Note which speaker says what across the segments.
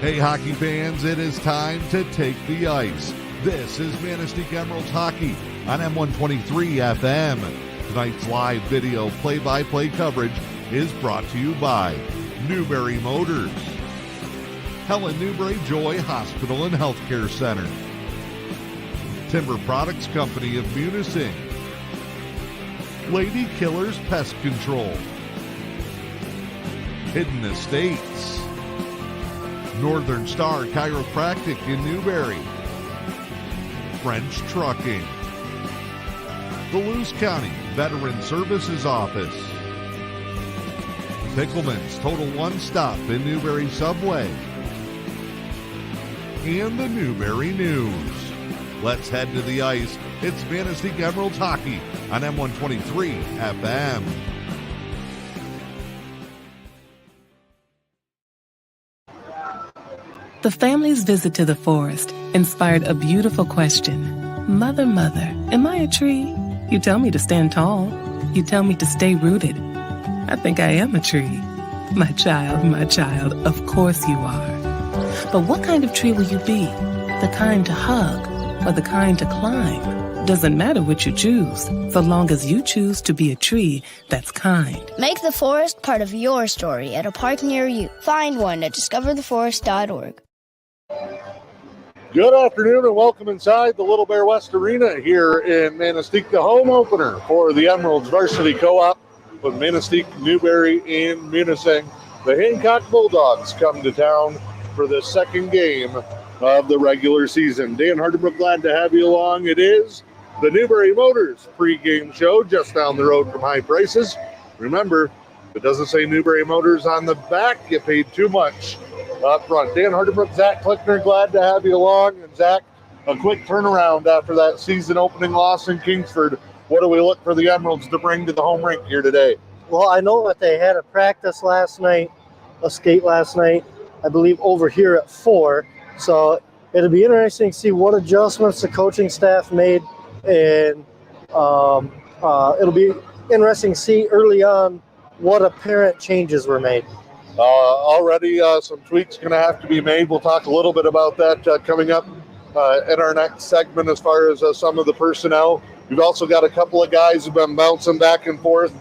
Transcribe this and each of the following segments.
Speaker 1: Hey, hockey fans, it is time to take the ice. This is Manistique Emeralds Hockey on M123 FM. Tonight's live video play-by-play coverage is brought to you by Newberry Motors, Helen Newberry Joy Hospital and Healthcare Center, Timber Products Company of Munising, Lady Killers Pest Control, Hidden Estates, Northern Star Chiropractic in Newberry, French Trucking, the Lewis County Veteran Services Office, Pickleman's Total One Stop in Newberry Subway, and the Newberry News. Let's head to the ice. It's Manistique Emeralds Hockey on M123 FM.
Speaker 2: The family's visit to the forest inspired a beautiful question. Mother, mother, am I a tree? You tell me to stand tall. You tell me to stay rooted. I think I am a tree. My child, of course you are. But what kind of tree will you be? The kind to hug or the kind to climb? Doesn't matter what you choose, so long as you choose to be a tree that's kind.
Speaker 3: Make the forest part of your story at a park near you. Find one at discovertheforest.org.
Speaker 4: Good afternoon and welcome inside the Little Bear West Arena here in Manistique, the home opener for the Emeralds Varsity Co-op with Manistique, Newberry, and Munising. The Hancock Bulldogs come to town for the second game of the regular season. Dan Hardenbrook, glad to have you along. It is the Newberry Motors pregame show just down the road from High Prices. Remember, if it doesn't say Newberry Motors on the back, you paid too much up front. Dan Hardenbrook, Zach Klickner, glad to have you along. And Zach, a quick turnaround after that season opening loss in Kingsford. What do we look for the Emeralds to bring to the home rink here today?
Speaker 5: Well, I know that they had a practice last night, a skate last night, I believe over here at 4. So it'll be interesting to see what adjustments the coaching staff made. And it'll be interesting to see early on what apparent changes were made.
Speaker 4: Already some tweaks going to have to be made. We'll talk a little bit about that coming up in our next segment as far as some of the personnel. We've also got a couple of guys who've been bouncing back and forth,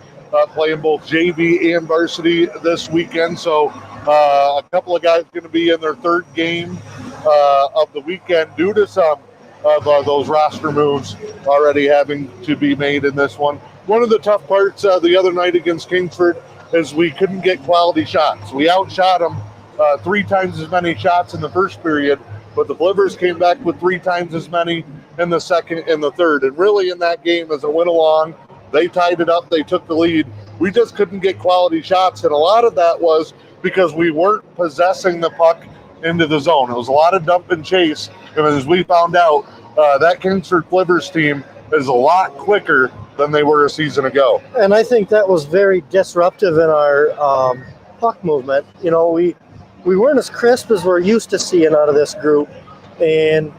Speaker 4: playing both JV and varsity this weekend. So a couple of guys going to be in their third game of the weekend due to some of those roster moves already having to be made in this one. One of the tough parts the other night against Kingsford is we couldn't get quality shots. We outshot them 3 times as many shots in the first period, but the Flivers came back with 3 times as many in the second and the third. And really in that game, as it went along, they tied it up, they took the lead. We just couldn't get quality shots, and a lot of that was because we weren't possessing the puck into the zone. It was a lot of dump and chase, and as we found out, that Kingsford Flivers team is a lot quicker than they were a season ago.
Speaker 5: And I think that was very disruptive in our puck movement. You know, we weren't as crisp as we're used to seeing out of this group, and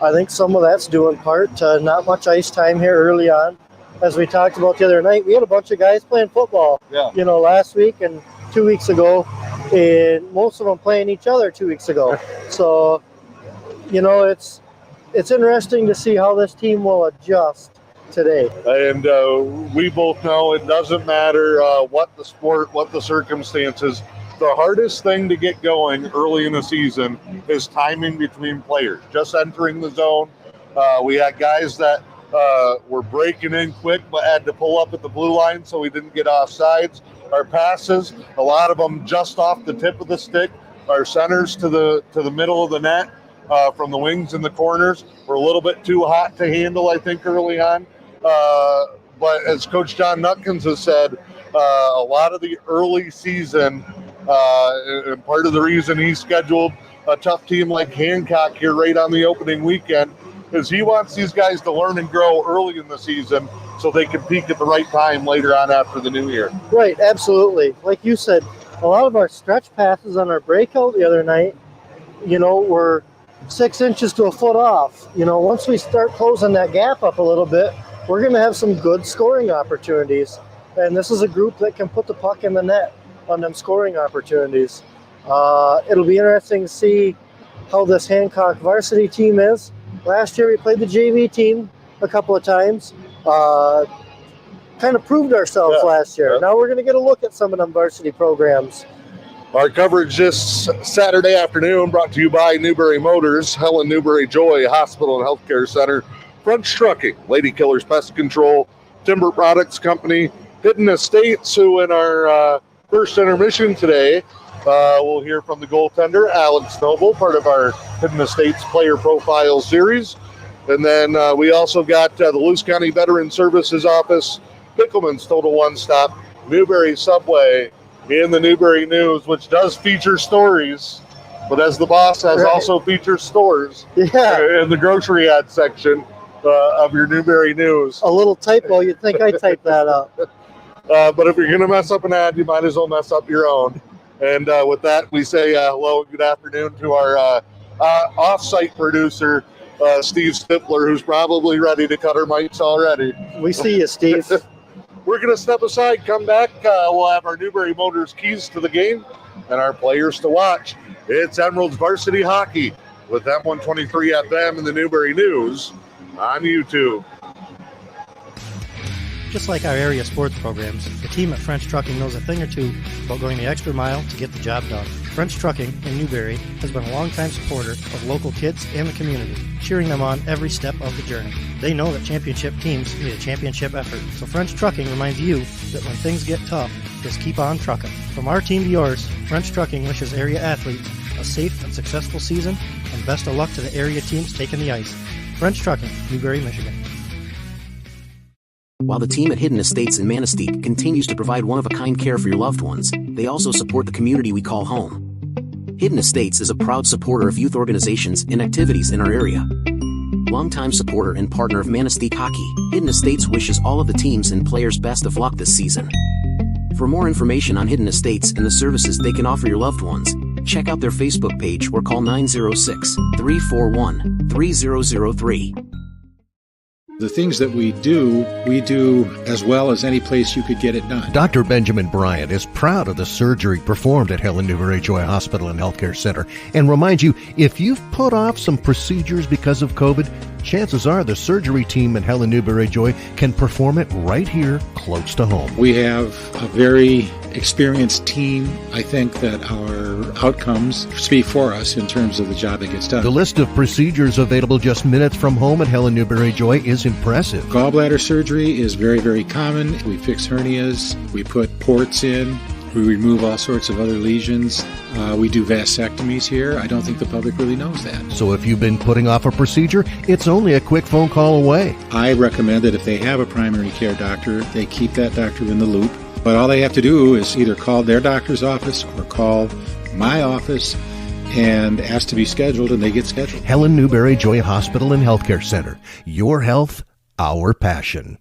Speaker 5: I think some of that's due in part to not much ice time here early on. As we talked about the other night, we had a bunch of guys playing football, last week and 2 weeks ago, and most of them playing each other 2 weeks ago. So, it's interesting to see how this team will adjust today.
Speaker 4: And we both know it doesn't matter what the sport, what the circumstances. The hardest thing to get going early in the season is timing between players, just entering the zone. We had guys that were breaking in quick but had to pull up at the blue line so we didn't get offsides. Our passes, a lot of them just off the tip of the stick. Our centers to the middle of the net from the wings and the corners were a little bit too hot to handle, I think, early on. But as Coach John Nutkins has said, a lot of the early season, and part of the reason he scheduled a tough team like Hancock here right on the opening weekend is he wants these guys to learn and grow early in the season so they can peak at the right time later on after the new year.
Speaker 5: Right, absolutely. Like you said, a lot of our stretch passes on our breakout the other night, were 6 inches to a foot off. Once we start closing that gap up a little bit, we're going to have some good scoring opportunities. And this is a group that can put the puck in the net on them scoring opportunities. It'll be interesting to see how this Hancock varsity team is. Last year we played the JV team a couple of times. Kind of proved ourselves last year. Now we're going to get a look at some of them varsity programs.
Speaker 4: Our coverage this Saturday afternoon brought to you by Newberry Motors, Helen Newberry Joy Hospital and Healthcare Center, French Trucking, Lady Killers Pest Control, Timber Products Company, Hidden Estates, who in our first intermission today, we'll hear from the goaltender, Alex Noble, part of our Hidden Estates Player Profile Series. And then we also got the Luce County Veteran Services Office, Pickleman's Total One Stop, Newberry Subway, in the Newberry News, which does feature stories, but as the boss has also featured stores in the grocery ad section of your Newberry News.
Speaker 5: A little typo, you'd think I typed that up.
Speaker 4: But if you're going to mess up an ad, you might as well mess up your own. And with that, we say hello and good afternoon to our off-site producer, Steve Stifler, who's probably ready to cut her mics already.
Speaker 5: We see you, Steve.
Speaker 4: We're going to step aside, come back. We'll have our Newberry Motors keys to the game and our players to watch. It's Emeralds Varsity Hockey with M123 FM and the Newberry News on YouTube.
Speaker 6: Just like our area sports programs, the team at French Trucking knows a thing or two about going the extra mile to get the job done. French Trucking in Newberry has been a longtime supporter of local kids and the community, cheering them on every step of the journey. They know that championship teams need a championship effort, so French Trucking reminds you that when things get tough, just keep on trucking. From our team to yours, French Trucking wishes area athletes a safe and successful season, and best of luck to the area teams taking the ice. French Trucking, Newberry, Michigan.
Speaker 7: While the team at Hidden Estates in Manistique continues to provide one-of-a-kind care for your loved ones, they also support the community we call home. Hidden Estates is a proud supporter of youth organizations and activities in our area. Longtime supporter and partner of Manistique Hockey, Hidden Estates wishes all of the teams and players best of luck this season. For more information on Hidden Estates and the services they can offer your loved ones, check out their Facebook page or call 906-341-3003.
Speaker 8: The things that we do as well as any place you could get it done.
Speaker 9: Dr. Benjamin Bryant is proud of the surgery performed at Helen Newberry Joy Hospital and Healthcare Center and reminds you, if you've put off some procedures because of COVID, chances are the surgery team at Helen Newberry Joy can perform it right here close to home.
Speaker 8: We have a very experienced team. I think that our outcomes speak for us in terms of the job that gets done.
Speaker 9: The list of procedures available just minutes from home at Helen Newberry Joy is impressive.
Speaker 8: Gallbladder surgery is very, very common. We fix hernias. We put ports in. We remove all sorts of other lesions. We do vasectomies here. I don't think the public really knows that.
Speaker 9: So if you've been putting off a procedure, it's only a quick phone call away.
Speaker 8: I recommend that if they have a primary care doctor, they keep that doctor in the loop. But all they have to do is either call their doctor's office or call my office and ask to be scheduled, and they get scheduled.
Speaker 9: Helen Newberry Joy Hospital and Healthcare Center. Your health, our passion.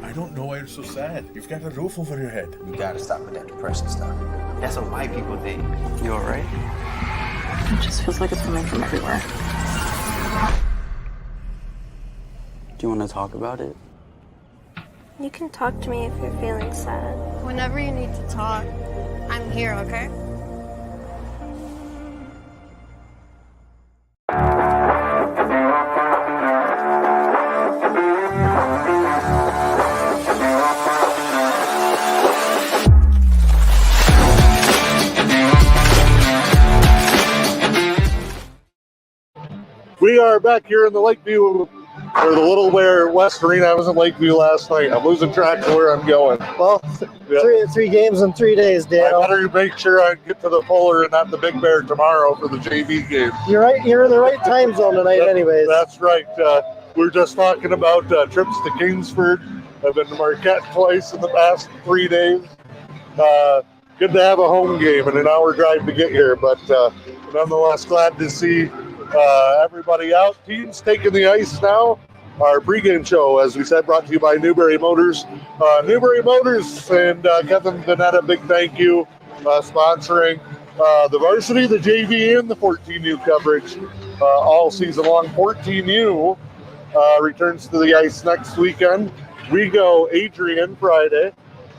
Speaker 10: I don't know why you're so sad. You've got a roof over your head.
Speaker 11: You gotta stop with that depression stuff. That's what white people think. You alright?
Speaker 12: It just feels like it's coming from everywhere.
Speaker 11: Do you want to talk about it?
Speaker 13: You can talk to me if you're feeling sad.
Speaker 14: Whenever you need to talk, I'm here, okay?
Speaker 4: We are back here in the Lakeview, or the Little Bear West Arena. I was in Lakeview last night. I'm losing track of where I'm going.
Speaker 5: Well, three games in 3 days, Dan.
Speaker 4: I better make sure I get to the Fuller and not the Big Bear tomorrow for the JV game.
Speaker 5: You're right. You're in the right time zone tonight, anyways.
Speaker 4: That's right. We're just talking about trips to Kingsford. I've been to Marquette twice in the past 3 days. Good to have a home game and an hour drive to get here, but nonetheless, glad to see everybody out. Teams taking the ice now. Our pregame show, as we said, brought to you by Newberry Motors. Newberry Motors and Kevin Vanetta, big thank you, sponsoring the varsity, the JV, and the 14U coverage all season long. 14U returns to the ice next weekend. we go Adrian Friday,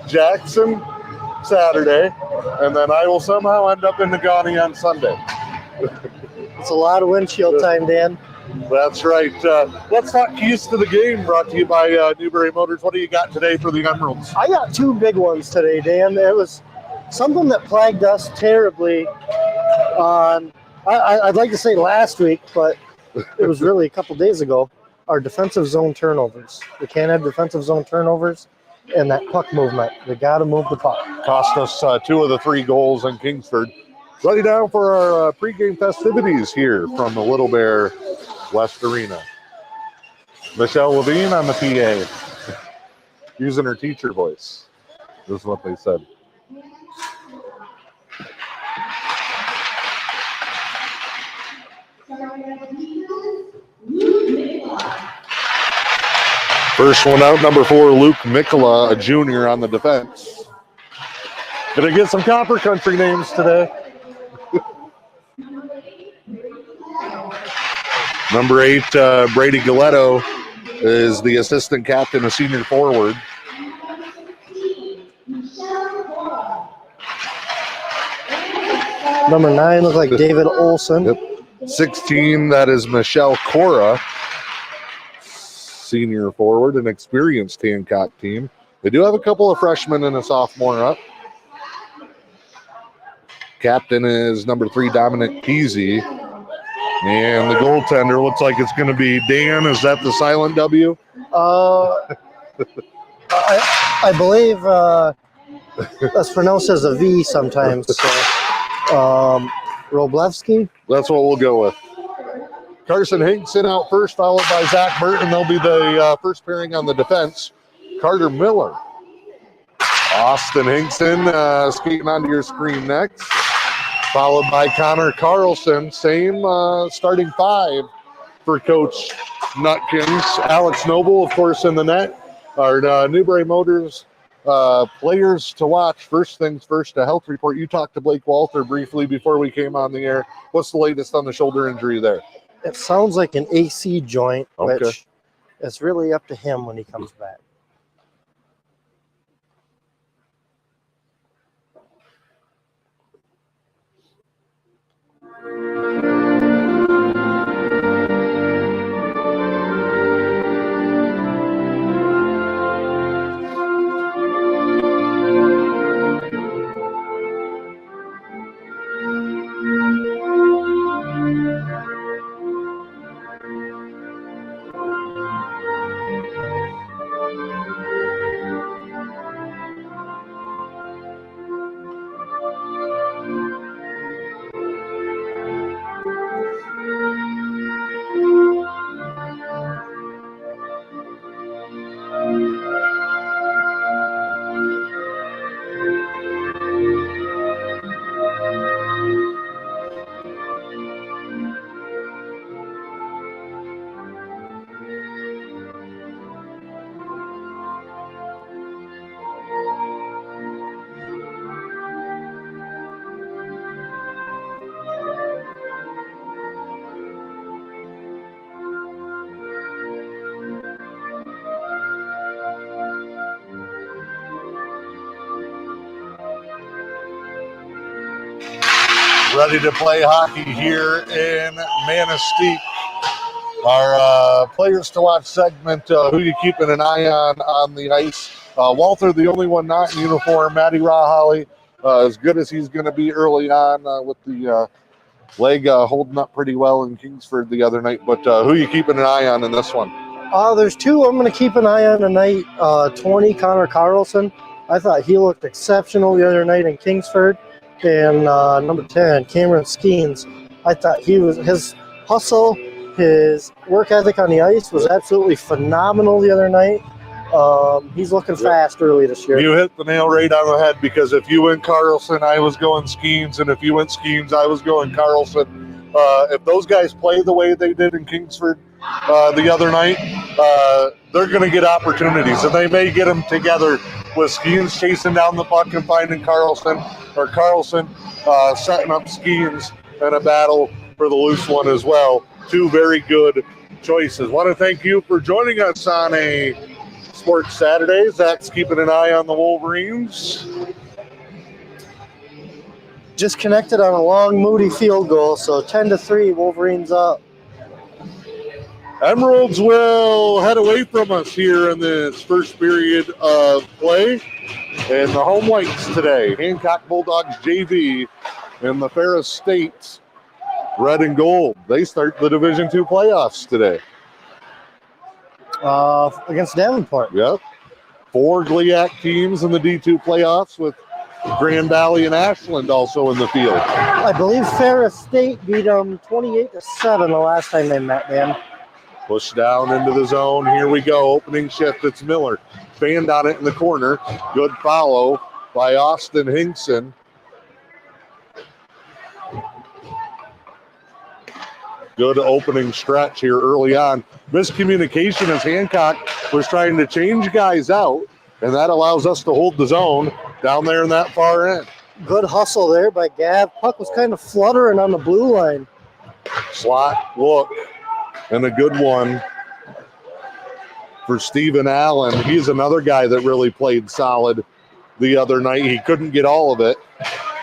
Speaker 4: Jackson Saturday, and then I will somehow end up in Negaunee on Sunday.
Speaker 5: It's a lot of windshield time, Dan.
Speaker 4: That's right. Let's talk keys to the game, brought to you by Newberry Motors. What do you got today for the Emeralds?
Speaker 5: I got two big ones today, Dan. It was something that plagued us terribly on, I'd like to say last week, but it was really a couple days ago, our defensive zone turnovers. We can't have defensive zone turnovers and that puck movement. We got to move the puck.
Speaker 4: Cost us 2 of the 3 goals in Kingsford. Ready now for our pregame festivities here from the Little Bear West Arena. Michelle Levine on the PA, using her teacher voice. This is what they said. First one out, number 4, Luke Mikola, a junior on the defense. Gonna get some Copper Country names today. Number 8, Brady Galetto is the assistant captain, a senior forward.
Speaker 5: Number 9 looked like David Olson.
Speaker 4: Yep. 16, that is Michelle Cora, senior forward, an experienced Hancock team. They do have a couple of freshmen and a sophomore up. Captain is number 3, Dominic Peasy. And the goaltender looks like it's going to be Dan. Is that the silent W?
Speaker 5: I believe that's pronounced as a V sometimes. So, Roblevsky?
Speaker 4: That's what we'll go with. Carson Hinkson out first, followed by Zach Burton. They'll be the first pairing on the defense. Carter Miller. Austin Hinkson skating onto your screen next. Followed by Connor Carlson. Same starting 5 for Coach Nutkins. Alex Noble, of course, in the net. Our Newberry Motors players to watch. First things first, a health report. You talked to Blake Walter briefly before we came on the air. What's the latest on the shoulder injury there?
Speaker 5: It sounds like an AC joint,
Speaker 4: Okay.
Speaker 5: which is really up to him when he comes back.
Speaker 4: Ready to play hockey here in Manistique. Our players to watch segment, who you keeping an eye on the ice. Walter, the only one not in uniform. Matty Raholly, as good as he's going to be early on with the leg holding up pretty well in Kingsford the other night. But who you keeping an eye on in this one?
Speaker 5: There's 2 I'm going to keep an eye on tonight. 20, Connor Carlson. I thought he looked exceptional the other night in Kingsford. And number 10, Cameron Skeens. I thought his hustle, his work ethic on the ice was absolutely phenomenal the other night. He's looking fast early this year.
Speaker 4: You hit the nail right on the head, because if you went Carlson, I was going Skeens, and if you went Skeens, I was going Carlson. If those guys play the way they did in Kingsford the other night, they're going to get opportunities, and they may get them together with Skeens chasing down the puck and finding Carlson, or Carlson setting up Skeens in a battle for the loose one as well. 2 very good choices. Want to thank you for joining us on a Sports Saturdays. That's keeping an eye on the Wolverines.
Speaker 5: Just connected on a long, moody field goal, so 10-3, Wolverines up.
Speaker 4: Emeralds will head away from us here in this first period of play. And the home whites today, Hancock Bulldogs JV and the Ferris State red and gold. They start the Division II playoffs today.
Speaker 5: Against Davenport.
Speaker 4: Yep. 4 GLIAC teams in the D2 playoffs with Grand Valley and Ashland also in the field.
Speaker 5: I believe Ferris State beat them 28-7 the last time they met, Dan.
Speaker 4: Push down into the zone. Here we go. Opening shift. It's Miller. Fanned on it in the corner. Good follow by Austin Hinkson. Good opening stretch here early on. Miscommunication as Hancock was trying to change guys out, and that allows us to hold the zone down there in that far end.
Speaker 5: Good hustle there by Gav. Puck was kind of fluttering on the blue line.
Speaker 4: Slot look, and a good one for Steven Allen. He's another guy that really played solid the other night. He couldn't get all of it.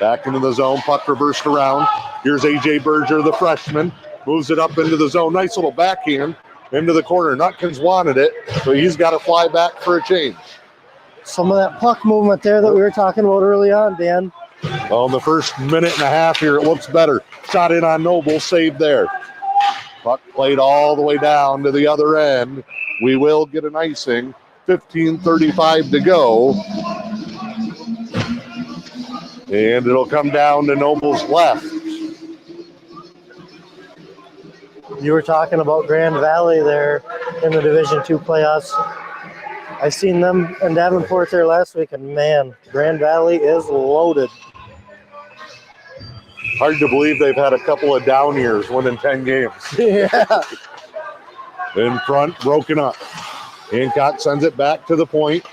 Speaker 4: Back into the zone, puck reversed around. Here's A.J. Berger, the freshman. Moves it up into the zone. Nice little backhand into the corner. Nutkins wanted it, so he's got to fly back for a change.
Speaker 5: Some of that puck movement there that we were talking about early on, Dan.
Speaker 4: Well, in the first minute and a half here, it looks better. Shot in on Noble, saved there. Puck played all the way down to the other end. We will get an icing. 15:35 to go. And it'll come down to Noble's left.
Speaker 5: You were talking about Grand Valley there in the Division II playoffs. I seen them in Davenport there last week, and man, Grand Valley is loaded.
Speaker 4: Hard to believe they've had a couple of down years, winning 10 games.
Speaker 5: Yeah.
Speaker 4: In front, broken up. Hancock sends it back to the point.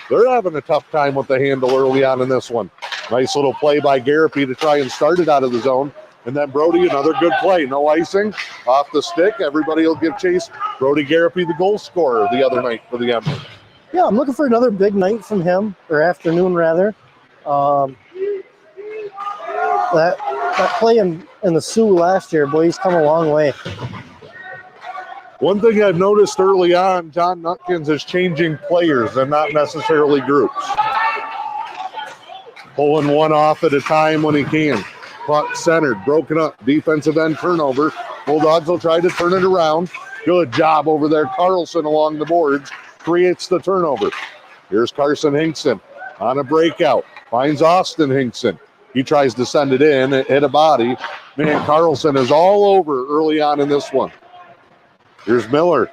Speaker 4: They're having a tough time with the handle early on in this one. Nice little play by Garapi to try and start it out of the zone. And then Brody, another good play. No icing, off the stick. Everybody will give chase. Brody Garapi, the goal scorer the other night for the Emeralds.
Speaker 5: Yeah, I'm looking for another big night from him, or afternoon rather. That play in the Sioux last year, boy, he's come a long way.
Speaker 4: One thing I've noticed early on, John Nutkins is changing players and not necessarily groups. Pulling one off at a time when he can. Puck centered, broken up, defensive end turnover. Bulldogs will try to turn it around. Good job over there. Carlson along the boards creates the turnover. Here's Carson Hinkson on a breakout. Finds Austin Hinkson. He tries to send it in. It hit a body. Man, Carlson is all over early on in this one. Here's Miller.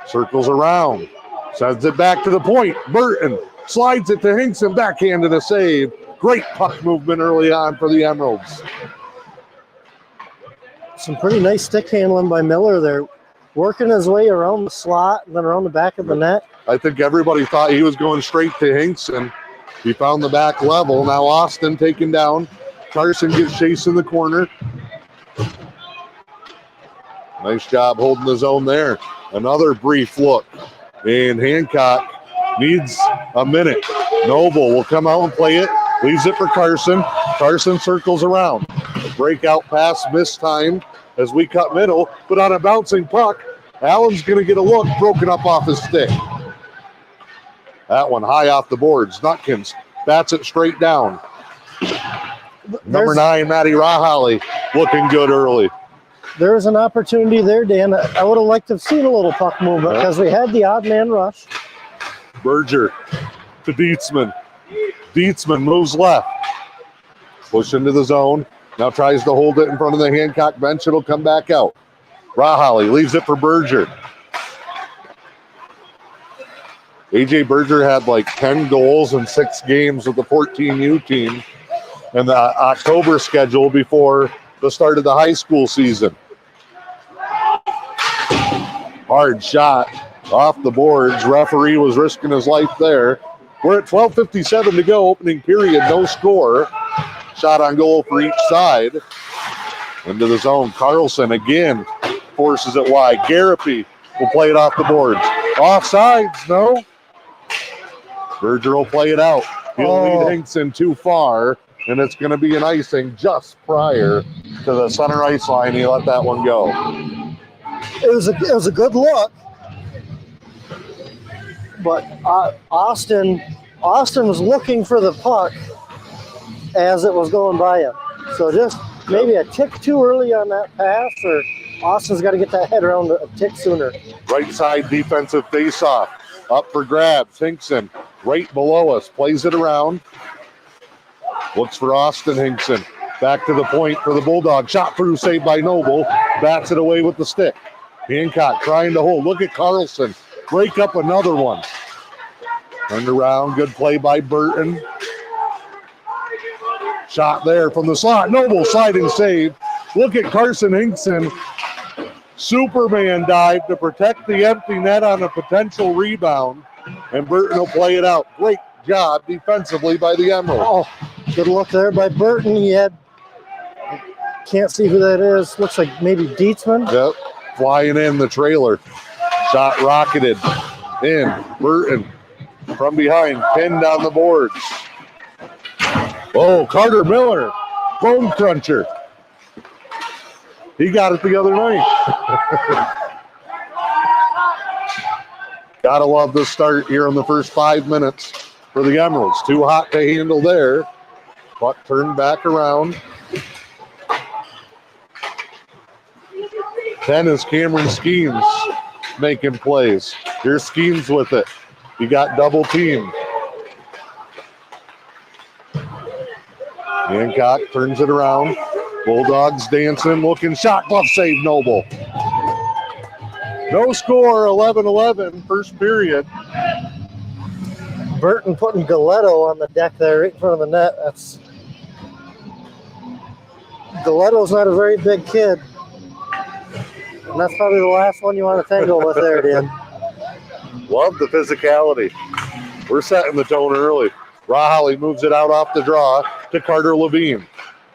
Speaker 4: Circles around. Sends it back to the point. Burton slides it to Hinkson. Backhand and a save. Great puck movement early on for the Emeralds.
Speaker 5: Some pretty nice stick handling by Miller there. Working his way around the slot and then around the back of the net.
Speaker 4: I think everybody thought he was going straight to Hinkson. He found the back level. Now Austin taken down. Carson gets chased in the corner. Nice job holding the zone there. Another brief look. And Hancock needs a minute. Noble will come out and play it. Leaves it for Carson. Carson circles around. Breakout pass missed time as we cut middle. But on a bouncing puck, Allen's going to get a look. Broken up off his stick. That one high off the boards. Nutkins bats it straight down. Number 9, Matty Rahali, looking good early.
Speaker 5: There was an opportunity there, Dan. I would have liked to have seen a little puck movement because we had the odd man rush.
Speaker 4: Berger to Dietzman. Dietzman moves left. Push into the zone. Now tries to hold it in front of the Hancock bench. It'll come back out. Rahali leaves it for Berger. A.J. Berger had like 10 goals in 6 games with the 14U team in the October schedule before the start of the high school season. Hard shot off the boards. Referee was risking his life there. We're at 12:57 to go, opening period, no score. Shot on goal for each side. Into the zone. Carlson again forces it wide. Garapi will play it off the boards. Offsides, no. Berger will play it out. He'll lead Hinkson too far, and it's going to be an icing just prior to the center ice line. He let that one go.
Speaker 5: It was a good look, but Austin was looking for the puck as it was going by him. So just maybe a tick too early on that pass, or Austin's got to get that head around a tick sooner.
Speaker 4: Right side defensive faceoff. Up for grabs. Hinkson right below us. Plays it around. Looks for Austin Hinkson. Back to the point for the Bulldog. Shot through, saved by Noble. Bats it away with the stick. Hancock trying to hold. Look at Carlson. Break up another one. Turned around. Good play by Burton. Shot there from the slot. Noble sliding save. Look at Carson Hinkson. Superman dive to protect the empty net on a potential rebound. And Burton will play it out. Great job defensively by the Emeralds.
Speaker 5: Oh, good look there by Burton. He had, can't see who that is. Looks like maybe Dietzman.
Speaker 4: Yep, flying in the trailer. Shot rocketed in. Burton from behind, pinned on the boards. Oh, Carter Miller, bone cruncher. He got it the other night. Gotta love the start here in the first 5 minutes for the Emeralds. Too hot to handle there. Puck turned back around. 10 is Cameron Skeens making plays. Here's Skeens with it. He got double teamed. Hancock turns it around. Bulldogs dancing, looking, shot, glove save, Noble. No score, 11-11, first period.
Speaker 5: Burton putting Galetto on the deck there right in front of the net. Galetto's not a very big kid. And that's probably the last one you want to tangle with there, Dan.
Speaker 4: Love the physicality. We're setting the tone early. Rahaly moves it out off the draw to Carter Levine.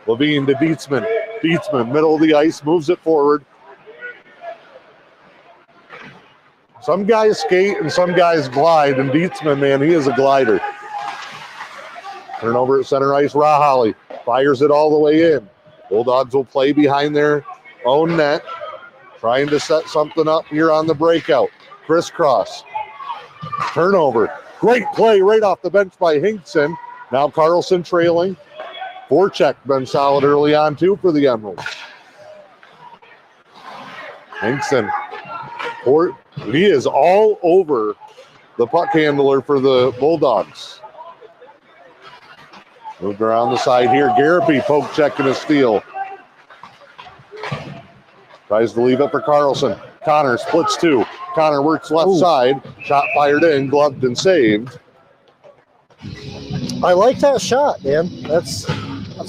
Speaker 4: Levine to Dietzman. Dietzman, middle of the ice, moves it forward. Some guys skate and some guys glide, and Dietzman, man, he is a glider. Turnover at center ice, Rahaly fires it all the way in. Bulldogs will play behind their own net, trying to set something up here on the breakout. Crisscross. Turnover. Great play right off the bench by Hinkson. Now Carlson trailing. Voracek been solid early on, too, for the Emeralds. Hinkson. He is all over the puck handler for the Bulldogs. Moved around the side here. Garapy poke checking a steal. Tries to leave it for Carlson. Connor splits two. Connor works left side. Shot fired in, gloved and saved.
Speaker 5: I like that shot, man. That's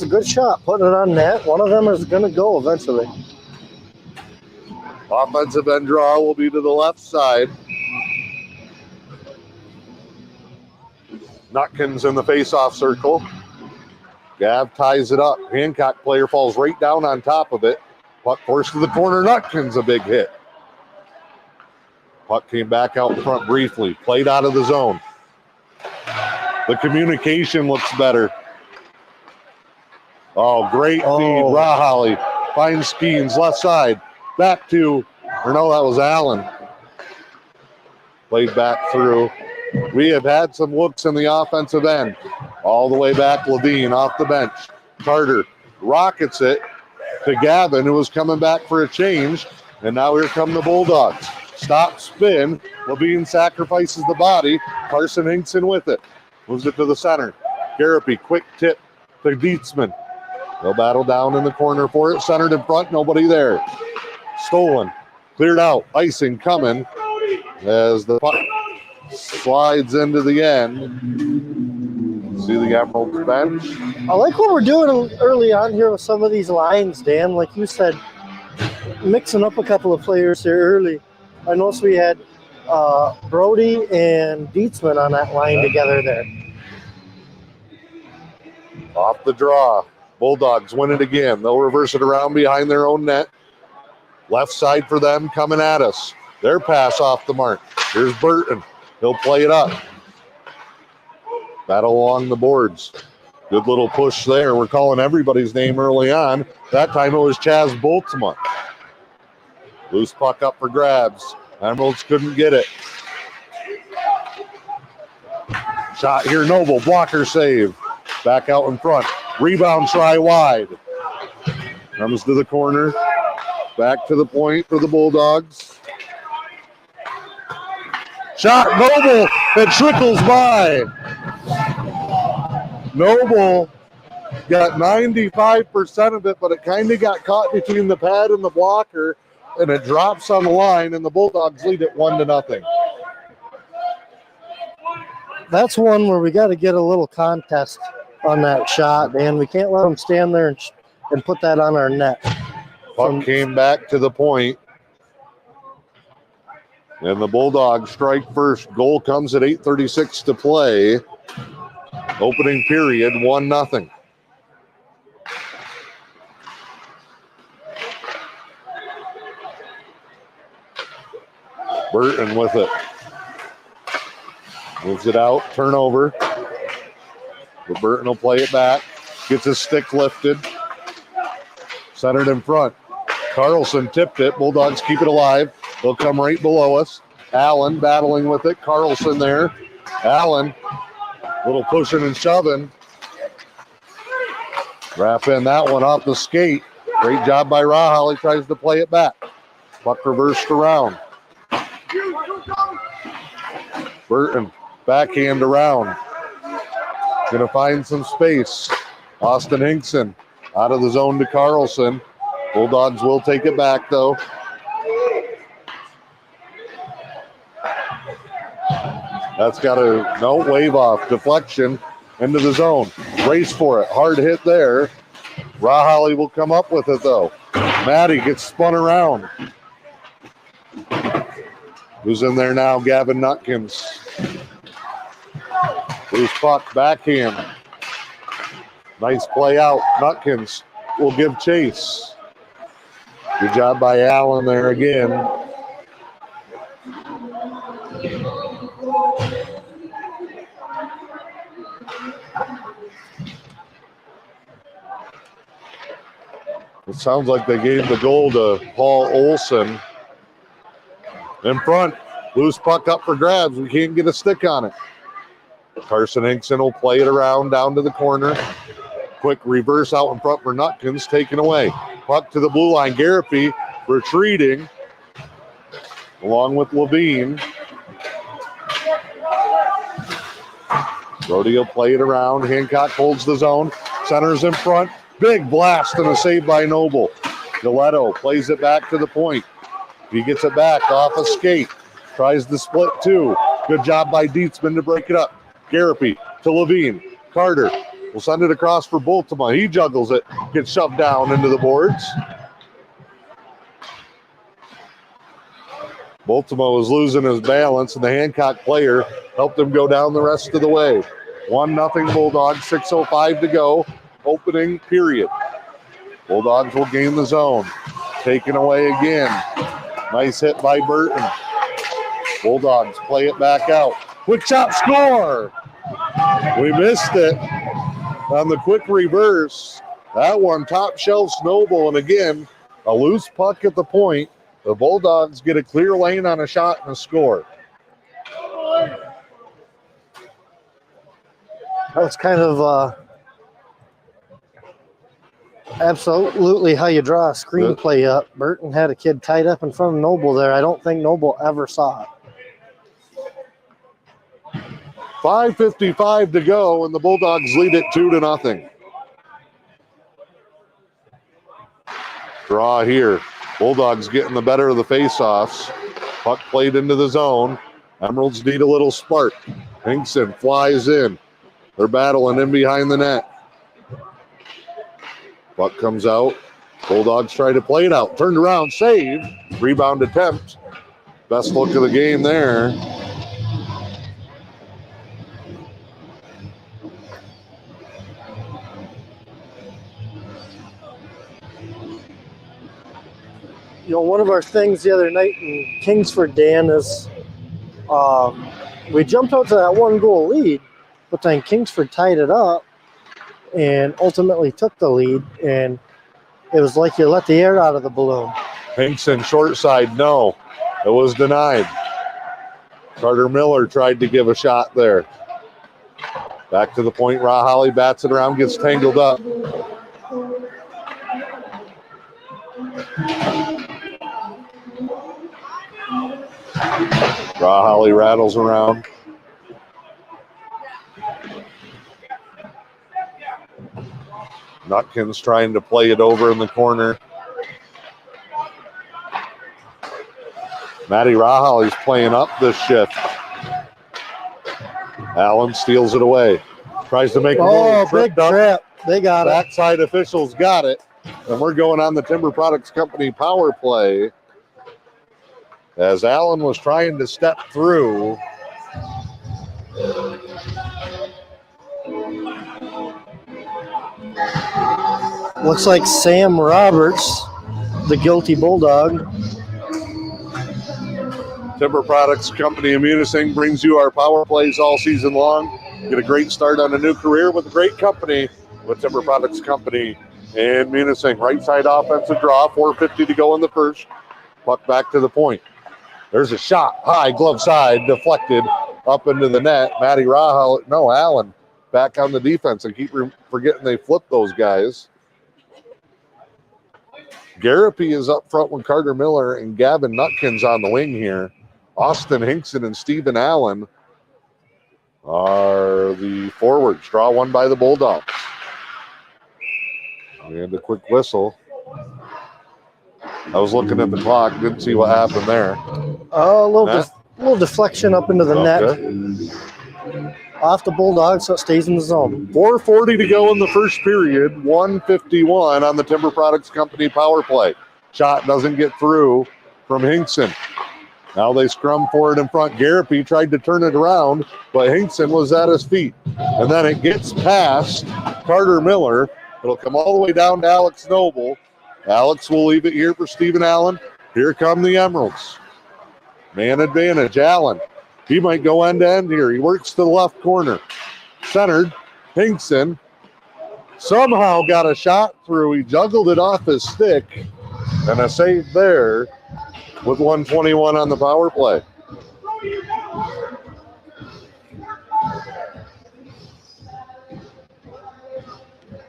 Speaker 5: a good shot. Putting it on net. One of them is going to go eventually.
Speaker 4: Offensive end draw will be to the left side. Nutkins in the face-off circle. Gav ties it up. Hancock player falls right down on top of it. Puck forced to the corner. Nutkins a big hit. Puck came back out in front briefly. Played out of the zone. The communication looks better. Oh, great feed. Rahaly finds Skeens left side. Back to, or no, that was Allen. Played back through. We have had some looks in the offensive end. All the way back, Levine off the bench. Carter rockets it to Gavin, who was coming back for a change. And now here come the Bulldogs. Stop, spin. Levine sacrifices the body. Carson Hinkson with it. Moves it to the center. Garapy, quick tip to Dietzman. They'll battle down in the corner for it. Centered in front, nobody there. Stolen. Cleared out. Icing coming as the puck slides into the end. See the Emeralds bench.
Speaker 5: I like what we're doing early on here with some of these lines, Dan. Like you said, mixing up a couple of players here early. I noticed we had Brody and Dietzman on that line together there.
Speaker 4: Off the draw. Bulldogs win it again. They'll reverse it around behind their own net. Left side for them coming at us. Their pass off the mark. Here's Burton. He'll play it up. Battle along the boards. Good little push there. We're calling everybody's name early on. That time it was Chaz Boltzma. Loose puck up for grabs. Emeralds couldn't get it. Shot here, Noble. Blocker save. Back out in front. Rebound try wide. Comes to the corner. Back to the point for the Bulldogs. Shot, Noble. It trickles by. Noble got 95% of it, but it kind of got caught between the pad and the blocker, and it drops on the line, and the Bulldogs lead it 1-0.
Speaker 5: That's one where we got to get a little contest on that shot, and we can't let them stand there and put that on our net.
Speaker 4: Puck came back to the point, and the Bulldogs strike first. Goal comes at 8:36 to play. Opening period, 1-0. Burton with it. Moves it out, turnover. But Burton will play it back. Gets his stick lifted. Centered in front. Carlson tipped it. Bulldogs keep it alive. They'll come right below us. Allen battling with it. Carlson there. Allen, little pushing and shoving. Wrap in that one off the skate. Great job by Rahal. He tries to play it back. Puck reversed around. Burton, backhand around. Gonna find some space. Austin Hinkson out of the zone to Carlson. Bulldogs will take it back though. That's got a wave off. Deflection into the zone. Race for it. Hard hit there. Rahali will come up with it though. Maddie gets spun around. Who's in there now? Gavin Nutkins. Loose puck, backhand. Nice play out. Nutkins will give chase. Good job by Allen there again. It sounds like they gave the goal to Paul Olson. In front, loose puck up for grabs. We can't get a stick on it. Carson Hinkson will play it around down to the corner. Quick reverse out in front for Nutkins, taken away. Puck to the blue line. Garapi retreating along with Levine. Brody will play it around. Hancock holds the zone. Centers in front. Big blast and a save by Noble. Giletto plays it back to the point. He gets it back off a skate. Tries to split two. Good job by Dietzman to break it up. Garapi to Levine. Carter will send it across for Boltema. He juggles it. Gets shoved down into the boards. Boltema was losing his balance, and the Hancock player helped him go down the rest of the way. 1-0 Bulldogs, 6:05 to go. Opening period. Bulldogs will gain the zone. Taken away again. Nice hit by Burton. Bulldogs play it back out. Quick shot, score! We missed it on the quick reverse. That one top shelf Noble, and again, a loose puck at the point. The Bulldogs get a clear lane on a shot and a score.
Speaker 5: That's kind of absolutely how you draw a screenplay up. Burton had a kid tied up in front of Noble there. I don't think Noble ever saw it.
Speaker 4: 5:55 to go, and the Bulldogs lead it 2-0. Draw here. Bulldogs getting the better of the faceoffs. Puck played into the zone. Emeralds need a little spark. Hinkson flies in. They're battling in behind the net. Puck comes out. Bulldogs try to play it out. Turned around, save. Rebound attempt. Best look of the game there.
Speaker 5: one of our things the other night in Kingsford, Dan, is we jumped out to that 1-goal lead, but then Kingsford tied it up and ultimately took the lead, and it was like you let the air out of the balloon.
Speaker 4: Hinkson short side, no. It was denied. Carter Miller tried to give a shot there. Back to the point, Holly bats it around, gets tangled up. Holly rattles around. Nutkins trying to play it over in the corner. Maddie Rahalli's playing up this shift. Allen steals it away. Tries to make a little
Speaker 5: big trip. They got it.
Speaker 4: Backside officials got it. And we're going on the Timber Products Company power play. As Allen was trying to step through.
Speaker 5: Looks like Sam Roberts, the guilty Bulldog.
Speaker 4: Timber Products Company of Munising brings you our power plays all season long. Get a great start on a new career with a great company with Timber Products Company and Munising. Right side offensive draw, 4:50 to go in the first. Puck back to the point. There's a shot, high glove side, deflected up into the net. Maddie Rahal, no, Allen back on the defense. I keep forgetting they flipped those guys. Garapi is up front with Carter Miller and Gavin Nutkins on the wing here. Austin Hinkson and Stephen Allen are the forwards. Draw one by the Bulldogs. And a quick whistle. I was looking at the clock, didn't see what happened there.
Speaker 5: A little deflection up into the net. Off the Bulldogs, so it stays in the zone.
Speaker 4: 4:40 to go in the first period. 1:51 on the Timber Products Company power play. Shot doesn't get through from Hinkson. Now they scrum forward in front. Garapi tried to turn it around, but Hinkson was at his feet. And then it gets past Carter Miller. It'll come all the way down to Alex Noble. Alex will leave it here for Stephen Allen. Here come the Emeralds. Man advantage, Allen. He might go end to end here. He works to the left corner. Centered. Hinkson somehow got a shot through. He juggled it off his stick. And a save there with 1:21 on the power play.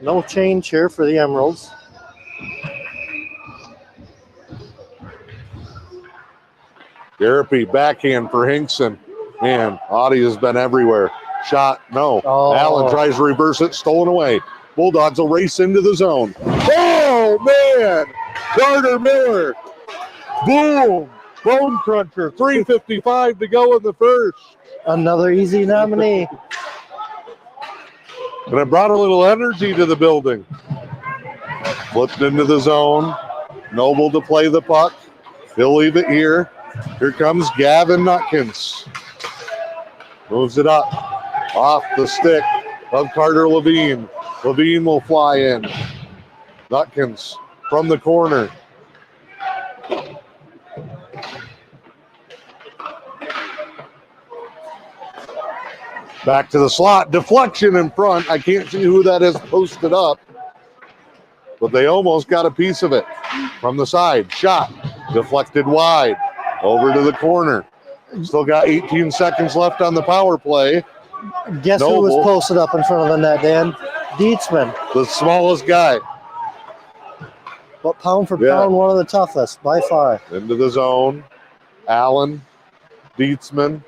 Speaker 5: No change here for the Emeralds.
Speaker 4: Garapi backhand for Hinkson. Man, Audie has been everywhere. Shot, no. Allen tries to reverse it, stolen away. Bulldogs will race into the zone. Oh, man! Carter Miller. Boom! Bone cruncher. 3:55 to go in the first.
Speaker 5: Another easy nominee.
Speaker 4: And it brought a little energy to the building. Flipped into the zone. Noble to play the puck. He'll leave it here. Here comes Gavin Nutkins. Moves it up. Off the stick of Carter Levine. Levine will fly in. Nutkins from the corner. Back to the slot. Deflection in front. I can't see who that is posted up. But they almost got a piece of it. From the side. Shot. Deflected wide. Over to the corner. Still got 18 seconds left on the power play.
Speaker 5: Guess who was posted up in front of the net, Dan? Dietzman.
Speaker 4: The smallest guy.
Speaker 5: But pound for pound, one of the toughest, by far.
Speaker 4: Into the zone. Allen. Dietzman.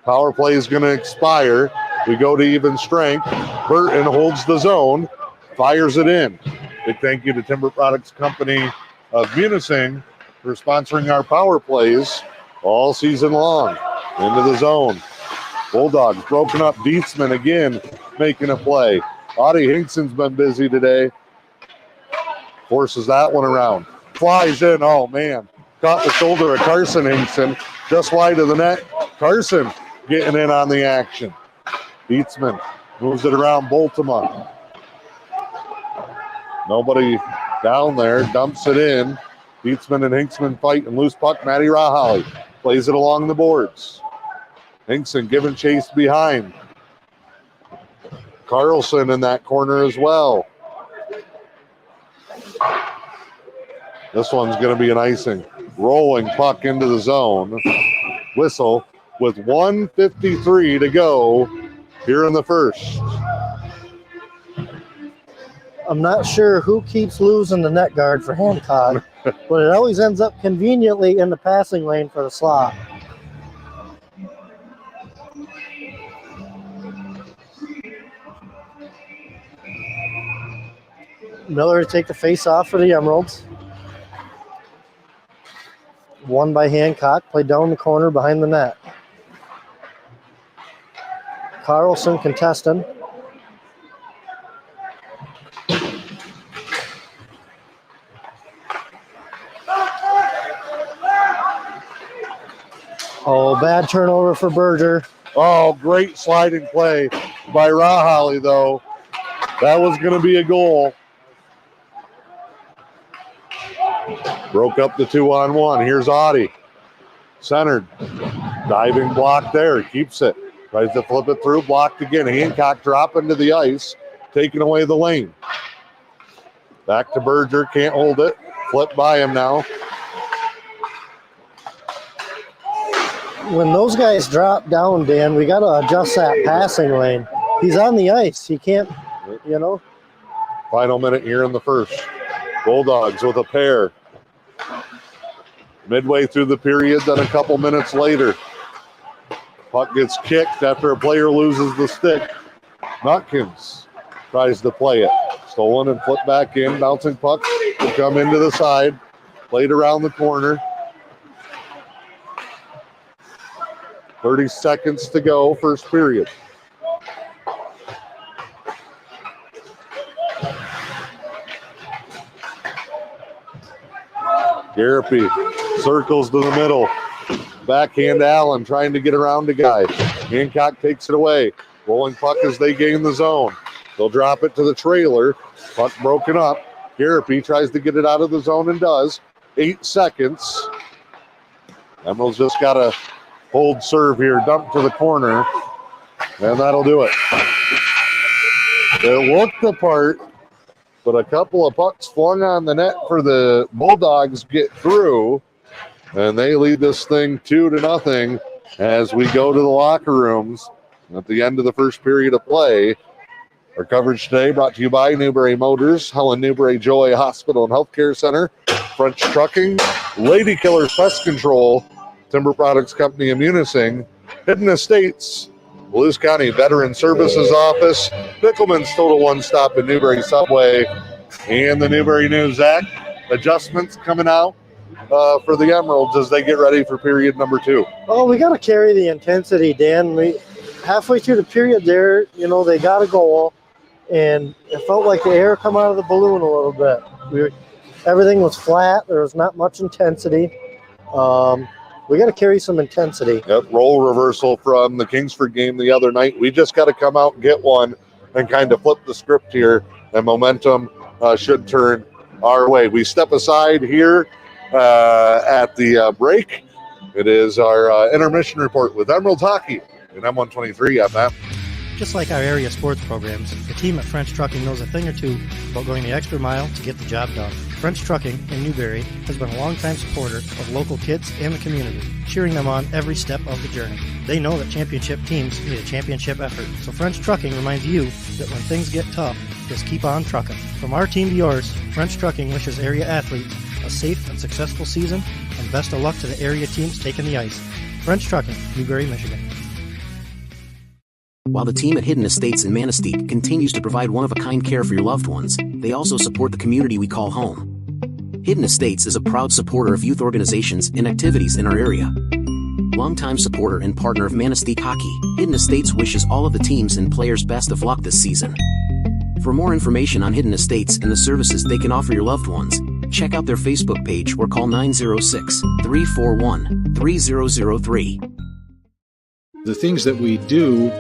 Speaker 4: Power play is going to expire. We go to even strength. Burton holds the zone. Fires it in. Big thank you to Timber Products Company of Munising for sponsoring our power plays all season long. Into the zone. Bulldogs broken up. Dietzman again making a play. Audie Hinkson's been busy today. Forces that one around. Flies in. Oh, man. Caught the shoulder of Carson Hinkson. Just wide of the net. Carson getting in on the action. Dietzman moves it around Boltema. Nobody down there. Dumps it in. Dietzman and Hinksman fight and loose puck. Matty Rahali plays it along the boards. Hinkson giving chase behind. Carlson in that corner as well. This one's going to be an icing. Rolling puck into the zone. Whistle with 1:53 to go here in the first.
Speaker 5: I'm not sure who keeps losing the net guard for Hancock, but it always ends up conveniently in the passing lane for the slot. Miller to take the face off for the Emeralds. Won by Hancock, played down the corner behind the net. Carlson contesting. Oh, bad turnover for Berger.
Speaker 4: Oh, great sliding play by Rahali, though. That was going to be a goal. Broke up the 2-on-1. Here's Audie. Centered. Diving block there. Keeps it. Tries to flip it through. Blocked again. Hancock dropping to the ice. Taking away the lane. Back to Berger. Can't hold it. Flip by him now.
Speaker 5: When those guys drop down, Dan, we got to adjust that passing lane. He's on the ice. He can't,
Speaker 4: Final minute here in the first. Bulldogs with a pair. Midway through the period, then a couple minutes later. Puck gets kicked after a player loses the stick. Nutkins tries to play it. Stolen and flipped back in. Bouncing puck will come into the side. Played around the corner. 30 seconds to go, first period. Garapy circles to the middle. Backhand Allen trying to get around the guy. Hancock takes it away. Rolling puck as they gain the zone. They'll drop it to the trailer. Puck broken up. Garapy tries to get it out of the zone and does. 8 seconds. Emeralds just got to hold serve here. Dump to the corner. And that'll do it. It looked the part, but a couple of pucks flung on the net for the Bulldogs get through, and they lead this thing 2-0 as we go to the locker rooms at the end of the first period of play. Our coverage today brought to you by Newberry Motors, Helen Newberry Joy Hospital and Healthcare Center, French Trucking, Lady Killers Pest Control, Timber Products Company of Munising, Hidden Estates, Blues County Veteran Services Office, Bickelman's Total One Stop in Newberry Subway, and the Newberry News Act. Adjustments coming out for the Emeralds as they get ready for period number 2.
Speaker 5: Oh, we got to carry the intensity, Dan. Halfway through the period there, they got a goal, and it felt like the air come out of the balloon a little bit. Everything was flat. There was not much intensity. We got to carry some intensity.
Speaker 4: Yep, role reversal from the Kingsford game the other night. We just got to come out and get one and kind of flip the script here, and momentum should turn our way. We step aside here at the break. It is our intermission report with Emeralds Hockey in M123 FM.
Speaker 6: Just like our area sports programs, the team at French Trucking knows a thing or two about going the extra mile to get the job done. French Trucking in Newberry has been a longtime supporter of local kids and the community, cheering them on every step of the journey. They know that championship teams need a championship effort, so French Trucking reminds you that when things get tough, just keep on trucking. From our team to yours, French Trucking wishes area athletes a safe and successful season, and best of luck to the area teams taking the ice. French Trucking, Newberry, Michigan.
Speaker 7: While the team at Hidden Estates in Manistique continues to provide one-of-a-kind care for your loved ones, they also support the community we call home. Hidden Estates is a proud supporter of youth organizations and activities in our area. Longtime supporter and partner of Manistique Hockey, Hidden Estates wishes all of the teams and players best of luck this season. For more information on Hidden Estates and the services they can offer your loved ones, check out their Facebook page or call 906-341-3003.
Speaker 8: The things that we do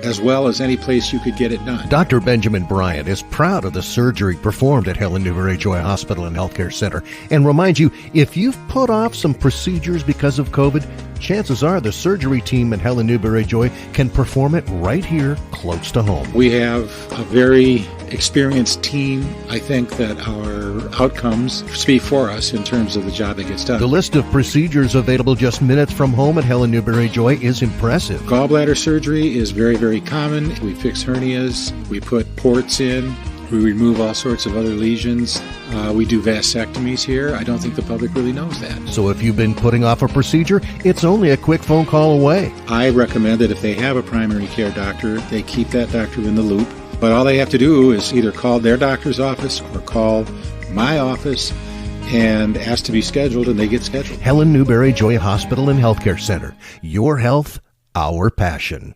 Speaker 8: as well as any place you could get it done.
Speaker 9: Dr. Benjamin Bryant is proud of the surgery performed at Helen Newberry-Joy Hospital and Healthcare Center and reminds you, if you've put off some procedures because of COVID, chances are the surgery team at Helen Newberry-Joy can perform it right here close to home.
Speaker 8: We have a very experienced team. I think that our outcomes speak for us in terms of the job that gets done.
Speaker 9: The list of procedures available just minutes from home at Helen Newberry-Joy is impressive.
Speaker 8: Gallbladder surgery is very, very common. We fix hernias. We put ports in. We remove all sorts of other lesions. We do vasectomies here. I don't think the public really knows that.
Speaker 9: So if you've been putting off a procedure, it's only a quick phone call away.
Speaker 8: I recommend that if they have a primary care doctor, they keep that doctor in the loop. But all they have to do is either call their doctor's office or call my office and ask to be scheduled, and they get scheduled.
Speaker 9: Helen Newberry-Joy Hospital and Healthcare Center. Your health, our passion.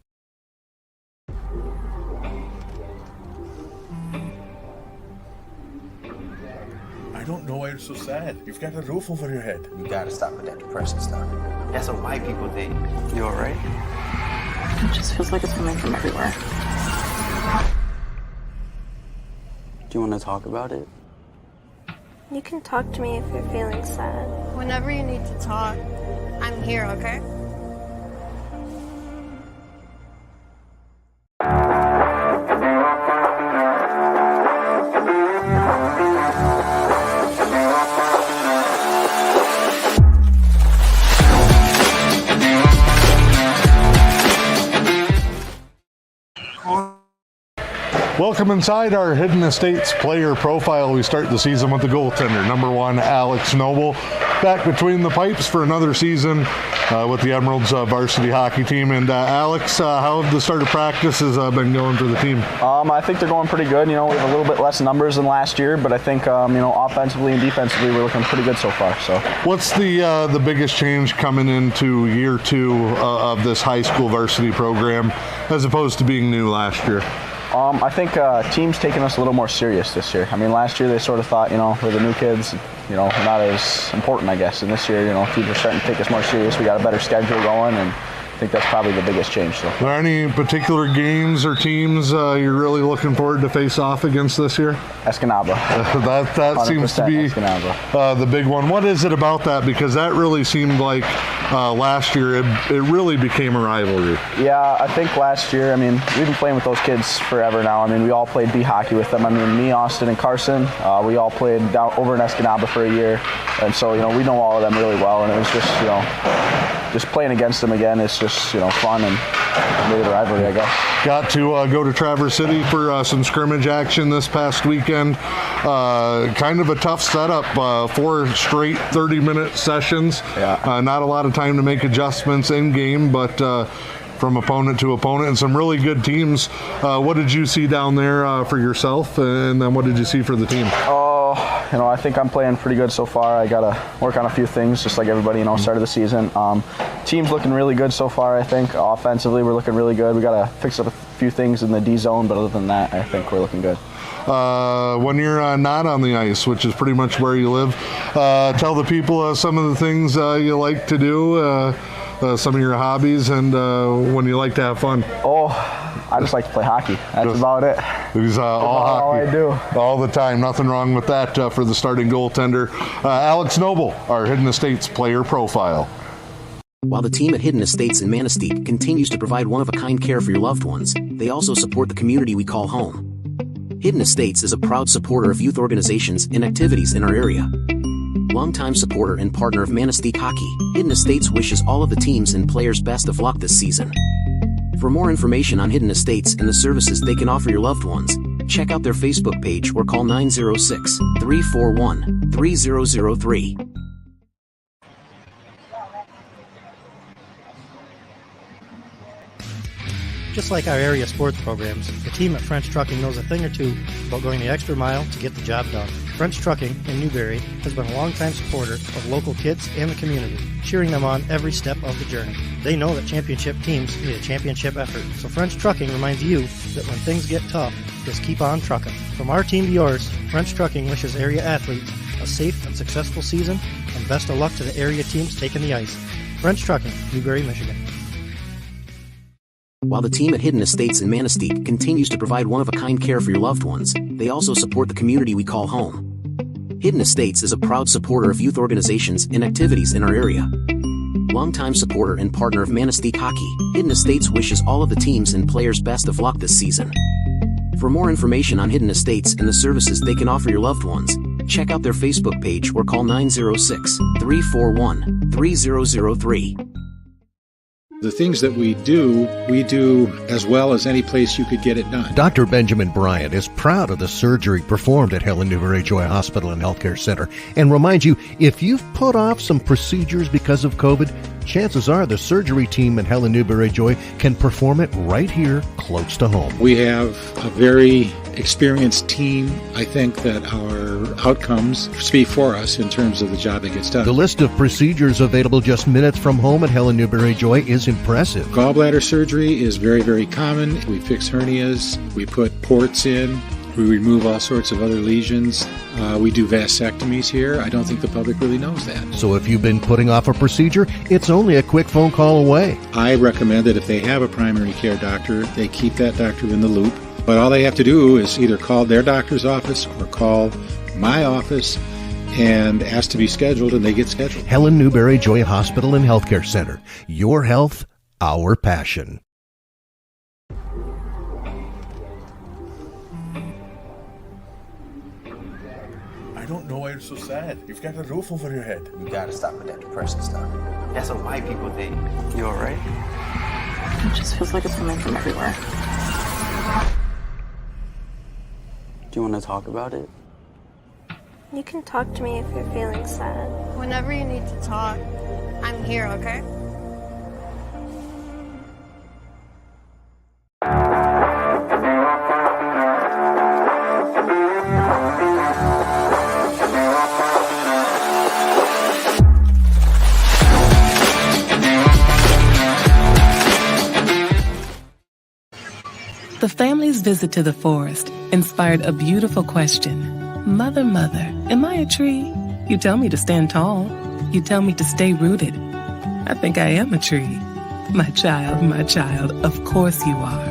Speaker 10: I don't know why you're so sad. You've got a roof over your head.
Speaker 11: You gotta stop with that depression stuff. That's what white people think. You alright?
Speaker 12: It just feels like it's coming from everywhere.
Speaker 15: Do you want to talk about it?
Speaker 13: You can talk to me if you're feeling sad.
Speaker 14: Whenever you need to talk, I'm here, okay?
Speaker 4: Welcome inside our Hidden Estates player profile. We start the season with the goaltender, number 1, Alex Noble. Back between the pipes for another season with the Emeralds Varsity hockey team. And Alex, how have the start of practices been going for the team?
Speaker 16: I think they're going pretty good. You know, we have a little bit less numbers than last year, but I think, offensively and defensively, we're looking pretty good so far. So,
Speaker 4: what's the biggest change coming into year 2 of this high school varsity program as opposed to being new last year?
Speaker 16: I think teams taking us a little more serious this year. I mean, last year they sort of thought, we're the new kids, not as important, I guess. And this year, teams are starting to take us more serious. We got a better schedule going, and I think that's probably the biggest change. So.
Speaker 4: Are there any particular games or teams you're really looking forward to face off against this year?
Speaker 16: Escanaba.
Speaker 4: that seems to be the big one. What is it about that? Because that really seemed like last year it really became a rivalry.
Speaker 16: Yeah, I think last year, we've been playing with those kids forever now. We all played B hockey with them. Me, Austin, and Carson, we all played down over in Escanaba for a year. And so, we know all of them really well. And it was just playing against them again. It's just, fun and maybe the rivalry, I guess.
Speaker 4: Got to go to Traverse City for some scrimmage action this past weekend. Kind of a tough setup, 4 straight 30-minute sessions.
Speaker 16: Yeah.
Speaker 4: Not a lot of time to make adjustments in game, but from opponent to opponent, and some really good teams. What did you see down there for yourself, and then what did you see for the team?
Speaker 16: I think I'm playing pretty good so far. I got to work on a few things, just like everybody, start of the season. Team's looking really good so far, I think. Offensively, we're looking really good. We got to fix up a few things in the D zone, but other than that, I think we're looking good.
Speaker 4: When you're not on the ice, which is pretty much where you live, tell the people some of the things you like to do, some of your hobbies, and when you like to have fun.
Speaker 16: I just like to play hockey. That's about it.
Speaker 4: It's all hockey.
Speaker 16: I do.
Speaker 4: All the time. Nothing wrong with that for the starting goaltender. Alex Noble, our Hidden Estates player profile.
Speaker 7: While the team at Hidden Estates in Manistique continues to provide one-of-a-kind care for your loved ones, they also support the community we call home. Hidden Estates is a proud supporter of youth organizations and activities in our area. Longtime supporter and partner of Manistique Hockey, Hidden Estates wishes all of the teams and players best of luck this season. For more information on Hidden Estates and the services they can offer your loved ones, check out their Facebook page or call 906-341-3003.
Speaker 6: Just like our area sports programs, the team at French Trucking knows a thing or two about going the extra mile to get the job done. French Trucking in Newberry has been a longtime supporter of local kids and the community, cheering them on every step of the journey. They know that championship teams need a championship effort, so French Trucking reminds you that when things get tough, just keep on trucking. From our team to yours, French Trucking wishes area athletes a safe and successful season, and best of luck to the area teams taking the ice. French Trucking, Newberry, Michigan.
Speaker 7: While the team at Hidden Estates in Manistique continues to provide one-of-a-kind care for your loved ones, they also support the community we call home. Hidden Estates is a proud supporter of youth organizations and activities in our area. Longtime supporter and partner of Manistique Hockey, Hidden Estates wishes all of the teams and players best of luck this season. For more information on Hidden Estates and the services they can offer your loved ones, check out their Facebook page or call 906-341-3003.
Speaker 8: The things that we do as well as any place you could get it done.
Speaker 9: Dr. Benjamin Bryant is proud of the surgery performed at Helen Newberry Joy Hospital and Healthcare Center and reminds you, if you've put off some procedures because of COVID, chances are the surgery team at Helen Newberry Joy can perform it right here close to home.
Speaker 8: We have a very experienced team. I think that our outcomes speak for us in terms of the job that gets done.
Speaker 9: The list of procedures available just minutes from home at Helen Newberry Joy is impressive.
Speaker 8: Gallbladder surgery is very, very common. We fix hernias. We put ports in. We remove all sorts of other lesions. We do vasectomies here. I don't think the public really knows that.
Speaker 9: So if you've been putting off a procedure, it's only a quick phone call away.
Speaker 8: I recommend that if they have a primary care doctor, they keep that doctor in the loop. But all they have to do is either call their doctor's office or call my office and ask to be scheduled, and they get scheduled.
Speaker 9: Helen Newberry Joy Hospital and Healthcare Center. Your health, our passion.
Speaker 10: I don't know why you're so sad. You've got a roof over your head.
Speaker 11: You gotta stop with that depression stuff. That's a white people thing. You alright?
Speaker 12: It just feels like it's coming from everywhere.
Speaker 15: Do you want to talk about it?
Speaker 13: You can talk to me if you're feeling sad.
Speaker 14: Whenever you need to talk, I'm here, okay?
Speaker 2: The family's visit to the forest inspired a beautiful question. Mother, mother, am I a tree? You tell me to stand tall. You tell me to stay rooted. I think I am a tree. My child, of course you are.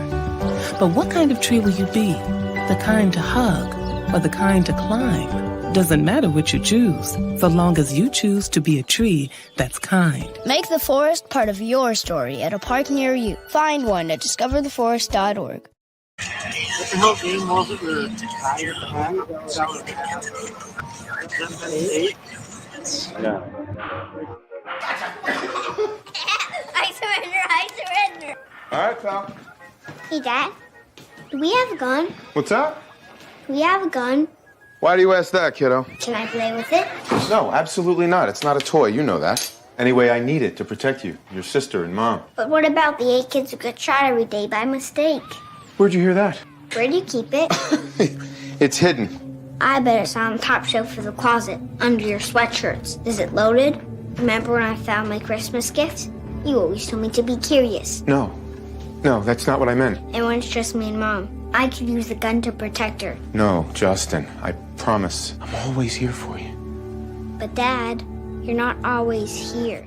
Speaker 2: But what kind of tree will you be? The kind to hug or the kind to climb? Doesn't matter which you choose, so long as you choose to be a tree that's kind.
Speaker 3: Make the forest part of your story at a park near you. Find one at discovertheforest.org.
Speaker 5: What the hell game was it? The tie at the back?
Speaker 17: Yeah.
Speaker 18: I surrender.
Speaker 17: All right, pal.
Speaker 18: Hey, Dad. Do we have a gun?
Speaker 17: What's that?
Speaker 18: Do we have a gun?
Speaker 17: Why do you ask that, kiddo?
Speaker 18: Can I play with it?
Speaker 17: No, absolutely not. It's not a toy. You know that. Anyway, I need it to protect you, your sister, and Mom.
Speaker 18: But what about the 8 kids who get shot every day by mistake?
Speaker 17: Where'd you hear that?
Speaker 18: Where do you keep it?
Speaker 17: It's hidden.
Speaker 18: I bet it's on the top shelf of the closet, under your sweatshirts. Is it loaded? Remember when I found my Christmas gift? You always told me to be curious.
Speaker 17: No, that's not what I meant.
Speaker 18: And when it's just me and Mom, I could use the gun to protect her.
Speaker 17: No, Justin, I promise. I'm always here for you.
Speaker 18: But Dad, you're not always here.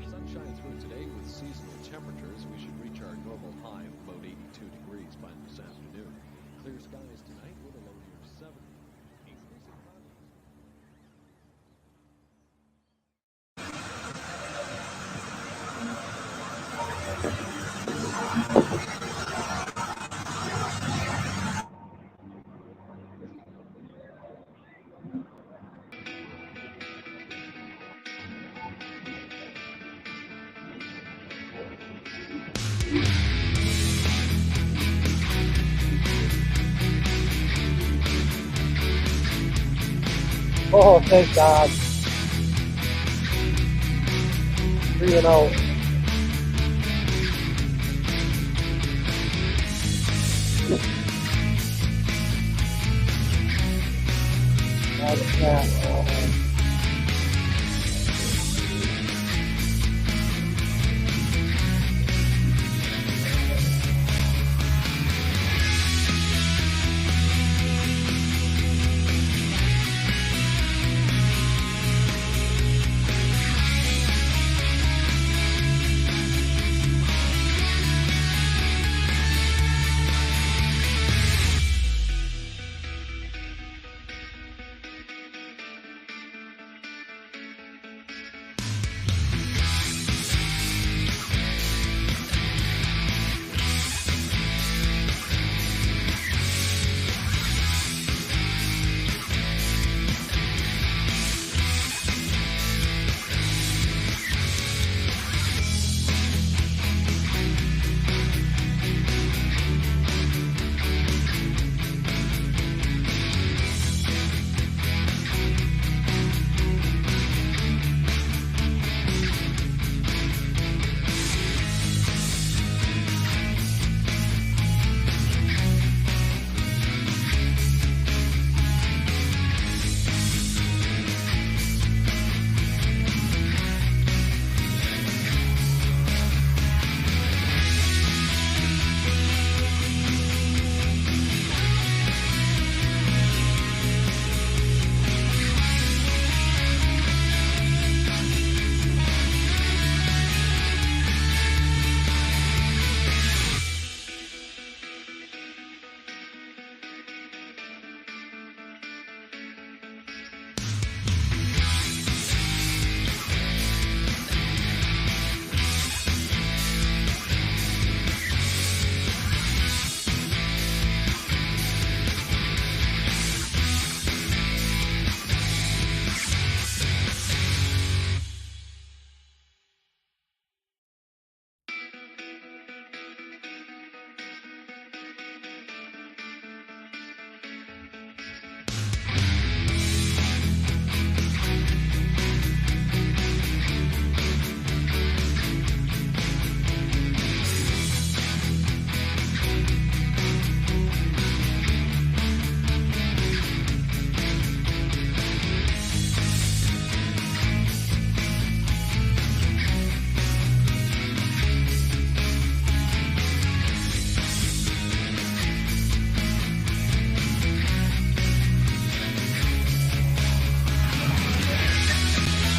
Speaker 5: Oh, thank God. 3-0.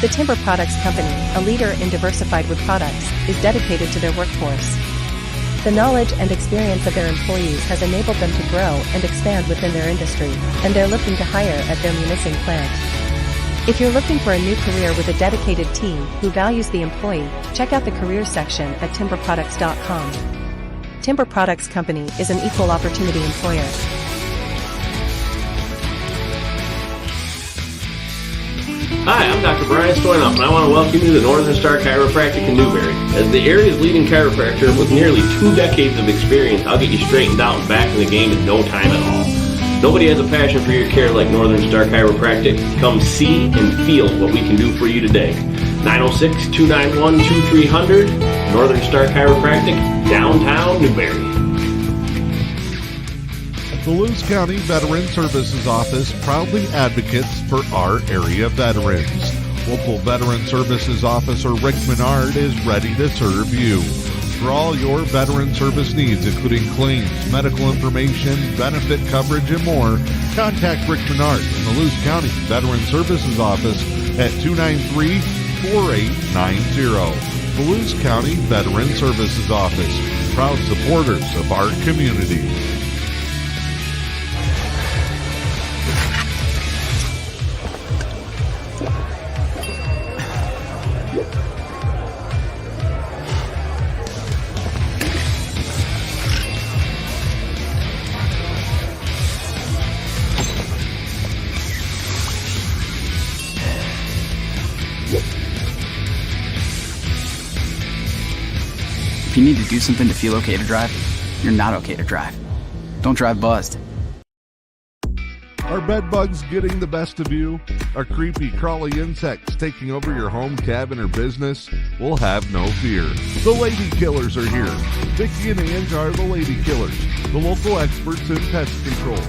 Speaker 19: The Timber Products Company, a leader in diversified wood products, is dedicated to their workforce. The knowledge and experience of their employees has enabled them to grow and expand within their industry, and they're looking to hire at their Munising plant. If you're looking for a new career with a dedicated team who values the employee, check out the careers section at timberproducts.com. Timber Products Company is an equal opportunity employer.
Speaker 20: Hi, I'm Dr. Brian Stoynoff, and I want to welcome you to Northern Star Chiropractic in Newberry. As the area's leading chiropractor with nearly 2 decades of experience, I'll get you straightened out and back in the game in no time at all. Nobody has a passion for your care like Northern Star Chiropractic. Come see and feel what we can do for you today. 906-291-2300, Northern Star Chiropractic, downtown Newberry.
Speaker 1: The Lewis County Veteran Services Office proudly advocates for our area veterans. Local Veteran Services Officer Rick Menard is ready to serve you. For all your veteran service needs, including claims, medical information, benefit coverage, and more, contact Rick Menard in the Lewis County Veteran Services Office at 293-4890. The Lewis County Veteran Services Office, proud supporters of our community.
Speaker 21: If you need to do something to feel okay to drive, you're not okay to drive. Don't drive buzzed.
Speaker 1: Are bed bugs getting the best of you? Are creepy, crawly insects taking over your home, cabin, or business? We'll have no fear. The Lady Killers are here. Vicki and Ange are the Lady Killers, the local experts in pest control.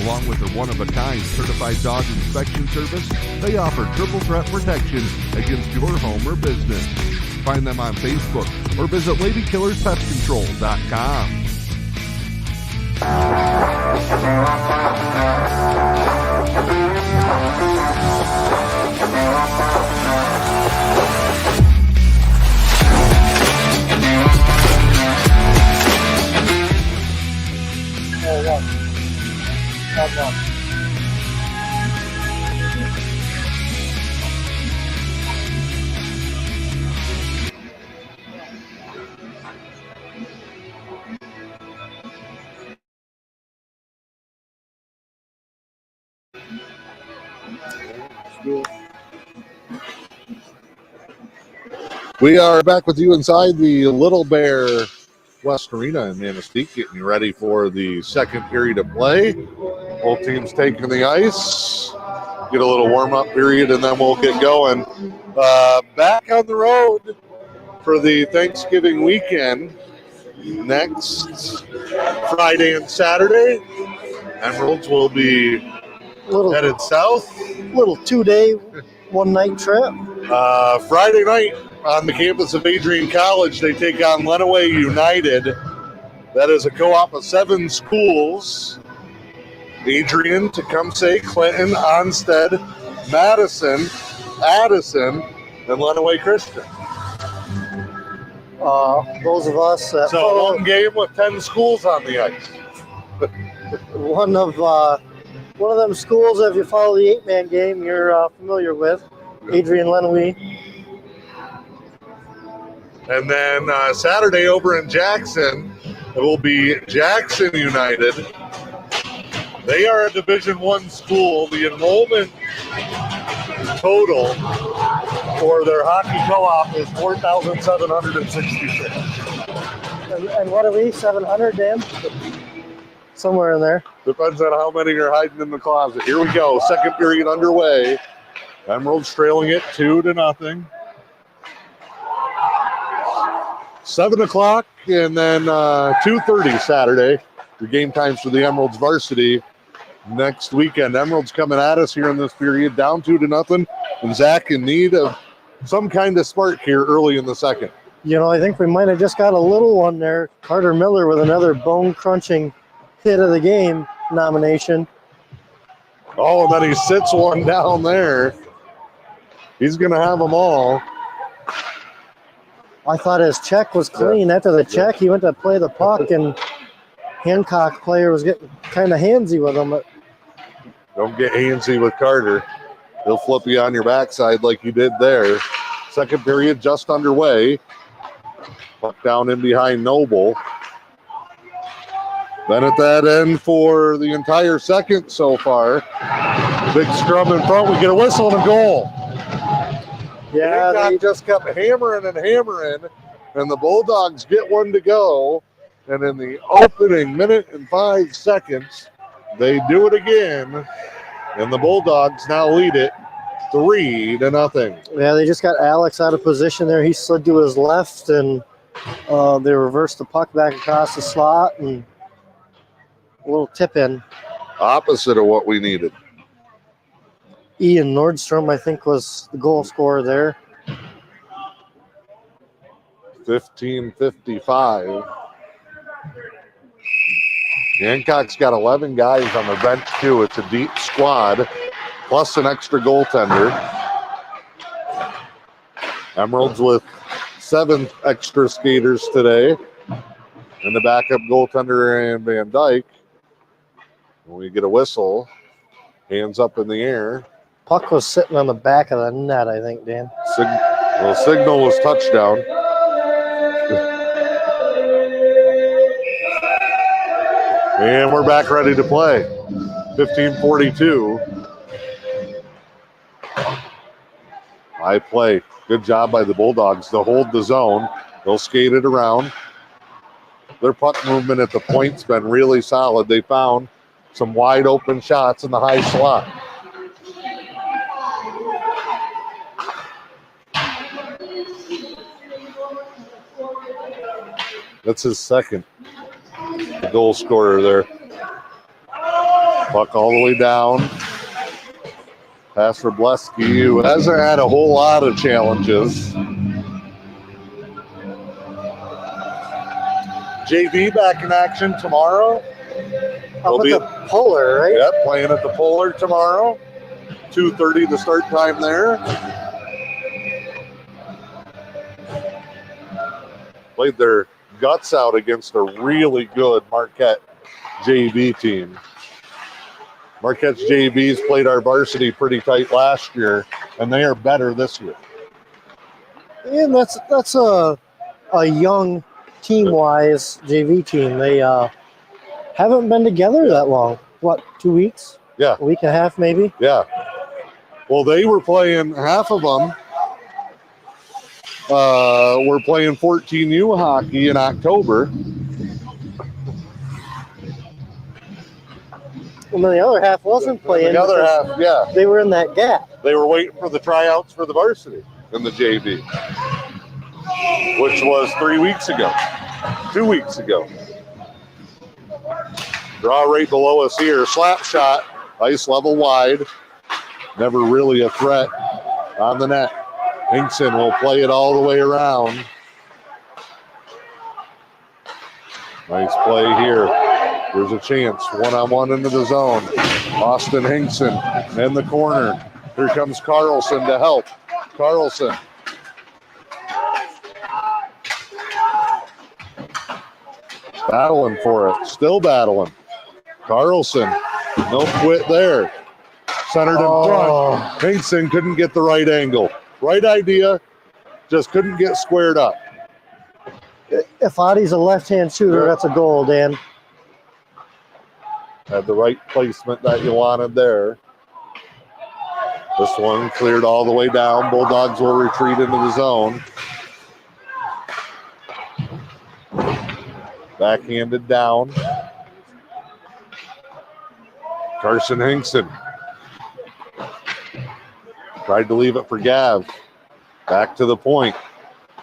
Speaker 1: Along with their one-of-a-kind certified dog inspection service, they offer triple threat protection against your home or business. Find them on Facebook or visit LadyKillersPestControl.com.
Speaker 4: We are back with you inside the Little Bear West Arena in Manistique, getting you ready for the second period of play. Both teams taking the ice, get a little warm-up period, and then we'll get going. Back on the road for the Thanksgiving weekend next Friday and Saturday. Emeralds will be headed south.
Speaker 5: Little 2-day, 1-night trip.
Speaker 4: Friday night on the campus of Adrian College, they take on Lenawee United. That is a co-op of 7 schools. Adrian, Tecumseh, Clinton, Onstead, Madison, Addison, and Lenawee Christian.
Speaker 5: Those of us that
Speaker 4: so one game with 10 schools on the ice.
Speaker 5: one of them schools, if you follow the 8-man game, you're familiar with, Adrian Lenawee.
Speaker 4: And then Saturday over in Jackson, it will be Jackson United. They are a Division I school. The enrollment total for their hockey co-op is 4,766.
Speaker 5: And what are we, 700, Dan? Somewhere in there.
Speaker 4: Depends on how many are hiding in the closet. Here we go, second period underway. Emeralds trailing it 2-0. 7 o'clock and then 2:30 Saturday. The game times for the Emeralds Varsity next weekend. Emeralds coming at us here in this period, down 2-0, and Zach in need of some kind of spark here early in the second.
Speaker 5: You know, I think we might have just got a little one there. Carter Miller with another bone-crunching hit of the game nomination.
Speaker 4: Oh, and then he sits one down there. He's going to have them all.
Speaker 5: I thought his check was clean. After the check, he went to play the puck, and Hancock player was getting kind of handsy with him.
Speaker 4: Don't get handsy with Carter. He'll flip you on your backside like you did there. Second period just underway. Puck down in behind Noble. Been at that end for the entire second so far. Big scrum in front. We get a whistle and a goal.
Speaker 5: Yeah,
Speaker 4: they just kept hammering and hammering, and the Bulldogs get one to go. And in the opening minute and 5 seconds, they do it again, and the Bulldogs now lead it 3-0.
Speaker 5: Yeah, they just got Alex out of position there. He slid to his left, and they reversed the puck back across the slot, and a little tip in.
Speaker 4: Opposite of what we needed.
Speaker 5: Ian Nordstrom, I think, was the goal scorer there.
Speaker 4: 15:55. Hancock's got 11 guys on the bench, too. It's a deep squad, plus an extra goaltender. Emeralds with 7 extra skaters today. And the backup goaltender and Van Dyke. When we get a whistle, hands up in the air.
Speaker 5: Puck was sitting on the back of the net, I think, Dan.
Speaker 4: Signal was touchdown. And we're back ready to play. 15:42. High play. Good job by the Bulldogs to hold the zone. They'll skate it around. Their puck movement at the point's been really solid. They found some wide open shots in the high slot. That's his second goal scorer there. Puck all the way down. Pass for Bleski, who hasn't had a whole lot of challenges. JV back in action tomorrow.
Speaker 5: Up at the Polar, right?
Speaker 4: Yep, playing at the Polar tomorrow. 2:30 the start time there. Played their guts out against a really good Marquette JV team. Marquette's JVs played our varsity pretty tight last year, and they are better this year.
Speaker 5: And that's a young team-wise JV team. They haven't been together that long. What, 2 weeks?
Speaker 4: Yeah.
Speaker 5: A week and a half, maybe?
Speaker 4: Yeah. Well, they were playing, half of them were playing 14U hockey in October.
Speaker 5: And then the other half wasn't playing.
Speaker 4: The other half, yeah.
Speaker 5: They were in that gap.
Speaker 4: They were waiting for the tryouts for the varsity in the JV, which was 3 weeks ago, 2 weeks ago. Draw right below us here. Slap shot, ice level wide. Never really a threat on the net. Hinkson will play it all the way around. Nice play here. There's a chance. One-on-one into the zone. Austin Hinkson in the corner. Here comes Carlson to help. Carlson. Battling for it. Still battling. Carlson. No quit there. Centered in front. Hinkson couldn't get the right angle. Right idea. Just couldn't get squared up.
Speaker 5: If Adi's a left-hand shooter, that's a goal, Dan.
Speaker 4: Had the right placement that you wanted there. This one cleared all the way down. Bulldogs will retreat into the zone. Backhanded down. Carson Hinkson. Tried to leave it for Gav. Back to the point.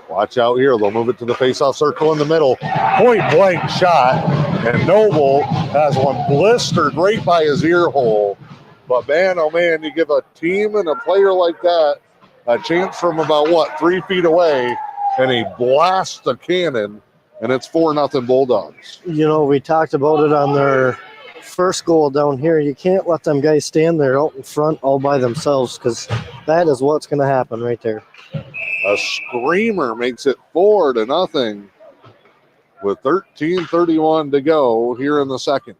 Speaker 4: Watch out here. They'll move it to the faceoff circle in the middle. Point blank shot. And Noble has one blistered right by his ear hole. But man, oh man, you give a team and a player like that a chance from about, 3 feet away, and he blasts a cannon, and it's 4-0 Bulldogs.
Speaker 5: You know, we talked about it on their first goal down here. You can't let them guys stand there out in front all by themselves because That is what's going to happen right there.
Speaker 4: A screamer makes it 4-0 with 13:31 to go here in the second.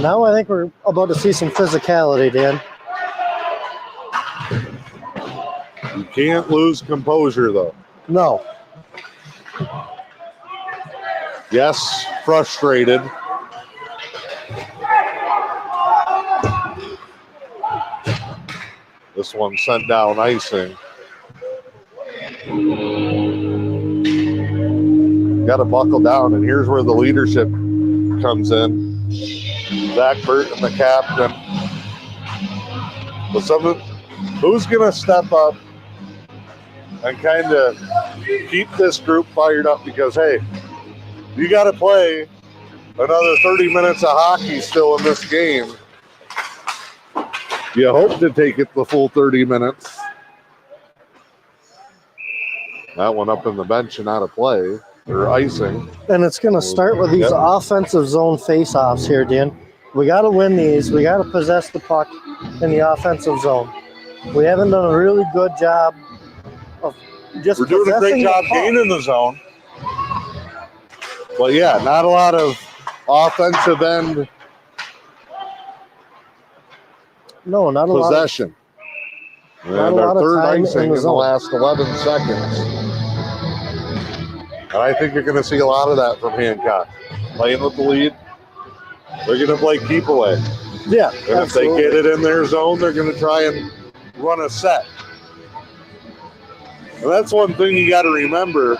Speaker 5: Now I think we're about to see some physicality, Dan.
Speaker 4: You can't lose composure, though.
Speaker 5: No.
Speaker 4: Yes, frustrated. This one sent down icing. Got to buckle down, and here's where the leadership comes in. Zach Burton, the captain. But who's going to step up and kind of keep this group fired up? Because, hey, you got to play another 30 minutes of hockey still in this game. You hope to take it the full 30 minutes. That one up in the bench and out of play, or icing.
Speaker 5: And it's going to start with these offensive zone face-offs here, Dan. We got to win these. We got to possess the puck in the offensive zone. We haven't done a really good job of just
Speaker 4: We're doing a great job gaining the zone. But yeah, not a lot of offensive end
Speaker 5: No, not a
Speaker 4: possession.
Speaker 5: Not a
Speaker 4: And
Speaker 5: lot
Speaker 4: our
Speaker 5: of
Speaker 4: third
Speaker 5: time
Speaker 4: icing
Speaker 5: in
Speaker 4: in
Speaker 5: the
Speaker 4: the
Speaker 5: zone.
Speaker 4: last 11 seconds. And I think you're going to see a lot of that from Hancock. Playing with the lead, they're going to play keep away.
Speaker 5: Yeah,
Speaker 4: and if they get it in their zone, they're going to try and run a set. And that's one thing you got to remember.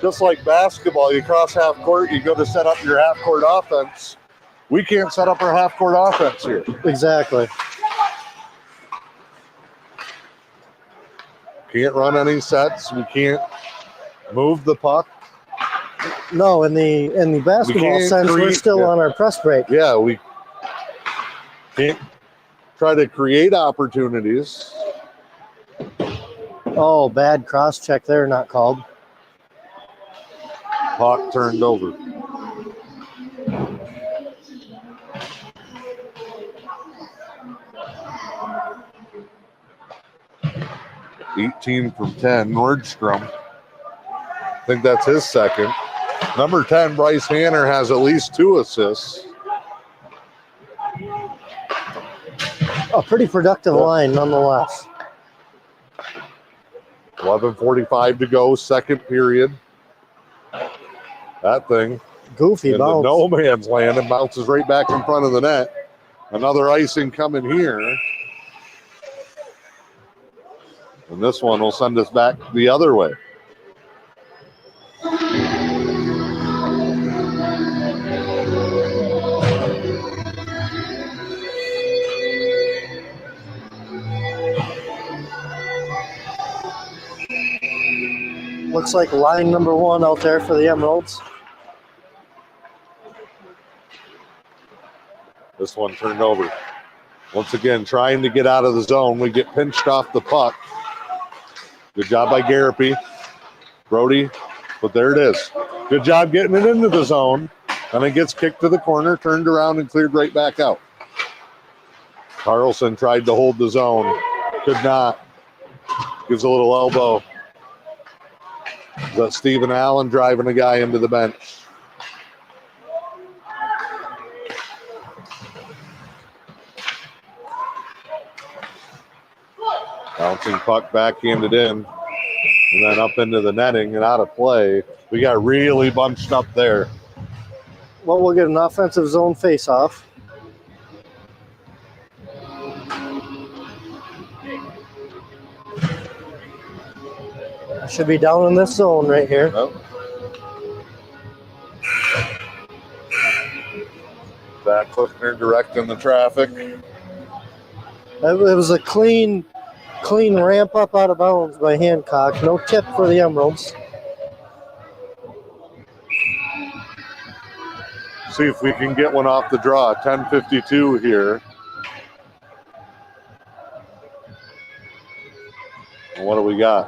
Speaker 4: Just like basketball, you cross half court, you go to set up your half court offense. We can't set up our half court offense here.
Speaker 5: Exactly.
Speaker 4: Can't run any sets. We can't move the puck.
Speaker 5: No, in the basketball sense, we're still on our press break.
Speaker 4: Yeah, we can't try to create opportunities.
Speaker 5: Oh, bad cross check there, not called.
Speaker 4: Puck turned over. (18 from 10, Nordstrom. I think that's his second. Number 10, Bryce Hanner, has at least 2 assists.
Speaker 5: A pretty productive line, nonetheless.
Speaker 4: 11:45 to go, second period. That thing.
Speaker 5: Goofy
Speaker 4: in
Speaker 5: bounce.
Speaker 4: The no man's land and bounces right back in front of the net. Another icing coming here. And this one will send us back the other way.
Speaker 5: Looks like line number 1 out there for the Emeralds.
Speaker 4: This one turned over. Once again, trying to get out of the zone. We get pinched off the puck. Good job by Garapi. Brody, but there it is. Good job getting it into the zone. And it gets kicked to the corner, turned around, and cleared right back out. Carlson tried to hold the zone. Could not. Gives a little elbow. Is that Stephen Allen driving the guy into the bench? Bouncing puck backhanded in. And then up into the netting and out of play. We got really bunched up there.
Speaker 5: Well, we'll get an offensive zone face-off. Should be down in this zone right here.
Speaker 4: Nope. Zach Clifner directing the traffic.
Speaker 5: It was a clean ramp up out of bounds by Hancock. No tip for the Emeralds.
Speaker 4: See if we can get one off the draw. 10:52 here. What do we got?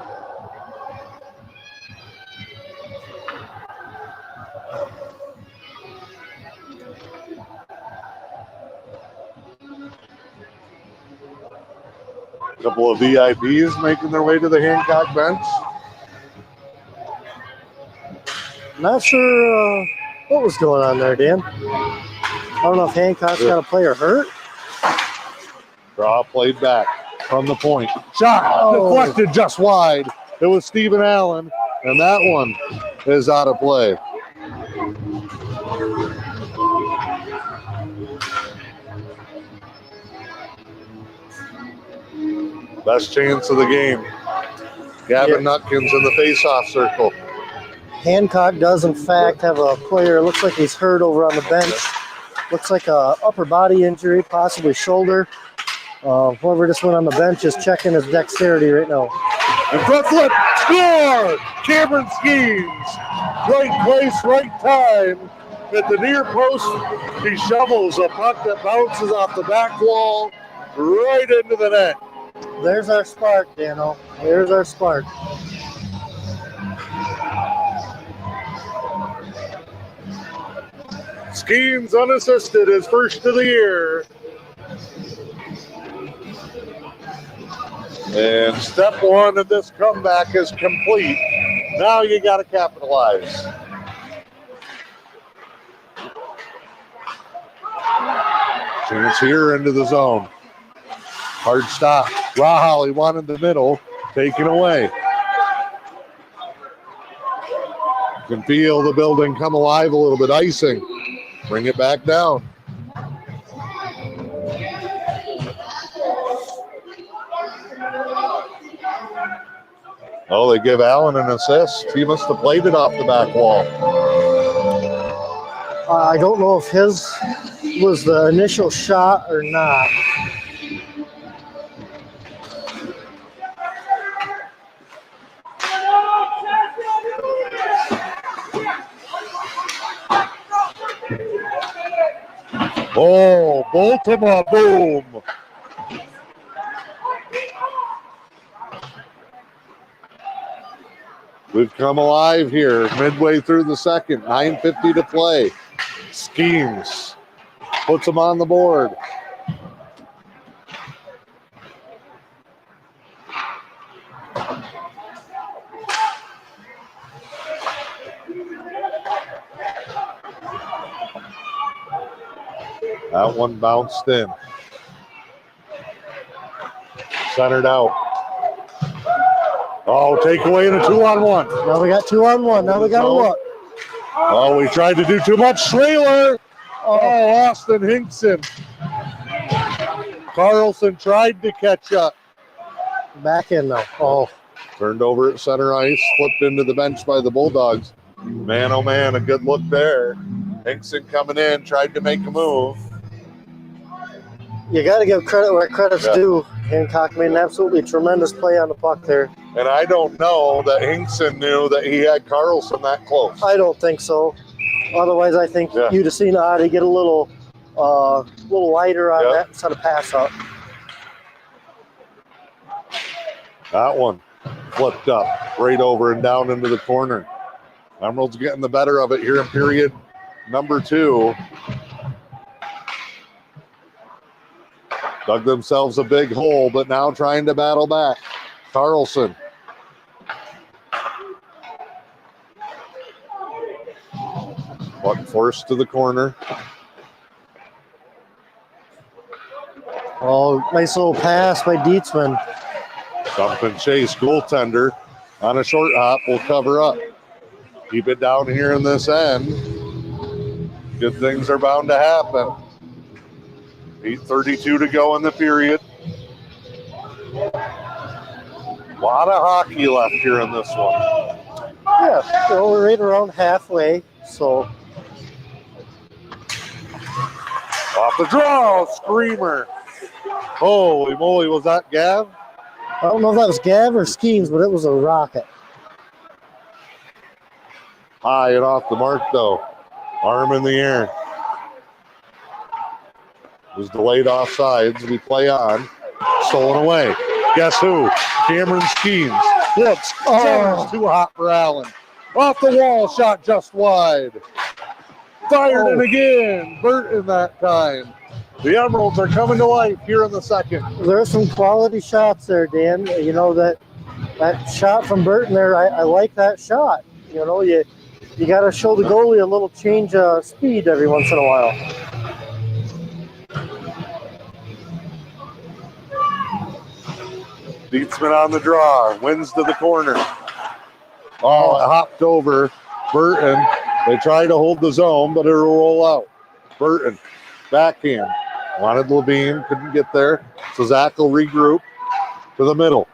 Speaker 4: A couple of VIPs making their way to the Hancock bench.
Speaker 5: Not sure what was going on there, Dan. I don't know if Hancock's got a player hurt.
Speaker 4: Draw played back from the point. Shot deflected just wide. It was Stephen Allen, and that one is out of play. Best chance of the game. Gavin Nutkins in the face-off circle.
Speaker 5: Hancock does, in fact, have a player. Looks like he's hurt over on the bench. Looks like a upper body injury, possibly shoulder. Whoever just went on the bench is checking his dexterity right now.
Speaker 4: And front flip, score! Cameron Schemes. Right place, right time. At the near post, he shovels a puck that bounces off the back wall right into the net.
Speaker 5: There's our spark, Dano. There's our spark.
Speaker 4: Schemes unassisted, his first of the year. And step one of this comeback is complete. Now you got to capitalize. Chance here into the zone. Hard stop. Rahal, he wanted the middle. Taken away. You can feel the building come alive a little bit. Icing. Bring it back down. Oh, they give Allen an assist. He must have played it off the back wall.
Speaker 5: I don't know if his was the initial shot or not.
Speaker 4: Oh, Baltimore, boom. We've come alive here midway through the second. 9:50 to play. Schemes. Puts them on the board. That one bounced in. Centered out. Oh, take away in a 2-on-1.
Speaker 5: Now we got 2-on-1. Now we got a look.
Speaker 4: Oh, we tried to do too much. Schraler. Oh, Austin Hinkson. Carlson tried to catch up.
Speaker 5: Back in though. Oh.
Speaker 4: Turned over at center ice. Flipped into the bench by the Bulldogs. Man, oh man, a good look there. Hinkson coming in. Tried to make a move.
Speaker 5: You got to give credit where credit's due. Hancock made an absolutely tremendous play on the puck there.
Speaker 4: And I don't know that Hinkson knew that he had Carlson that close.
Speaker 5: I don't think so. Otherwise, I think you'd have seen Adi get a little wider on that instead of pass up.
Speaker 4: That one flipped up right over and down into the corner. Emeralds getting the better of it here in period number 2. Dug themselves a big hole, but now trying to battle back. Carlson. Puck forced to the corner.
Speaker 5: Oh, nice little pass by Dietzman.
Speaker 4: Dump and chase, goaltender on a short hop will cover up. Keep it down here in this end. Good things are bound to happen. 8:32 to go in the period. A lot of hockey left here in this one.
Speaker 5: Yeah, we're right around halfway, so.
Speaker 4: Off the draw, screamer. Holy moly, was that Gav?
Speaker 5: I don't know if that was Gav or Schemes, but it was a rocket.
Speaker 4: High and off the mark, though. Arm in the air. Was delayed offsides. We play on. Stolen away. Guess who? Cameron Skeens. Flips. Center's too hot for Allen. Off the wall, shot just wide. Fired in again. Burton that time. The Emeralds are coming to life here in the second.
Speaker 5: There's some quality shots there, Dan. You know, that shot from Burton there, I like that shot. You know, you got to show the goalie a little change of speed every once in a while.
Speaker 4: Dietzman on the draw. Wins to the corner. Oh, it hopped over Burton. They try to hold the zone, but it'll roll out. Burton, backhand. Wanted Levine, couldn't get there. So Zach will regroup to the middle.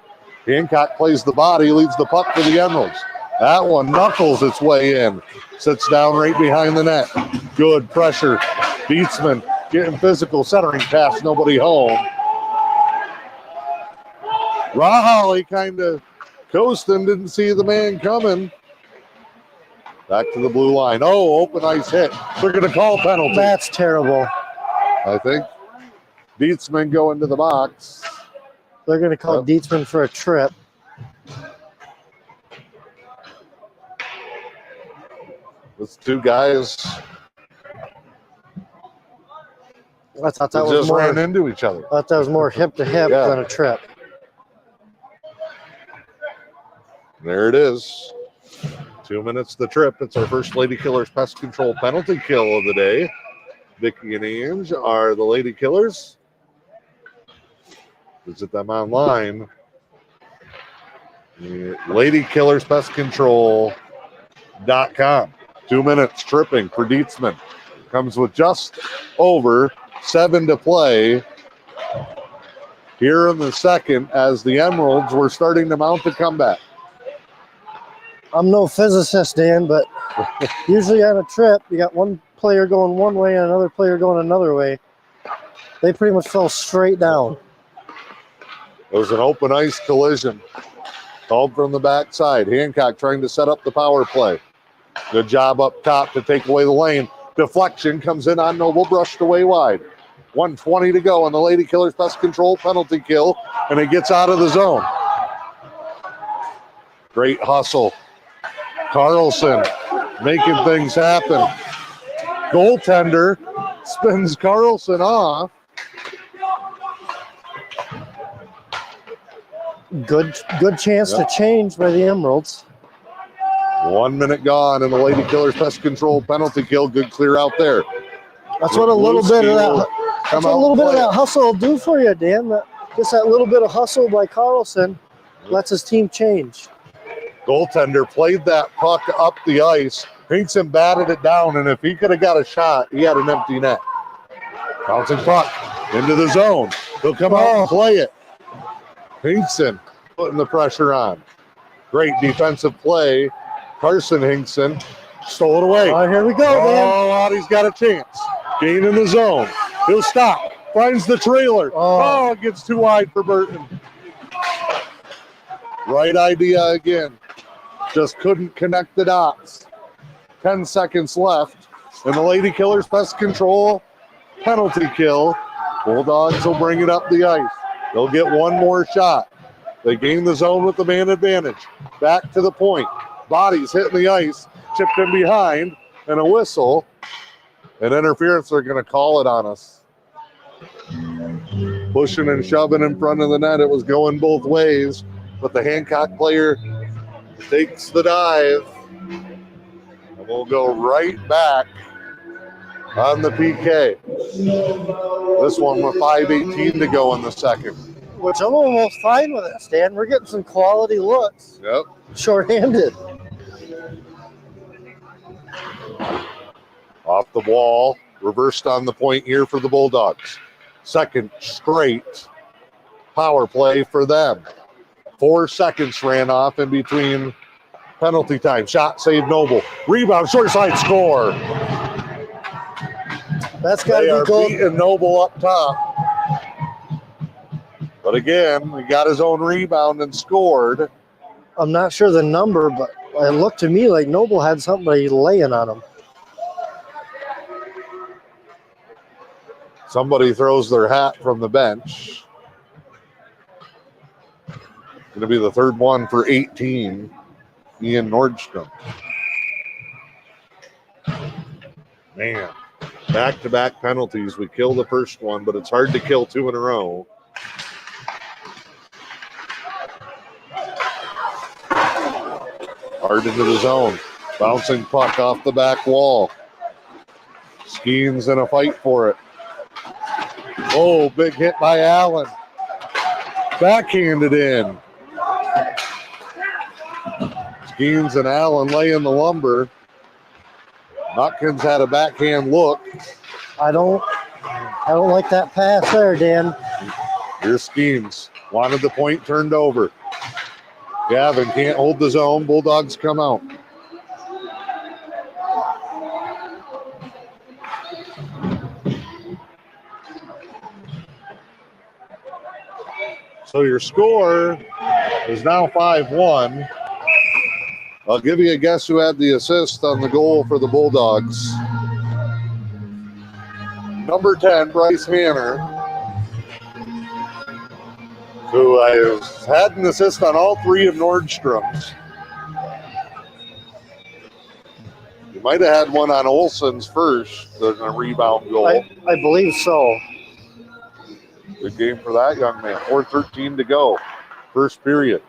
Speaker 4: Hancock plays the body, leaves the puck to the Emeralds. That one knuckles its way in. Sits down right behind the net. Good pressure. Dietzman getting physical, centering pass, nobody home. Rahali kind of coasting, didn't see the man coming. Back to the blue line. Oh, open ice hit. They're going to call penalty.
Speaker 5: That's terrible.
Speaker 4: I think Dietzman go into the box.
Speaker 5: They're going to call Dietzman for a trip.
Speaker 4: Those two guys
Speaker 5: I thought that was
Speaker 4: just
Speaker 5: more,
Speaker 4: ran into each other.
Speaker 5: I thought that was more hip to hip than a trip.
Speaker 4: There it is. 2 minutes the trip. It's our first Lady Killers pest control penalty kill of the day. Vicky and Ange are the Lady Killers. Visit them online. LadyKillersPestControl.com. 2 minutes tripping for Dietzman. Comes with just over 7 to play here in the second as the Emeralds were starting to mount a comeback.
Speaker 5: I'm no physicist, Dan, but usually on a trip, you got one player going one way and another player going another way. They pretty much fell straight down.
Speaker 4: It was an open ice collision. Called from the backside. Hancock trying to set up the power play. Good job up top to take away the lane. Deflection comes in on Noble, brushed away wide. 1:20 to go on the Lady Killers Pest Control penalty kill, and it gets out of the zone. Great hustle. Carlson making things happen. Goaltender spins Carlson off.
Speaker 5: Good chance to change by the Emeralds.
Speaker 4: 1 minute gone, and the Lady Killers Pest Control penalty kill. Good clear out there.
Speaker 5: That's what a little bit of that. That's what a little bit of that hustle will do for you, Dan. Just that little bit of hustle by Carlson lets his team change.
Speaker 4: Goaltender played that puck up the ice. Hinkson batted it down, and if he could have got a shot, he had an empty net. Bouncing puck into the zone. He'll come out and play it. Hinkson putting the pressure on. Great defensive play. Carson Hinkson stole it away.
Speaker 5: All right, here we go, man.
Speaker 4: Oh, Audie's got a chance. Gain in the zone. He'll stop. Finds the trailer. Oh, it gets too wide for Burton. Right idea again. Just couldn't connect the dots. 10 seconds left. And the Lady Killers Pest Control penalty kill. Bulldogs will bring it up the ice. They'll get one more shot. They gain the zone with the man advantage. Back to the point. Bodies hitting the ice. Chipped in behind. And a whistle. And interference, they're going to call it on us. Pushing and shoving in front of the net. It was going both ways. But the Hancock player takes the dive. And we'll go right back on the PK. This one with 5:18 to go in the second.
Speaker 5: Which I'm almost fine with it, Stan. We're getting some quality looks.
Speaker 4: Yep.
Speaker 5: Short-handed.
Speaker 4: Off the wall. Reversed on the point here for the Bulldogs. Second straight power play for them. 4 seconds ran off in between penalty time. Shot saved Noble. Rebound, short side, score.
Speaker 5: That's got to be
Speaker 4: goal. Beating Noble up top. But again, he got his own rebound and scored.
Speaker 5: I'm not sure the number, but it looked to me like Noble had somebody laying on him.
Speaker 4: Somebody throws their hat from the bench. Going to be the third one for 18, Ian Nordstrom. Man, back-to-back penalties. We kill the first one, but it's hard to kill two in a row. Hard into the zone. Bouncing puck off the back wall. Skeens in a fight for it. Oh, big hit by Allen. Backhanded in. Skeens and Allen laying the lumber. Nutkins had a backhand look.
Speaker 5: I don't like that pass there, Dan.
Speaker 4: Here's Skeens. Wanted the point turned over. Gavin can't hold the zone. Bulldogs come out. So your score is now 5-1. I'll give you a guess who had the assist on the goal for the Bulldogs. Number 10, Bryce Hanner, who has had an assist on all three of Nordstrom's. You might have had one on Olsen's first, the rebound goal.
Speaker 5: I believe so.
Speaker 4: Good game for that young man. 4:13 to go. First period.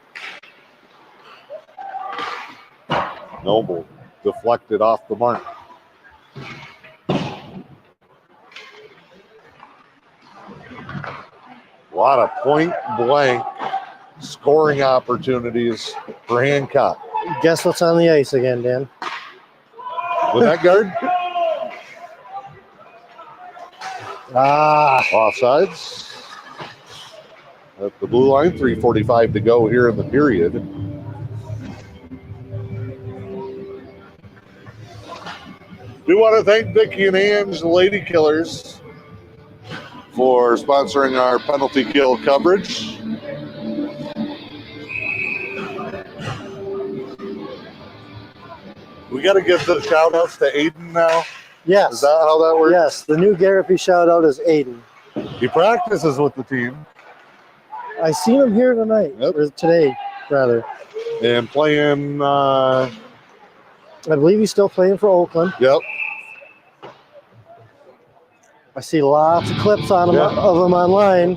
Speaker 4: Noble deflected off the mark. A lot of point-blank scoring opportunities for Hancock.
Speaker 5: Guess what's on the ice again, Dan?
Speaker 4: With that guard? Offsides. At the blue line, 3:45 to go here in the period. We want to thank Vicki and Ange, the Lady Killers, for sponsoring our penalty kill coverage. We got to give the shout outs to Aiden now.
Speaker 5: Yes.
Speaker 4: Is that how that works?
Speaker 5: Yes, the new Garapi shout out is Aiden.
Speaker 4: He practices with the team.
Speaker 5: I seen him here tonight, or today, rather.
Speaker 4: And playing,
Speaker 5: I believe he's still playing for Oakland.
Speaker 4: Yep.
Speaker 5: I see lots of clips on him, of him online.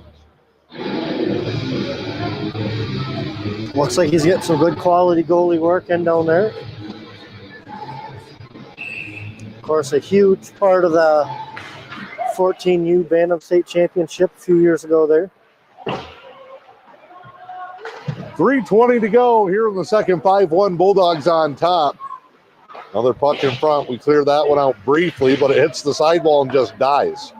Speaker 5: Looks like he's getting some good quality goalie work in down there. Of course, a huge part of the 14U Bantam State Championship a few years ago there.
Speaker 4: 3:20 to go here in the second. 5-1 Bulldogs on top. Another puck in front. We cleared that one out briefly, but it hits the sidewall and just dies.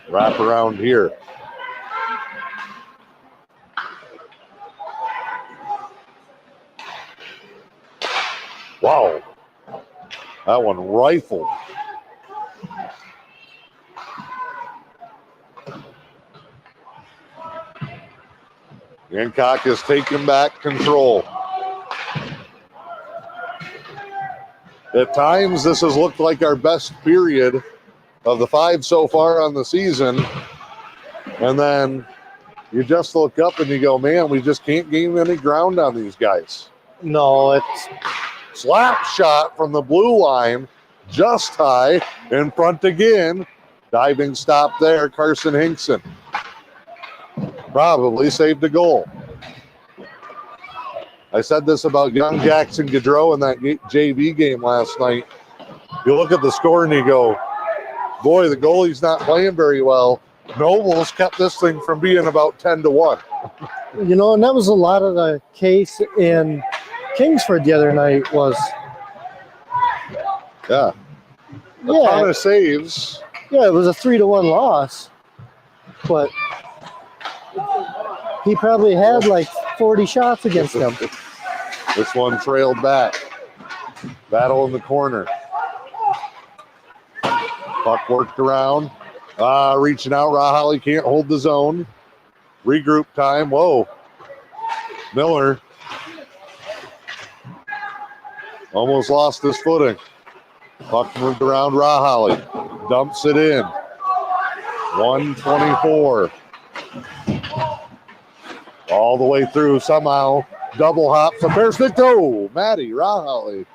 Speaker 4: Wrap around here. Wow. That one rifled. Hancock has taken back control. At times, this has looked like our best period of the 5 so far on the season. And then you just look up and you go, man, we just can't gain any ground on these guys.
Speaker 5: No, it's
Speaker 4: slap shot from the blue line, just high, in front again. Diving stop there, Carson Hinkson. Probably saved a goal. I said this about young Jackson Gaudreau in that JV game last night. You look at the score and you go, boy, the goalie's not playing very well. Nobles kept this thing from being about 10-1.
Speaker 5: You know, and that was a lot of the case in Kingsford the other night was.
Speaker 4: Yeah. A ton of saves.
Speaker 5: Yeah, it was a 3-1 loss. But he probably had like 40 shots against them.
Speaker 4: This one trailed back. Battle in the corner. Puck worked around. Reaching out. Raholly can't hold the zone. Regroup time. Whoa. Miller almost lost his footing. Puck moved around Raholly. Dumps it in. 1:24. all the way through somehow. Double hops. A pair stick toe. Maddie Rahali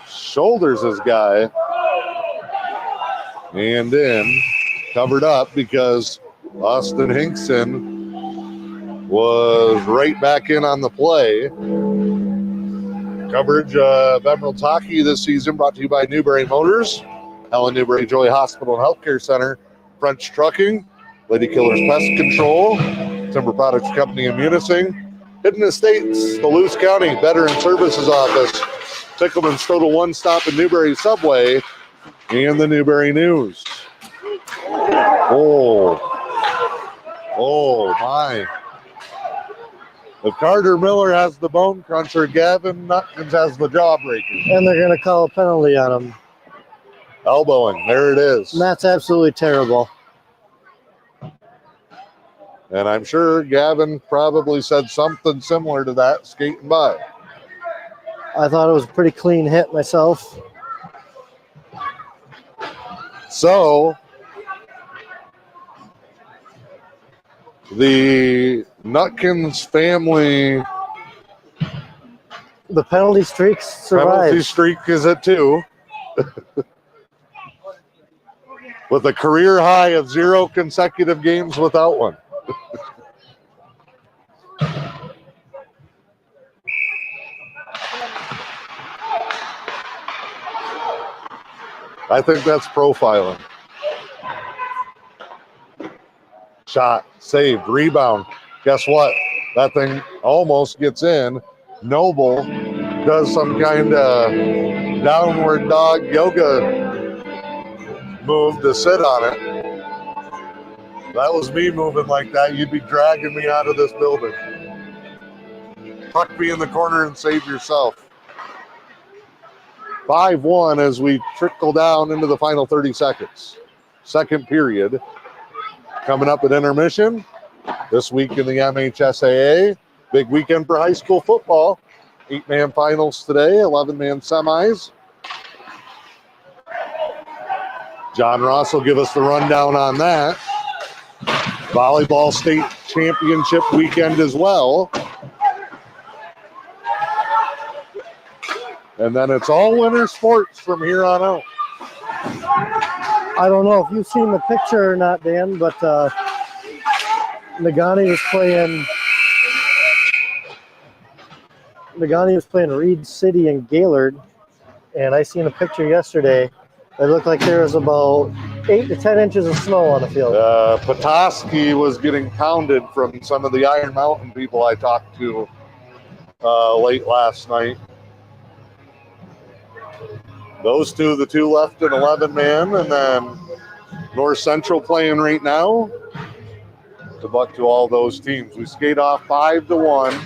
Speaker 4: shoulders his guy. And then covered up because Austin Hinkson was right back in on the play. Coverage of Emeralds hockey this season brought to you by Newberry Motors, Helen Newberry Joy Hospital and Healthcare Center, French Trucking, Lady Killers Pest Control, Timber Products Company in Munising, Hidden Estates, Duluth County Veteran Services Office, Tickleman's Total One Stop in Newberry Subway, and the Newberry News. Oh my. If Carter Miller has the bone cruncher, Gavin Nutkins has the jawbreaker.
Speaker 5: And they're going to call a penalty on him.
Speaker 4: Elbowing, there it is.
Speaker 5: And that's absolutely terrible.
Speaker 4: And I'm sure Gavin probably said something similar to that skating by.
Speaker 5: I thought it was a pretty clean hit myself.
Speaker 4: So, the Nutkins family...
Speaker 5: The penalty streak survives.
Speaker 4: Penalty streak is at 2. With a career high of 0 consecutive games without one. I think that's profiling. Shot, saved, rebound. Guess what? That thing almost gets in. Noble does some kind of downward dog yoga move to sit on it. That was me moving like that. You'd be dragging me out of this building. Tuck me in the corner and save yourself. 5-1 as we trickle down into the final 30 seconds. Second period. Coming up at intermission. This week in the MHSAA. Big weekend for high school football. 8-man finals today, 11-man semis. John Ross will give us the rundown on that. Volleyball state championship weekend as well. And then it's all winter sports from here on out.
Speaker 5: I don't know if you've seen the picture or not, Dan, but Nagani was playing Reed City and Gaylord, and I seen a picture yesterday. It looked like there was about 8 to 10 inches of snow on the field.
Speaker 4: Petoskey was getting pounded from some of the Iron Mountain people I talked to late last night. Those two, the two left in 11-man, and then North Central playing right now. Good luck to all those teams. We skate off 5-1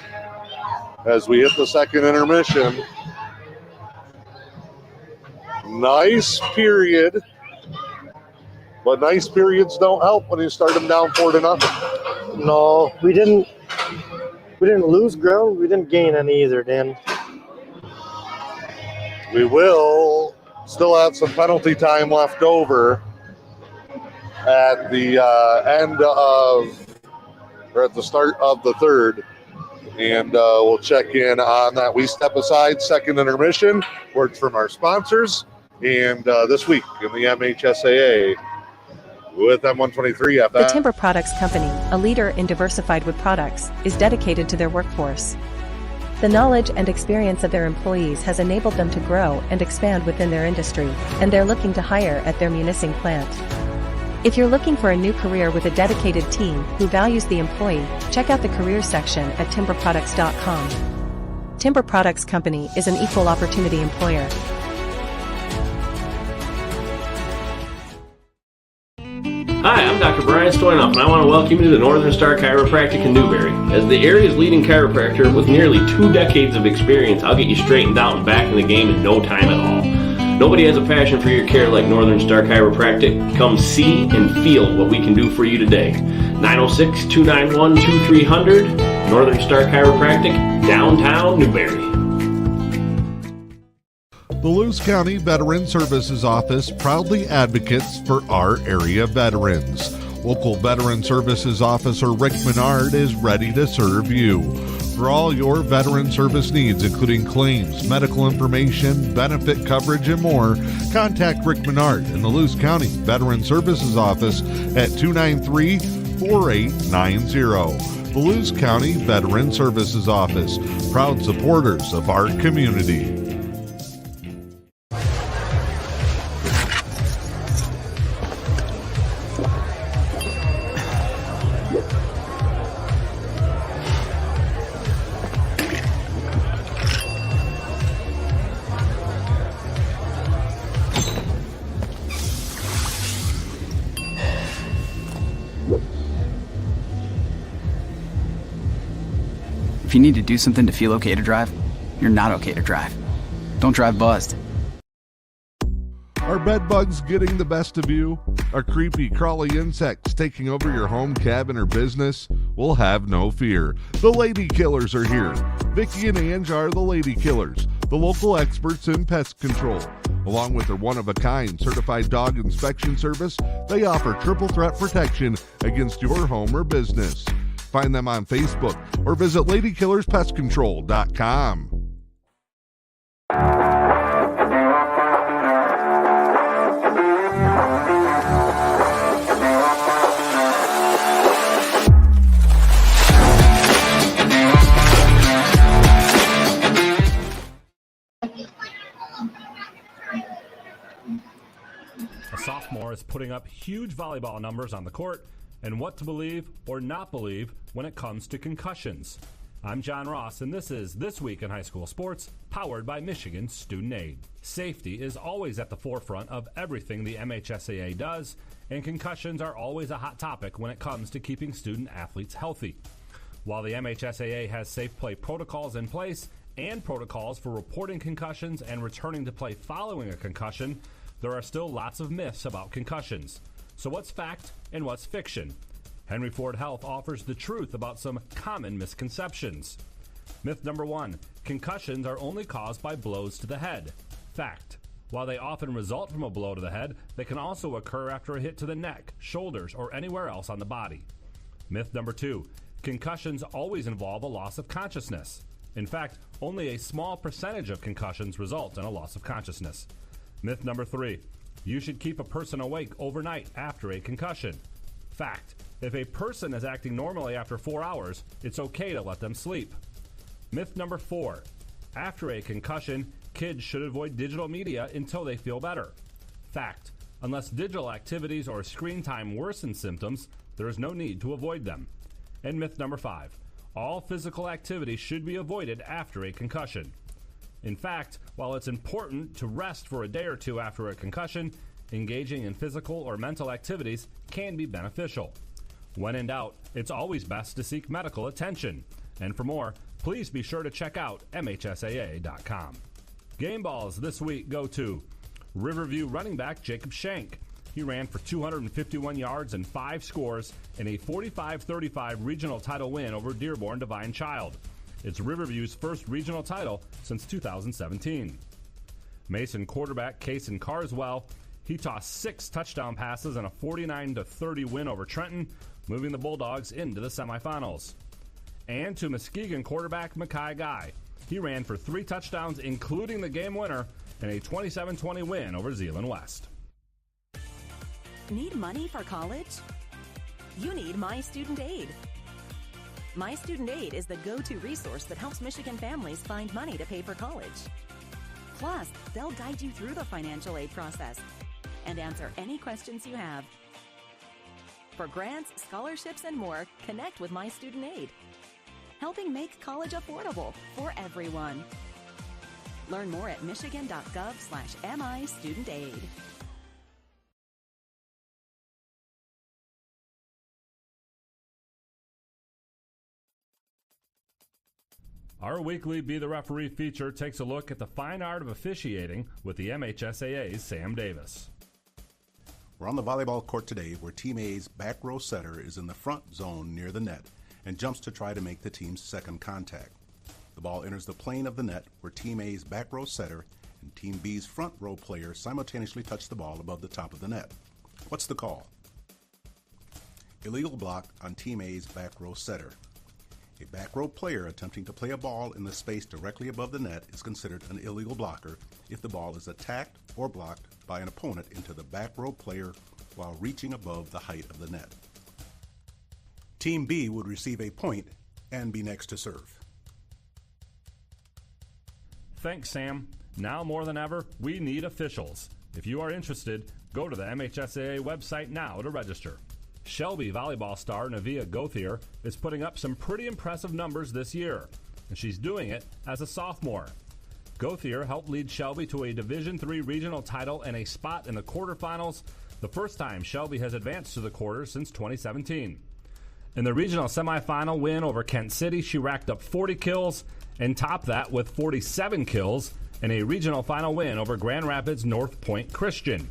Speaker 4: as we hit the second intermission. Nice period, but nice periods don't help when you start them down 4-0.
Speaker 5: No, we didn't lose ground. We didn't gain any either, Dan.
Speaker 4: We will still have some penalty time left over at the end of, or at the start of the third. And we'll check in on that. We step aside, second intermission. Words from our sponsors. And this week in the MHSAA with M123 FM.
Speaker 19: The Timber Products Company, a leader in diversified wood products, is dedicated to their workforce. The knowledge and experience of their employees has enabled them to grow and expand within their industry, and they're looking to hire at their Munising plant. If you're looking for a new career with a dedicated team who values the employee, check out the careers section at timberproducts.com. Timber Products Company is an equal opportunity employer.
Speaker 20: Hi, I'm Dr. Brian Stoynoff, and I want to welcome you to the Northern Star Chiropractic in Newberry. As the area's leading chiropractor with nearly 2 decades of experience, I'll get you straightened out and back in the game in no time at all. Nobody has a passion for your care like Northern Star Chiropractic. Come see and feel what we can do for you today. 906-291-2300, Northern Star Chiropractic, downtown Newberry.
Speaker 1: The Duluth County Veteran Services Office proudly advocates for our area veterans. Local Veteran Services Officer Rick Menard is ready to serve you. For all your veteran service needs, including claims, medical information, benefit coverage, and more, contact Rick Menard in the Lewis County Veteran Services Office at 293-4890. The Lewis County Veteran Services Office, proud supporters of our community.
Speaker 21: If you need to do something to feel okay to drive, you're not okay to drive. Don't drive buzzed.
Speaker 1: Are bed bugs getting the best of you? Are creepy, crawly insects taking over your home, cabin, or business? Well, have no fear. The Lady Killers are here. Vicki and Ange are the Lady Killers, the local experts in pest control. Along with their one-of-a-kind certified dog inspection service, they offer triple threat protection against your home or business. Find them on Facebook or visit LadyKillersPestControl.com.
Speaker 16: A sophomore is putting up huge volleyball numbers on the court, and what to believe or not believe when it comes to concussions. I'm John Ross, and this is This Week in High School Sports, powered by Michigan Student Aid. Safety is always at the forefront of everything the MHSAA does, and concussions are always a hot topic when it comes to keeping student athletes healthy. While the MHSAA has safe play protocols in place and protocols for reporting concussions and returning to play following a concussion, there are still lots of myths about concussions. So what's fact and what's fiction? Henry Ford Health offers the truth about some common misconceptions. Myth number 1, concussions are only caused by blows to the head. Fact, while they often result from a blow to the head, they can also occur after a hit to the neck, shoulders, or anywhere else on the body. Myth number 2, concussions always involve a loss of consciousness. In fact, only a small percentage of concussions result in a loss of consciousness. Myth number 3, you should keep a person awake overnight after a concussion. Fact, if a person is acting normally after 4 hours, it's okay to let them sleep. Myth number 4, after a concussion, kids should avoid digital media until they feel better. Fact, unless digital activities or screen time worsen symptoms, there is no need to avoid them. And myth number 5, all physical activity should be avoided after a concussion. In fact, while it's important to rest for a day or two after a concussion, engaging in physical or mental activities can be beneficial. When in doubt, it's always best to seek medical attention. And for more, please be sure to check out MHSAA.com. Game balls this week go to Riverview running back Jacob Shank. He ran for 251 yards and 5 scores in a 45-35 regional title win over Dearborn Divine Child. It's Riverview's first regional title since 2017. Mason quarterback Kaysen Carswell, he tossed 6 touchdown passes in a 49-30 win over Trenton, moving the Bulldogs into the semifinals. And to Muskegon quarterback Mackay Guy, he ran for 3 touchdowns, including the game winner, in a 27-20 win over Zeeland West.
Speaker 22: Need money for college? You need My Student Aid. My Student Aid is the go-to resource that helps Michigan families find money to pay for college. Plus, they'll guide you through the financial aid process and answer any questions you have. For grants, scholarships, and more, connect with My Student Aid, helping make college affordable for everyone. Learn more at michigan.gov/MIStudentAid.
Speaker 16: Our weekly Be the Referee feature takes a look at the fine art of officiating with the MHSAA's Sam Davis.
Speaker 23: We're on the volleyball court today where Team A's back row setter is in the front zone near the net and jumps to try to make the team's second contact. The ball enters the plane of the net where Team A's back row setter and Team B's front row player simultaneously touch the ball above the top of the net. What's the call? illegal block on Team A's back row setter. A back row player attempting to play a ball in the space directly above the net is considered an illegal blocker if the ball is attacked or blocked by an opponent into the back row player while reaching above the height of the net. Team B would receive a point and be next to serve.
Speaker 16: Thanks, Sam. Now more than ever, we need officials. If you are interested, go to the MHSAA website now to register. Shelby volleyball star Navia Gothier is putting up some pretty impressive numbers this year, and she's doing it as a sophomore. Gothier helped lead Shelby to a Division III regional title and a spot in the quarterfinals, the first time Shelby has advanced to the quarters since 2017. In the regional semifinal win over Kent City, she racked up 40 kills and topped that with 47 kills in a regional final win over Grand Rapids North Point Christian.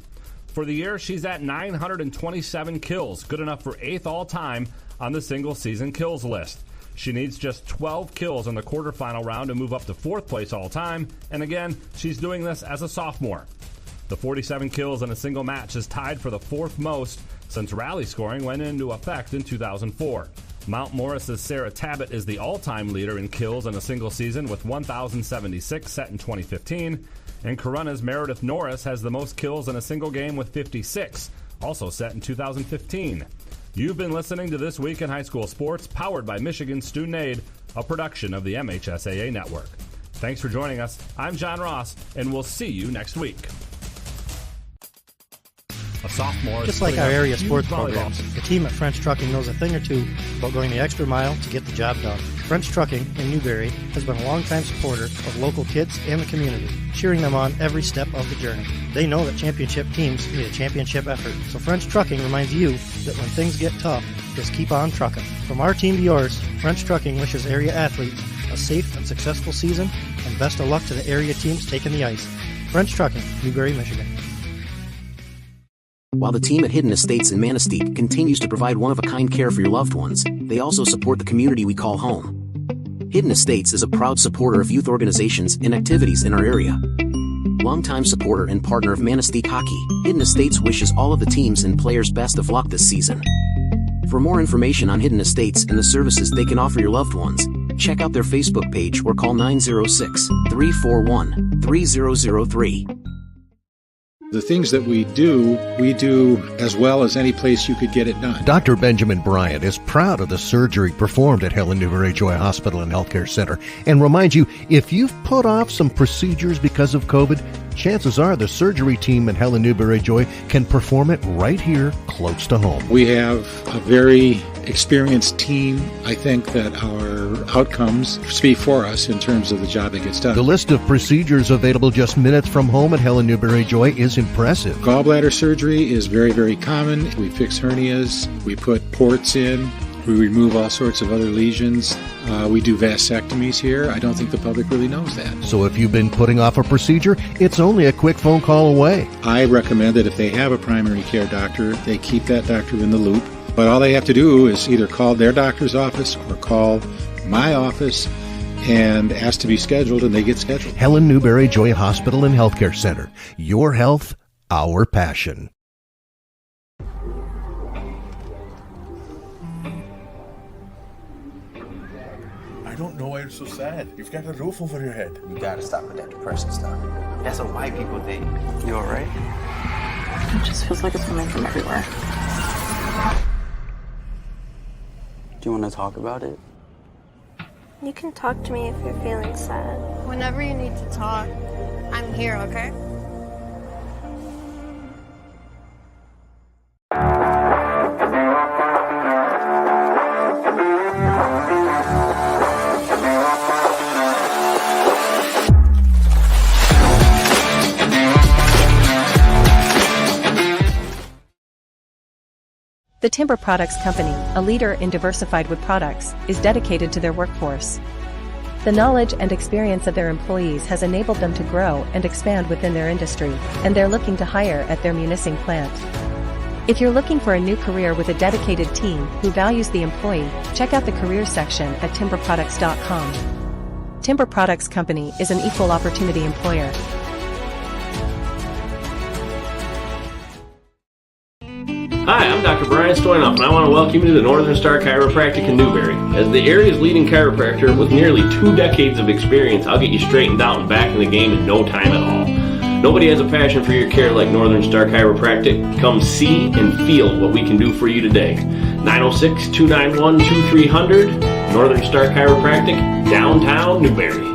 Speaker 16: For the year, she's at 927 kills, good enough for 8th all-time on the single-season kills list. She needs just 12 kills in the quarterfinal round to move up to 4th place all-time, and again, she's doing this as a sophomore. The 47 kills in a single match is tied for the 4th most since rally scoring went into effect in 2004. Mount Morris's Sarah Tabbitt is the all-time leader in kills in a single season with 1,076 set in 2015, and Corunna's Meredith Norris has the most kills in a single game with 56, also set in 2015. You've been listening to This Week in High School Sports, powered by Michigan Student Aid, a production of the MHSAA Network. Thanks for joining us. I'm John Ross, and we'll see you next week. A sophomore
Speaker 5: Just like our area sports programs, the team at French Trucking knows a thing or two about going the extra mile to get the job done. French Trucking in Newberry has been a longtime supporter of local kids and the community, cheering them on every step of the journey. They know that championship teams need a championship effort, so French Trucking reminds you that when things get tough, just keep on trucking. From our team to yours, French Trucking wishes area athletes a safe and successful season, and best of luck to the area teams taking the ice. French Trucking, Newberry, Michigan.
Speaker 6: While the team at Hidden Estates in Manistique continues to provide one-of-a-kind care for your loved ones, they also support the community we call home. Hidden Estates is a proud supporter of youth organizations and activities in our area. Longtime supporter and partner of Manistique Hockey, Hidden Estates wishes all of the teams and players best of luck this season. For more information on Hidden Estates and the services they can offer your loved ones, check out their Facebook page or call 906-341-3003.
Speaker 7: The things that we do as well as any place you could get it done.
Speaker 9: Dr. Benjamin Bryant is proud of the surgery performed at Helen Newberry Joy Hospital and Healthcare Center and reminds you, if you've put off some procedures because of COVID, chances are the surgery team at Helen Newberry Joy can perform it right here close to home.
Speaker 7: We have a very experienced team. I think that our outcomes speak for us in terms of the job that gets done.
Speaker 9: The list of procedures available just minutes from home at Helen Newberry Joy is impressive.
Speaker 7: Gallbladder surgery is very, very common. We fix hernias. We put ports in. We remove all sorts of other lesions. We do vasectomies here. I don't think the public really knows that.
Speaker 9: So if you've been putting off a procedure, it's only a quick phone call away.
Speaker 7: I recommend that if they have a primary care doctor, they keep that doctor in the loop. But all they have to do is either call their doctor's office or call my office and ask to be scheduled, and they get scheduled.
Speaker 9: Helen Newberry Joy Hospital and Healthcare Center. Your health, our passion.
Speaker 10: I don't know why you're so sad. You've got a roof over your head.
Speaker 11: You gotta stop with that depression stuff. That's what white people think. You alright?
Speaker 12: It just feels like it's coming from everywhere.
Speaker 15: Do you want to talk about it?
Speaker 13: You can talk to me if you're feeling sad.
Speaker 14: Whenever you need to talk, I'm here, okay?
Speaker 19: The Timber Products Company, a leader in diversified wood products, is dedicated to their workforce. The knowledge and experience of their employees has enabled them to grow and expand within their industry, and they're looking to hire at their Munising plant. If you're looking for a new career with a dedicated team who values the employee, check out the careers section at timberproducts.com. Timber Products Company is an equal opportunity employer.
Speaker 20: Hi, I'm Dr. Brian Stoynoff, and I want to welcome you to the Northern Star Chiropractic in Newberry. As the area's leading chiropractor with nearly 2 decades of experience, I'll get you straightened out and back in the game in no time at all. Nobody has a passion for your care like Northern Star Chiropractic. Come see and feel what we can do for you today. 906-291-2300, Northern Star Chiropractic, downtown Newberry.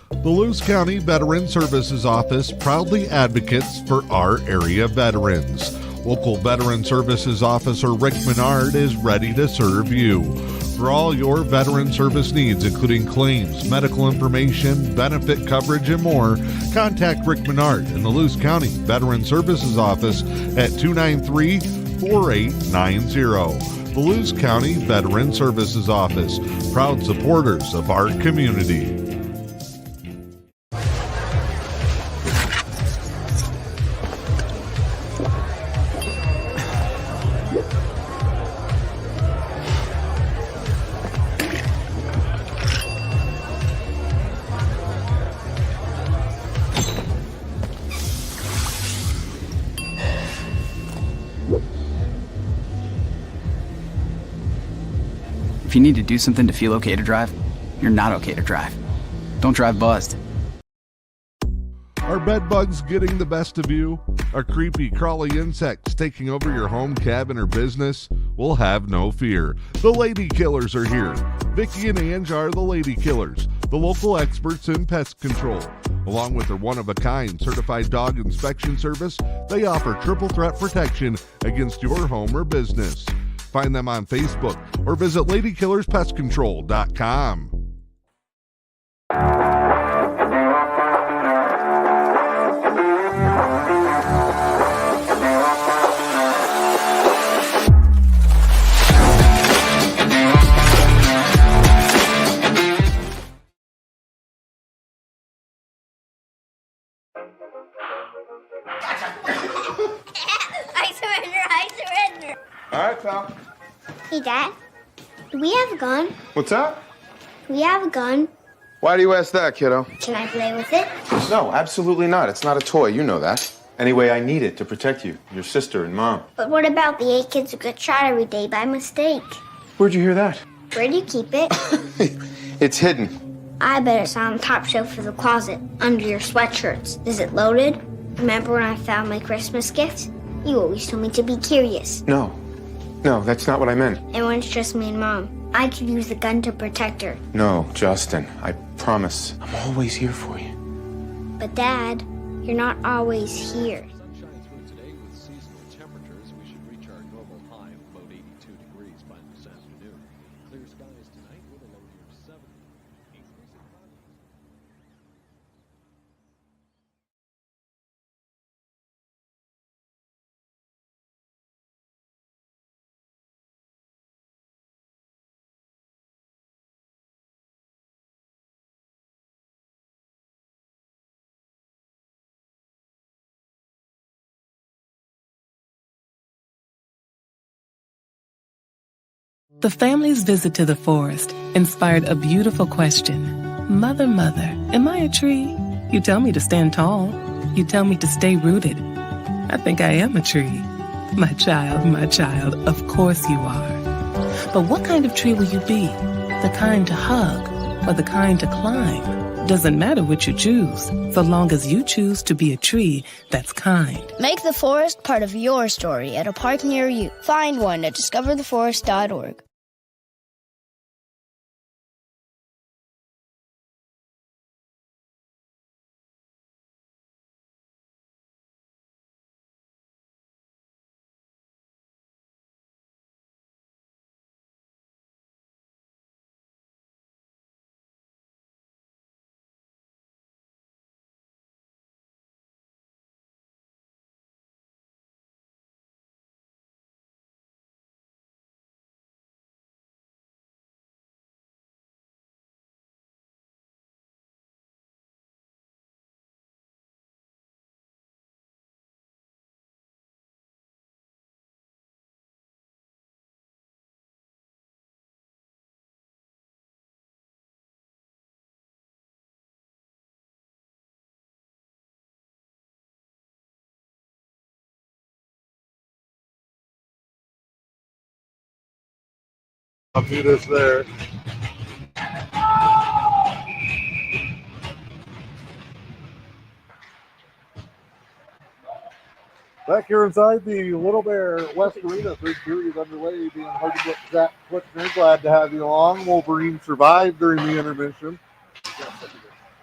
Speaker 1: The Lewis County Veteran Services Office proudly advocates for our area veterans. Local Veteran Services Officer Rick Menard is ready to serve you. For all your veteran service needs, including claims, medical information, benefit coverage, and more, contact Rick Menard in the Lewis County Veteran Services Office at 293-4890. The Lewis County Veteran Services Office, proud supporters of our community.
Speaker 21: If you need to do something to feel okay to drive, you're not okay to drive. Don't drive buzzed.
Speaker 1: Are bed bugs getting the best of you? Are creepy, crawly insects taking over your home, cabin, or business? Well, have no fear. The Lady Killers are here. Vicki and Ange are the Lady Killers, the local experts in pest control. Along with their one-of-a-kind certified dog inspection service, they offer triple threat protection against your home or business. Find them on Facebook or visit ladykillerspestcontrol.com.
Speaker 18: I surrender.
Speaker 17: All right, pal.
Speaker 18: Hey, Dad. Do we have a gun?
Speaker 17: What's that?
Speaker 18: Do we have a gun?
Speaker 17: Why do you ask that, kiddo?
Speaker 18: Can I play with it?
Speaker 17: No, absolutely not. It's not a toy. You know that. Anyway, I need it to protect you, your sister, and Mom.
Speaker 18: But what about the 8 kids who get shot every day by mistake?
Speaker 17: Where'd you hear that?
Speaker 18: Where do you keep it?
Speaker 17: It's hidden.
Speaker 18: I bet it's on the top shelf of the closet, under your sweatshirts. Is it loaded? Remember when I found my Christmas gift? You always told me to be curious.
Speaker 17: No, that's not what I meant.
Speaker 18: And when it's just me and Mom, I could use the gun to protect her.
Speaker 17: No, Justin, I promise. I'm always here for you.
Speaker 18: But Dad, you're not always here.
Speaker 2: Sunshine through today with seasonal temperatures. We should reach our normal high of about 82 degrees by this afternoon. Clear skies tonight with a low near 70.
Speaker 3: The family's visit to the forest inspired a beautiful question. Mother, mother, am I a tree? You tell me to stand tall. You tell me to stay rooted. I think I am a tree. My child, of course you are. But what kind of tree will you be? The kind to hug or the kind to climb? Doesn't matter what you choose, so long as you choose to be a tree that's kind.
Speaker 8: Make the forest part of your story at a park near you. Find one at discovertheforest.org.
Speaker 1: I'll do this there. Back here inside the Little Bear West Arena, third period underway, being hard to get Zach Klitschner. Glad to have you along. Wolverine survived during the intermission.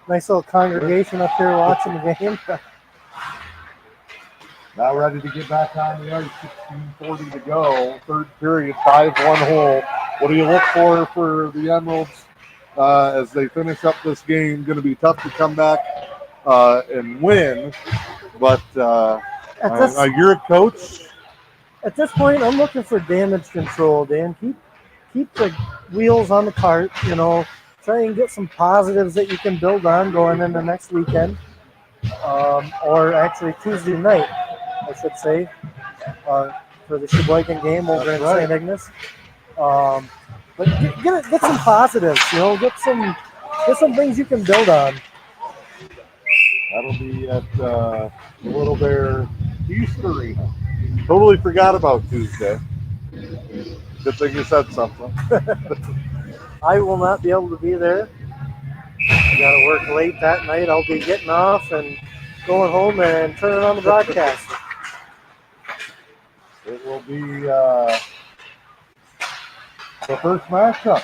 Speaker 5: Nice little congregation up here watching the game.
Speaker 1: Now ready to get back on the ice. 16:40 to go. Third period, 5-1 hole. What do you look for the Emeralds as they finish up this game? Going to be tough to come back and win, but you're a coach.
Speaker 5: At this point, I'm looking for damage control, Dan. Keep the wheels on the cart, try and get some positives that you can build on going into next weekend, or actually Tuesday night, I should say, for the Sheboygan game over in St. Ignace. But get some positives, get some things you can build on.
Speaker 1: That'll be at the Little Bear East Arena. Totally forgot about Tuesday. Good thing you said something.
Speaker 5: I will not be able to be there. I got to work late that night. I'll be getting off and going home and turning on the broadcast.
Speaker 1: It will be the first matchup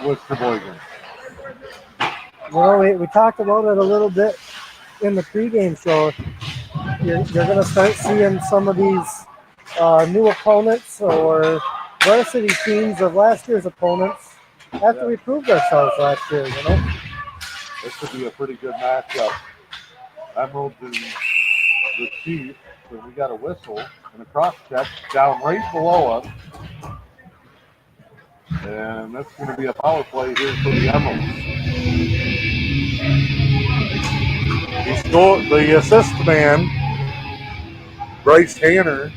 Speaker 1: with Sheboygan.
Speaker 5: Well, we talked about it a little bit in the pregame show. You're going to start seeing some of these new opponents or varsity teams of last year's opponents after we proved ourselves last year,
Speaker 1: This could be a pretty good matchup. Emeralds and the Chiefs, so we got a whistle and a cross check down right below us. And that's going to be a power play here for the Emeralds. The assist man, Bryce Hanner.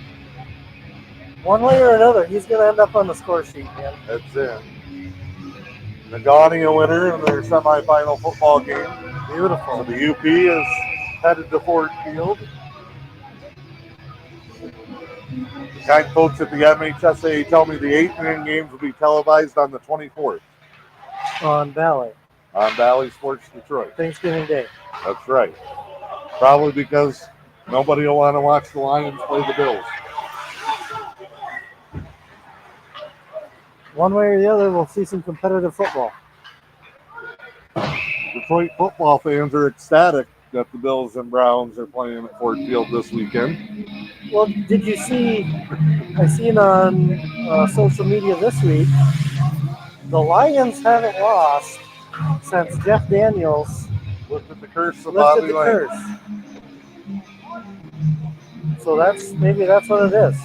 Speaker 5: One way or another, he's going to end up on the score sheet, man.
Speaker 1: That's it. Negaunee a winner in their semifinal football game.
Speaker 5: Beautiful.
Speaker 1: So the UP is headed to Ford Field. The kind folks at the MHSA tell me the 8-inning games will be televised on the 24th.
Speaker 5: On Valley.
Speaker 1: On Valley Sports Detroit.
Speaker 5: Thanksgiving Day.
Speaker 1: That's right. Probably because nobody will want to watch the Lions play the Bills.
Speaker 5: One way or the other, we'll see some competitive football.
Speaker 1: Detroit football fans are ecstatic that the Bills and Browns are playing at Ford Field this weekend.
Speaker 5: Well, did you see, I seen on social media this week, the Lions haven't lost since Jeff Daniels
Speaker 1: lifted the curse of Bobby Lane.
Speaker 5: So maybe that's what it is.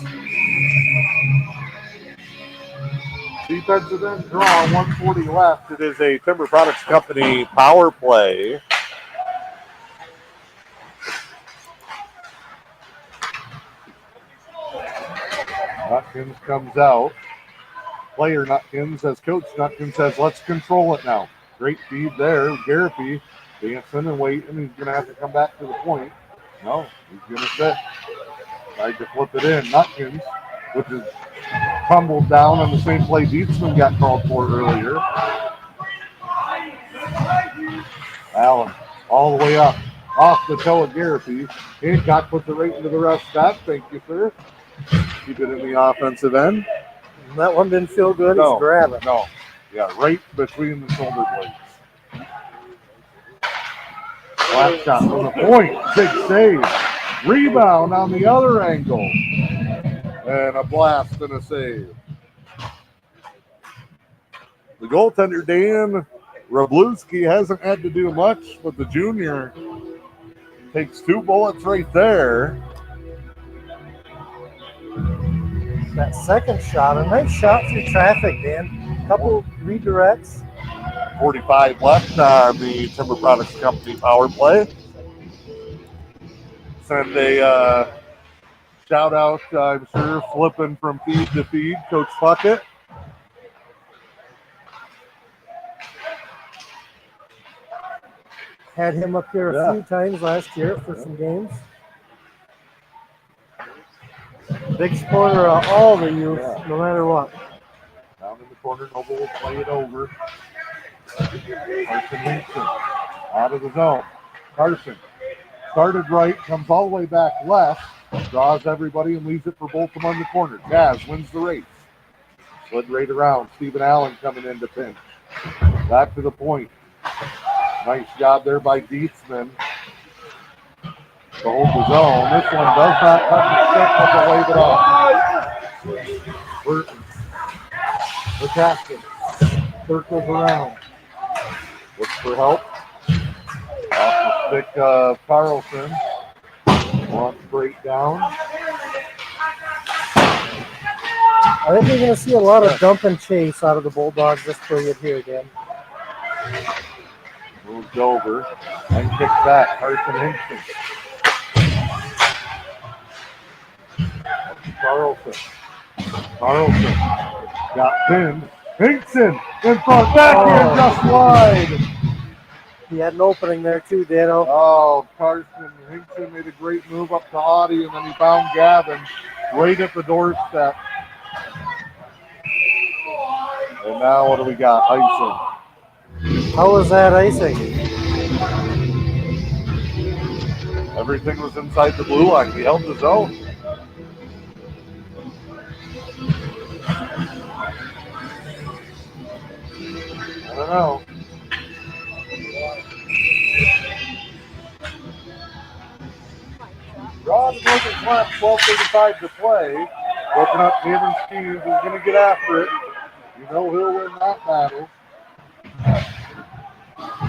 Speaker 1: Defensive end draw, 140 left. It is a Timber Products Company power play. Nutkins comes out. Player Nutkins, as Coach Nutkins says, let's control it now. Great feed there. Garapi dancing and waiting. He's going to have to come back to the point. No, he's going to sit. Tried to flip it in. Nutkins, which is tumbled down on the same play Dietzman got called for earlier. Allen all the way up. Off the toe of Garapi. Hancock puts it right into the ref stop. Thank you, sir. Keep it in the offensive end.
Speaker 5: That one didn't feel good.
Speaker 1: No,
Speaker 5: he's grabbing.
Speaker 1: No. Yeah, right between the shoulder blades. Flat shot from the point. Big save. Rebound on the other angle. And a blast and a save. The goaltender, Dan Wroblewski, hasn't had to do much, but the junior takes 2 bullets right there.
Speaker 5: That second shot, a nice shot through traffic, Dan. Couple redirects.
Speaker 1: 45 left on the Timber Products Company power play. Send a shout out, I'm sure, flipping from feed to feed, Coach Puckett.
Speaker 5: Had him up here a few times last year for some games. Big supporter of all the youth, no matter what.
Speaker 1: Down in the corner. Noble will play it over. Carson Hinkson out of the zone. Carson started right, comes all the way back left, draws everybody and leaves it for Bolton on the corner. Jazz wins the race. Slid right around. Stephen Allen coming in to pinch. Back to the point. Nice job there by Dietzman to hold the zone. This one does not touch the stick, but to wave it off. Burton attacking. Circles around. Looks for help. Off the stick of Carlson. Wants break down.
Speaker 5: I think you're going to see a lot of dump and chase out of the Bulldogs this period here again.
Speaker 1: Moved over and kicks back. Carson Hinkson. Carlson got pinned. Hinkson in front. Backhand just wide.
Speaker 5: He had an opening there too, Dano.
Speaker 1: Oh, Carson Hinkson made a great move up to Audie, and then he found Gavin right at the doorstep. And now what do we got? Icing.
Speaker 5: How was that icing?
Speaker 1: Everything was inside the blue line. He held the zone. I don't know. Draw the Northern Flat, 12:35 to play. Looking up Cameron Stevens is going to get after it. You know he'll win that battle.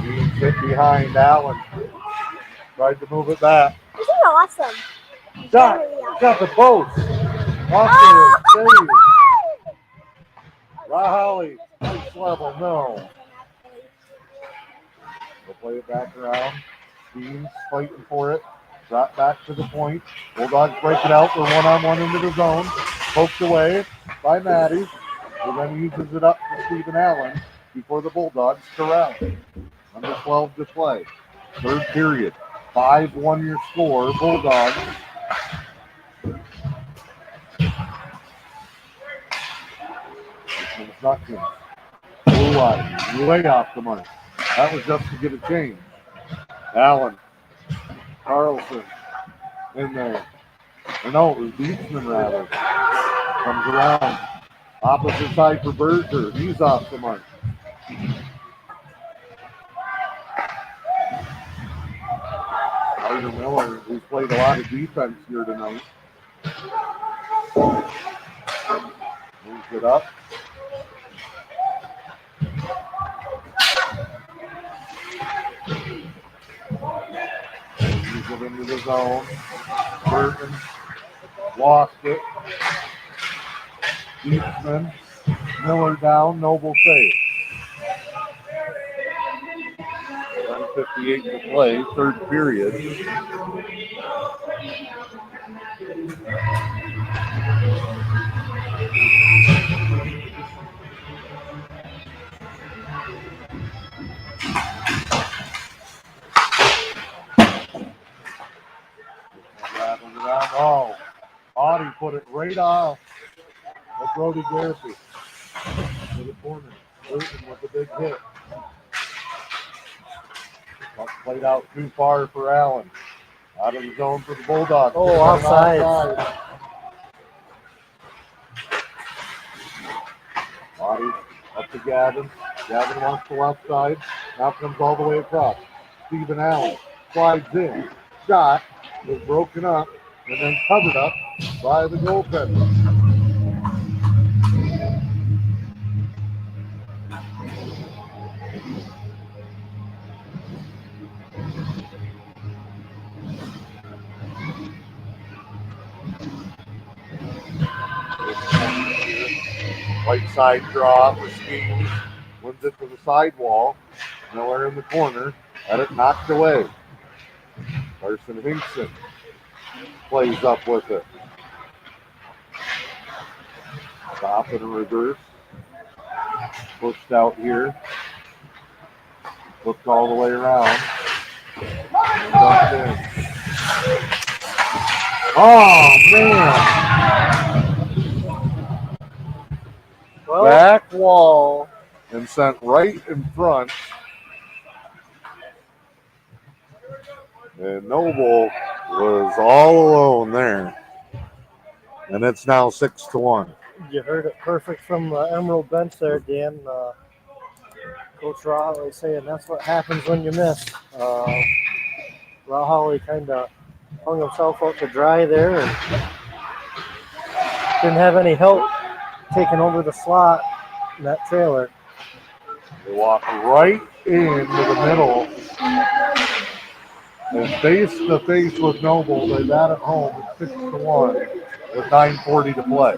Speaker 1: He's hit behind Allen. Tried to move it back.
Speaker 13: This is awesome.
Speaker 1: Got the post. Off the save. Rahali, nice level, no. We'll play it back around. Dean's fighting for it. Drop back to the point. Bulldogs break it out. They're one-on-one into the zone. Poked away by Maddie. Who then uses it up to Stephen Allen before the Bulldogs corral. Under 12 to play. Third period. 5-1 your score. Bulldogs. Nutkins. Blue line. Way off the mark. That was just to get a change. Allen. Carlson. In there. Or no, it was Dietzman rather. Comes around. Opposite side for Berger. He's off the mark. Carter Miller, who's played a lot of defense here tonight. Moves it up. Moves it into the zone. Burton lost it. Dietzman. Miller down. Noble save. 1:58 to play, third period. Oh, Audie put it right off of Brody Garrity to the corner. Burton with a big hit. Played out too far for Allen. Out of the zone for the Bulldogs.
Speaker 5: Oh, offside.
Speaker 1: Audie up to Gavin. Gavin wants the left side. Now comes all the way across. Stephen Allen slides in. Shot was broken up and then covered up by the goaltender. Right side draw for Skeens. Wins it to the sidewall. Miller in the corner. Had it knocked away. Carson Hinkson plays up with it. Stop and a reverse. Pushed out here. Looked all the way around. Dumped in. Oh, man.
Speaker 5: Well,
Speaker 1: Back wall sent right in front. And Noble was all alone there. And it's now 6-1.
Speaker 5: You heard it perfect from the Emerald bench there, Dan. Coach Rawley saying that's what happens when you miss. Rawley kind of hung himself out to dry there and didn't have any help taking over the slot in that trailer.
Speaker 1: They walk right into the middle. And face to face with Noble. They've had it home. It's 6-1 with 9:40 to play.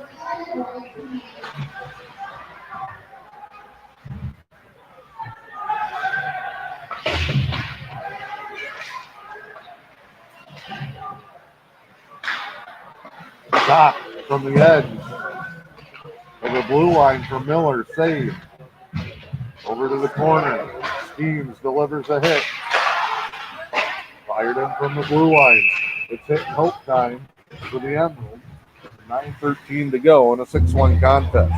Speaker 1: Shot from the edge of the blue line from Miller. Save. Over to the corner. Schemes delivers a hit. Fired in from the blue line. It's hit and hope time for the Emeralds. 9:13 to go in a 6-1 contest.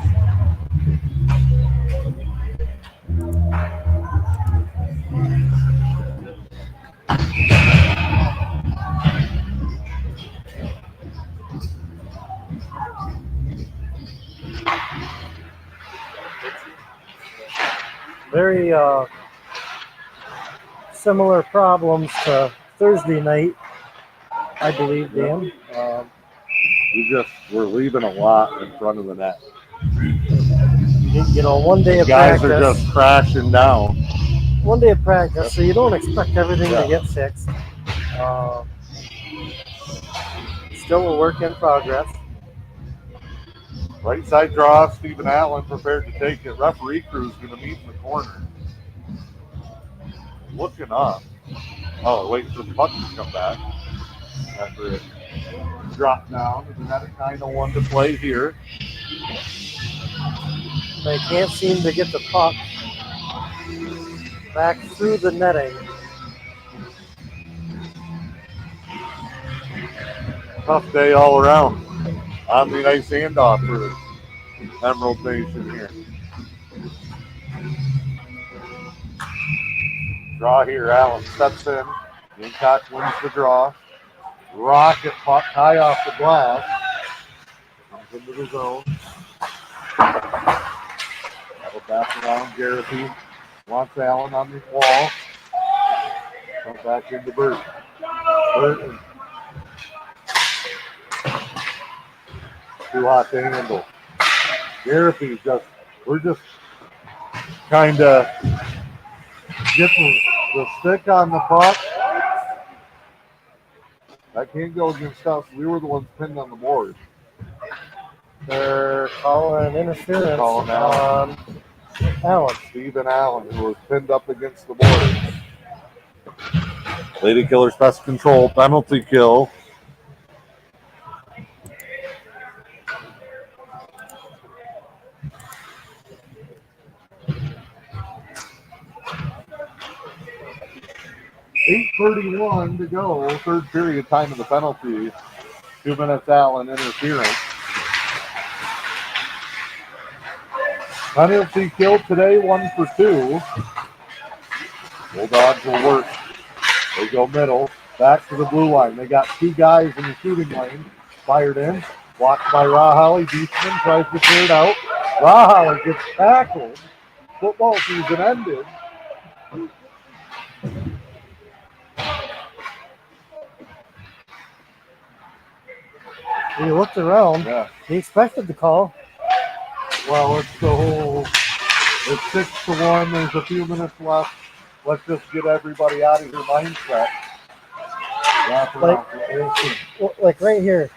Speaker 5: Very similar problems to Thursday night, I believe, Dan.
Speaker 1: We're leaving a lot in front of the net.
Speaker 5: You know, one day of
Speaker 1: Guys
Speaker 5: practice.
Speaker 1: are just crashing down.
Speaker 5: One day of practice, so you don't expect everything to get fixed. Still a work in progress.
Speaker 1: Right side draw, Stephen Allen prepared to take it. Referee crew's going to meet in the corner. Looking up. Oh, wait for the puck to come back. After it dropped down. It's another 9:01 to play here.
Speaker 5: They can't seem to get the puck back through the netting.
Speaker 1: Tough day all around. On the ice handoff for Emerald Nation here. Draw here. Allen steps in. Hancock wins the draw. Rocket puck high off the glass. Comes into the zone. Have a back around. Garrity wants Allen on the wall. Comes back into Burton. Burton. Too hot to handle. Garrity's we're just kind of get the stick on the puck. That can't go against us. We were the ones pinned on the board.
Speaker 5: They're calling interference on Allen.
Speaker 1: Stephen Allen, who was pinned up against the board. Lady Killers Pest Control, penalty kill. .8:31 to go, third period, time of the penalty. 2 minutes Allen interference. Penalty kill today, 1 for 2. Bulldogs will work. They go middle, back to the blue line. They got 2 guys in the shooting lane. Fired in, blocked by Rawley. Beachman tries to clear it out. Rawley gets tackled. Football season ended.
Speaker 5: He looked around.
Speaker 1: Yeah.
Speaker 5: He expected the call.
Speaker 1: Well, it's 6-1. There's a few minutes left. Let's just get everybody out of your mindset.
Speaker 5: Like right here,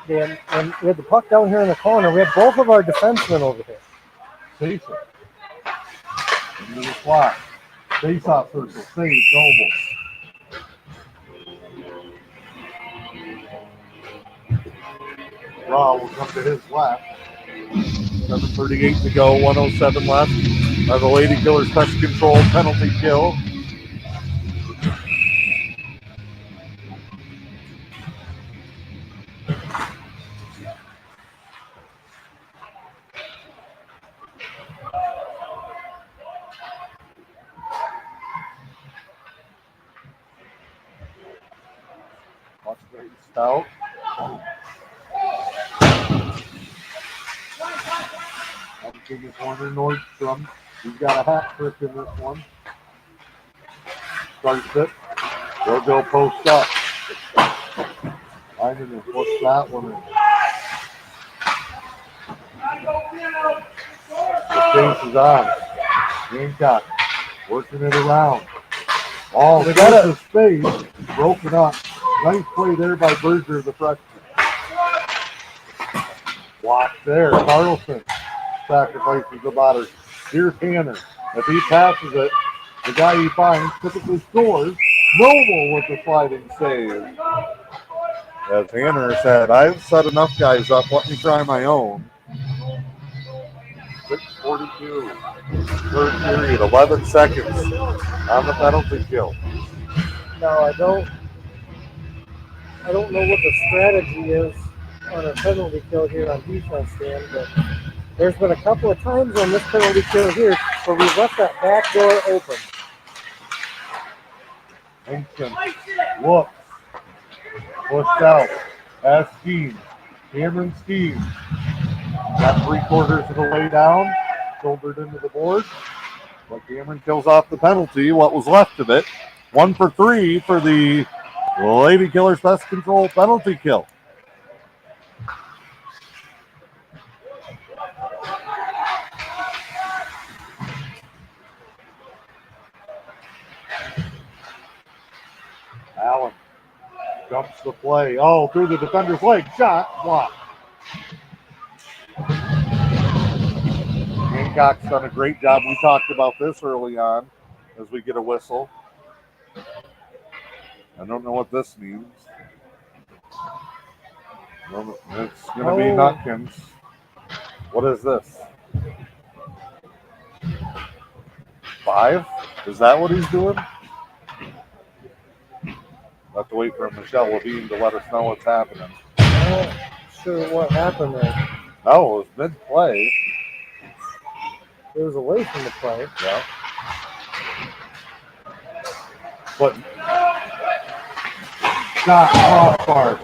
Speaker 5: Dan, when we had the puck down here in the corner, we had both of our defensemen over here.
Speaker 1: Face it. Into the slot. Face-off circle. Save. Noble. Raw will come to his left. 7:38 to go. 1:07 left. By the Lady Killers Pest Control penalty kill. Spaced out. Up in the corner, Nordstrom. He's got a hat trick in this one. Starts it. They'll go post up. Finding to push that one in. The chase is on. Hancock working it around. All got the space broken up. Nice play there by Berger, the freshman. Block there. Carlson sacrifices the batter. Here's Hanner. If he passes it, the guy he finds typically scores. Noble with the sliding save. As Hanner said, I've set enough guys up. Let me try my own. 6:42. Third period, 11 seconds on the penalty kill.
Speaker 5: Now I don't know what the strategy is on a penalty kill here on defense, Dan, but there's been a couple of times on this penalty kill here where we've left that back door open.
Speaker 1: Hinkson looks. Pushed out. As Skeen. Cameron Skeen. Got 3/4 of the way down. Shouldered into the board. But Cameron kills off the penalty. What was left of it. 1 for 3 for the Lady Killers Pest Control penalty kill. Allen jumps the play. Oh, through the defender's leg. Shot. Block. Hancock's done a great job. We talked about this early on as we get a whistle. I don't know what this means. It's going to be Nutkins. What is this? 5? Is that what he's doing? We'll have to wait for Michelle Levine to let us know what's happening.
Speaker 5: I'm not sure what happened there.
Speaker 1: Oh, it was mid-play.
Speaker 5: It was away from the play.
Speaker 1: Yeah. But shot crossbar.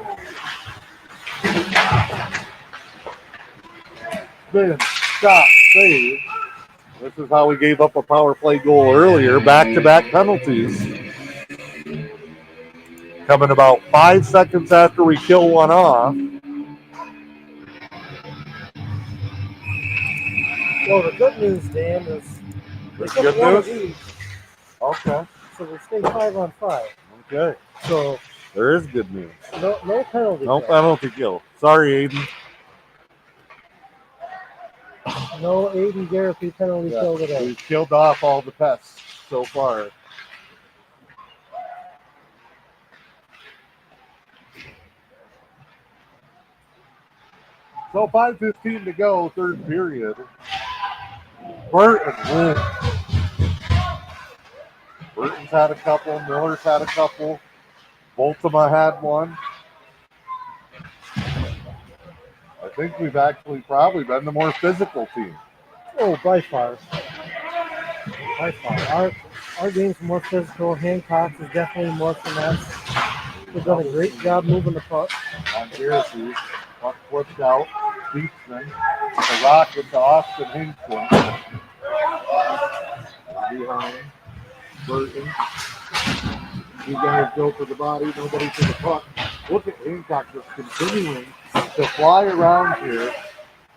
Speaker 1: Spin, shot, save. This is how we gave up a power play goal earlier. Back-to-back penalties. Coming about 5 seconds after we kill one off.
Speaker 5: Well, the good news, Dan, is we took
Speaker 1: Good
Speaker 5: one
Speaker 1: news?
Speaker 5: of these,
Speaker 1: Okay.
Speaker 5: so we stay 5 on 5.
Speaker 1: Okay.
Speaker 5: So
Speaker 1: There is good news.
Speaker 5: no penalty.
Speaker 1: No
Speaker 5: kill.
Speaker 1: penalty kill. Sorry, Aiden.
Speaker 5: No Aiden Garapi penalty kill today.
Speaker 1: We've killed off all the pests so far. So 5:15 to go, third period. Burton wins. Burton's had a couple. Miller's had a couple. Multima had one. I think we've actually probably been the more physical team.
Speaker 5: Oh, by far. By far. Our game's more physical. Hancock is definitely more finesse. We've done a great job moving the puck.
Speaker 1: On Syracuse, puck flipped out. Beatsman. The rocket to Austin Hinkson. Behind. Burton. You guys go for the body, nobody for the puck. Look at Hancock just continuing to fly around here.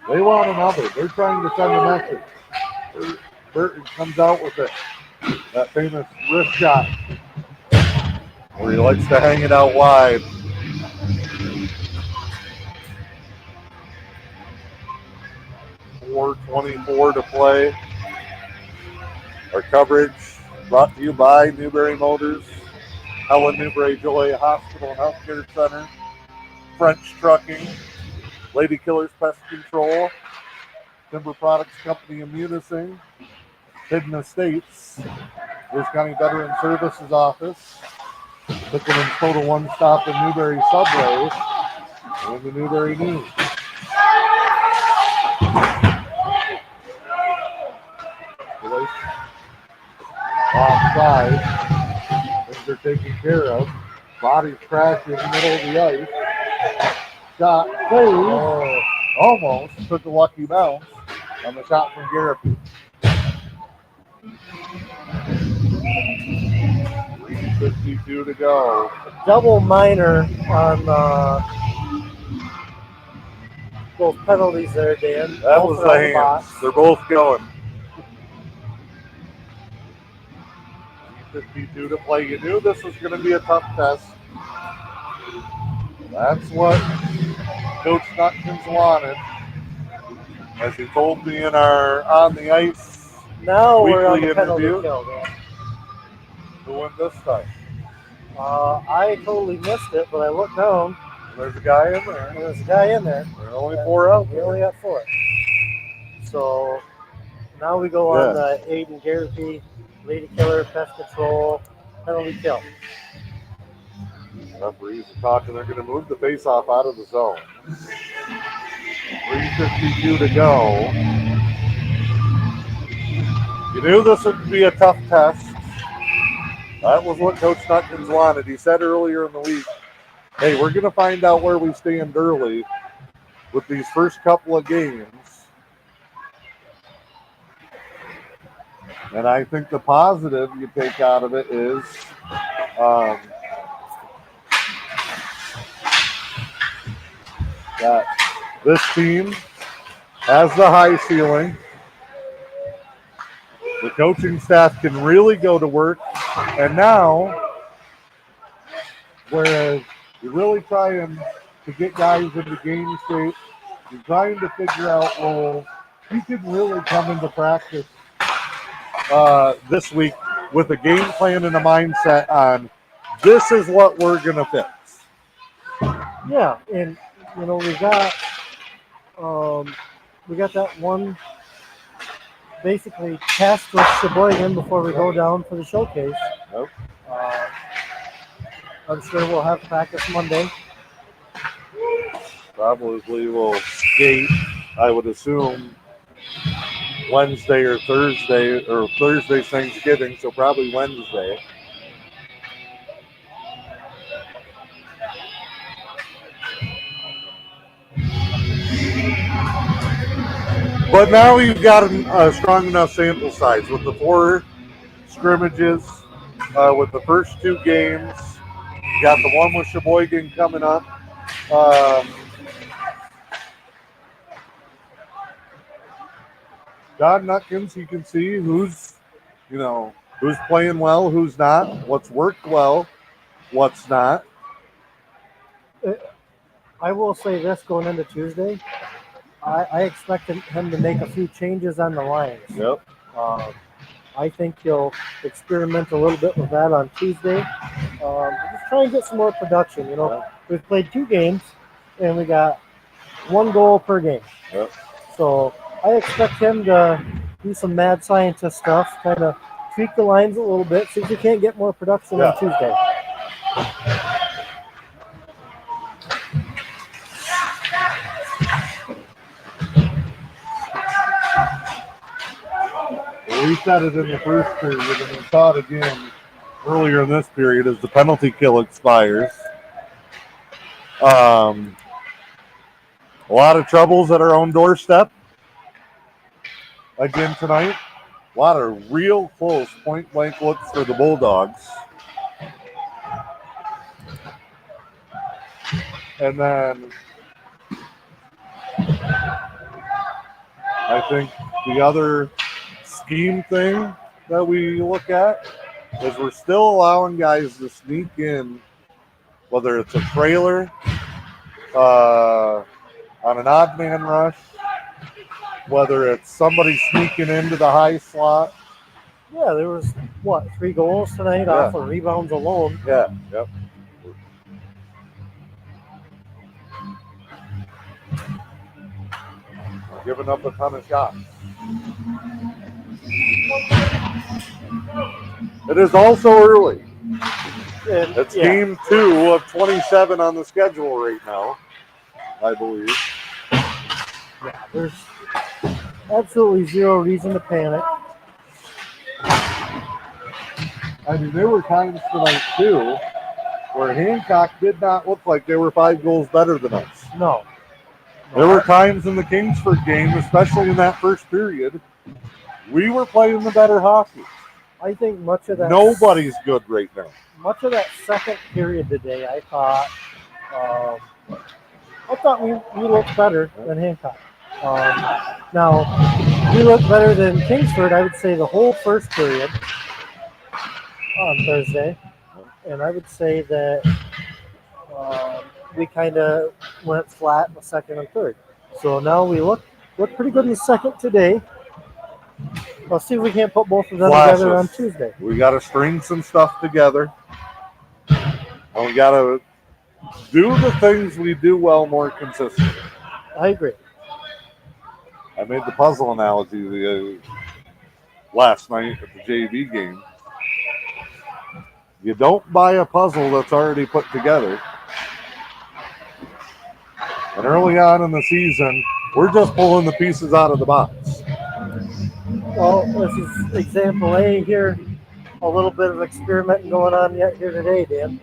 Speaker 1: They want another. They're trying to send a message. Burton comes out with that famous wrist shot where he likes to hang it out wide. .424 to play. Our coverage brought to you by Newberry Motors, Helen Newberry Joy Hospital and Healthcare Center, French Trucking, Lady Killers Pest Control, Timber Products Company of Munising, Hidden Estates, Lewis County Veteran Services Office, Pickens Total One Stop in Newberry Subway, and the Newberry News. Offside. Things are taken care of. Body crash in the middle of the ice. Shot saved. Oh, almost took a lucky bounce on the shot from Garapi. 3:52 to go.
Speaker 5: Double minor on both penalties there, Dan.
Speaker 1: That
Speaker 5: Both
Speaker 1: was
Speaker 5: are
Speaker 1: the
Speaker 5: on
Speaker 1: hands.
Speaker 5: box.
Speaker 1: They're both going. 3:52 to play. You knew this was going to be a tough test. That's what Coach Nutkins wanted. As he told me in our On the Ice
Speaker 5: Now we're on
Speaker 1: weekly
Speaker 5: the penalty
Speaker 1: interview.
Speaker 5: kill, Dan.
Speaker 1: Who won this time?
Speaker 5: I totally missed it, but I looked down.
Speaker 1: There's a guy in there.
Speaker 5: And there's a guy in there.
Speaker 1: There are only 4 out
Speaker 5: We
Speaker 1: there.
Speaker 5: only got 4. So now we go on the Aiden Garapi, lady killer, pest control, penalty kill.
Speaker 1: Referees are talking. They're going to move the face-off out of the zone. 3:52 to go. You knew this would be a tough test. That was what Coach Nutkins wanted. He said earlier in the week, hey, we're going to find out where we stand early with these first couple of games. And I think the positive you take out of it is that this team has the high ceiling. The coaching staff can really go to work. And now, whereas you're really trying to get guys into game shape, you're trying to figure out, well, you can really come into practice this week with a game plan and a mindset on this is what we're going to fix.
Speaker 5: Yeah, and you know we got that one basically test with Sheboygan before we go down for the showcase.
Speaker 1: Nope.
Speaker 5: I'm sure we'll have practice Monday.
Speaker 1: Probably will skate, I would assume, Wednesday or Thursday's Thanksgiving, so probably Wednesday. But now you've got a strong enough sample size with the 4 scrimmages, with the first 2 games. You got the one with Sheboygan coming up. Don Nutkins, you can see who's playing well, who's not, what's worked well, what's not.
Speaker 5: I will say this going into Tuesday. I expect him to make a few changes on the lines.
Speaker 1: Yep.
Speaker 5: I think he'll experiment a little bit with that on Tuesday. Just try and get some more production. You know, we've played 2 games and we got 1 goal per game.
Speaker 1: Yep.
Speaker 5: So I expect him to do some mad scientist stuff, kind of tweak the lines a little bit, see if we can't get more production on Tuesday.
Speaker 1: We said it in the first period, and we saw it again earlier in this period as the penalty kill expires. A lot of troubles at our own doorstep again tonight. A lot of real close point-blank looks for the Bulldogs. And then I think the other scheme thing that we look at is we're still allowing guys to sneak in, whether it's a trailer on an odd man rush, whether it's somebody sneaking into the high slot.
Speaker 5: Yeah, there was, 3 goals tonight off of rebounds alone.
Speaker 1: Yeah, yep. Giving up a ton of shots. It is also early. It's game 2 of 27 on the schedule right now, I believe.
Speaker 5: Yeah, there's absolutely zero reason to panic.
Speaker 1: I mean, there were times tonight, too, where Hancock did not look like they were 5 goals better than us.
Speaker 5: No.
Speaker 1: There were times in the Kingsford game, especially in that first period, we were playing the better hockey.
Speaker 5: I think much of that.
Speaker 1: Nobody's good right now.
Speaker 5: Much of that second period today, I thought we looked better than Hancock. Now, we looked better than Kingsford, I would say, the whole first period on Thursday. And I would say that we kind of went flat in the second and third. So now we look pretty good in the second today. Let's see if we can't put both of them together on Tuesday.
Speaker 1: We got to string some stuff together. And we got to do the things we do well more consistently.
Speaker 5: I agree.
Speaker 1: I made the puzzle analogy last night at the JV game. You don't buy a puzzle that's already put together. And early on in the season, we're just pulling the pieces out of the box.
Speaker 5: Well, this is example A here. A little bit of experimenting going on yet here today, Dan.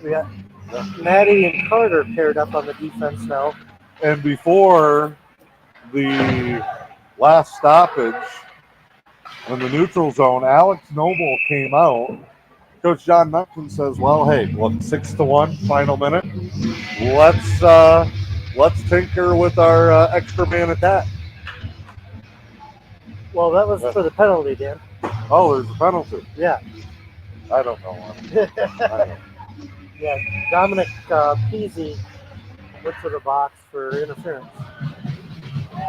Speaker 5: We got Maddie and Carter paired up on the defense now.
Speaker 1: And before the last stoppage, in the neutral zone, Alex Noble came out. Coach John Nutkin says, well, hey, look, 6-1, final minute. Let's tinker with our extra man attack.
Speaker 5: Well, that was for the penalty, Dan.
Speaker 1: Oh, there's a penalty.
Speaker 5: Yeah.
Speaker 1: I don't know.
Speaker 5: Yeah, Dominic Peasy went to the box for interference.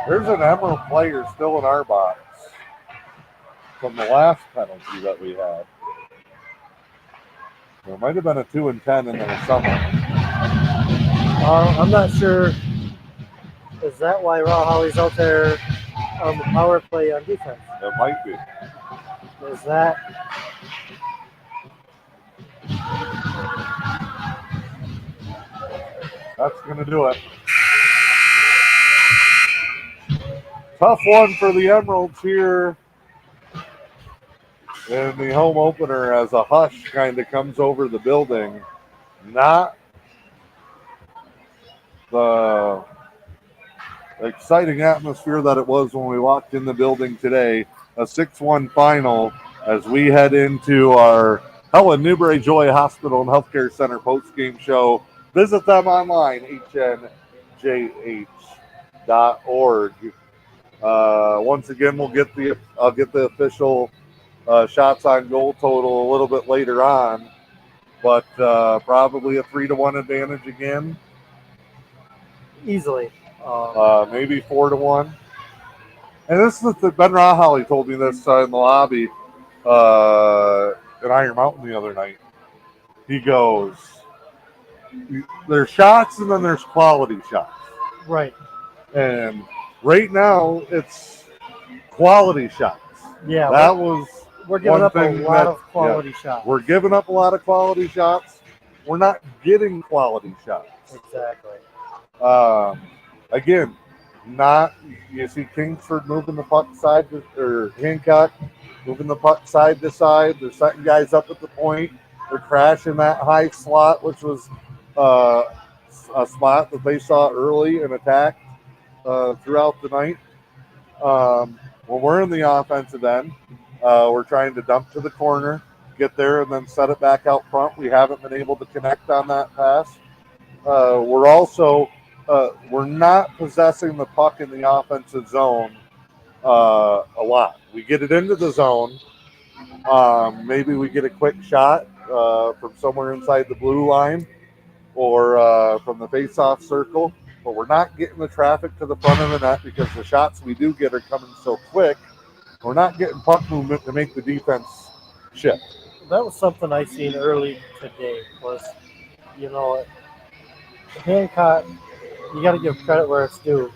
Speaker 1: There's an Emerald player still in our box from the last penalty that we had. There might have been a 2 and 10 in there somewhere.
Speaker 5: I'm not sure. Is that why Raw Holly's out there on the power play on defense?
Speaker 1: It might be.
Speaker 5: Is that?
Speaker 1: That's going to do it. Tough one for the Emeralds here in the home opener as a hush kind of comes over the building. Not the exciting atmosphere that it was when we walked in the building today. A 6-1 final as we head into our Helen Newberry Joy Hospital and Healthcare Center post-game show. Visit them online, hnjh.org. Once again, I'll get the official shots on goal total a little bit later on, but probably a 3-1 advantage again.
Speaker 5: Easily.
Speaker 1: Maybe 4-1. And this is Ben Raholly told me this in the lobby at Iron Mountain the other night. He goes, there's shots and then there's quality shots.
Speaker 5: Right.
Speaker 1: And right now it's quality shots.
Speaker 5: Yeah. We're giving up a lot of quality shots.
Speaker 1: We're giving up a lot of quality shots. We're not getting quality shots.
Speaker 5: Exactly.
Speaker 1: Again, you see Kingsford moving the puck or Hancock moving the puck side to side. They're setting guys up at the point. They're crashing that high slot, which was a spot that they saw early and attacked throughout the night. When we're in the offensive end, we're trying to dump to the corner, get there, and then set it back out front. We haven't been able to connect on that pass. We're also we're not possessing the puck in the offensive zone a lot. We get it into the zone. Maybe we get a quick shot from somewhere inside the blue line or from the face-off circle, but we're not getting the traffic to the front of the net because the shots we do get are coming so quick. We're not getting puck movement to make the defense shift.
Speaker 5: That was something I seen early today was, Hancock, you got to give credit where it's due.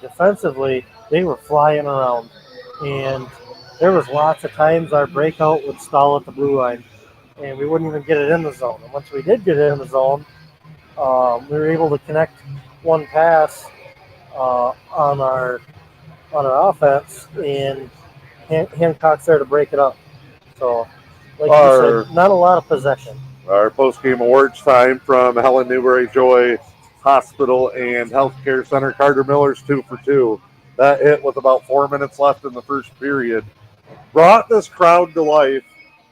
Speaker 5: Defensively, they were flying around, and there was lots of times our breakout would stall at the blue line, and we wouldn't even get it in the zone. And once we did get it in the zone, we were able to connect one pass on our offense, and Hancock's there to break it up. So, like you said, not a lot of possession.
Speaker 1: Our post-game awards time from Helen Newberry Joy Hospital and Healthcare Center. Carter Miller's 2 for 2. That hit with about 4 minutes left in the first period. Brought this crowd to life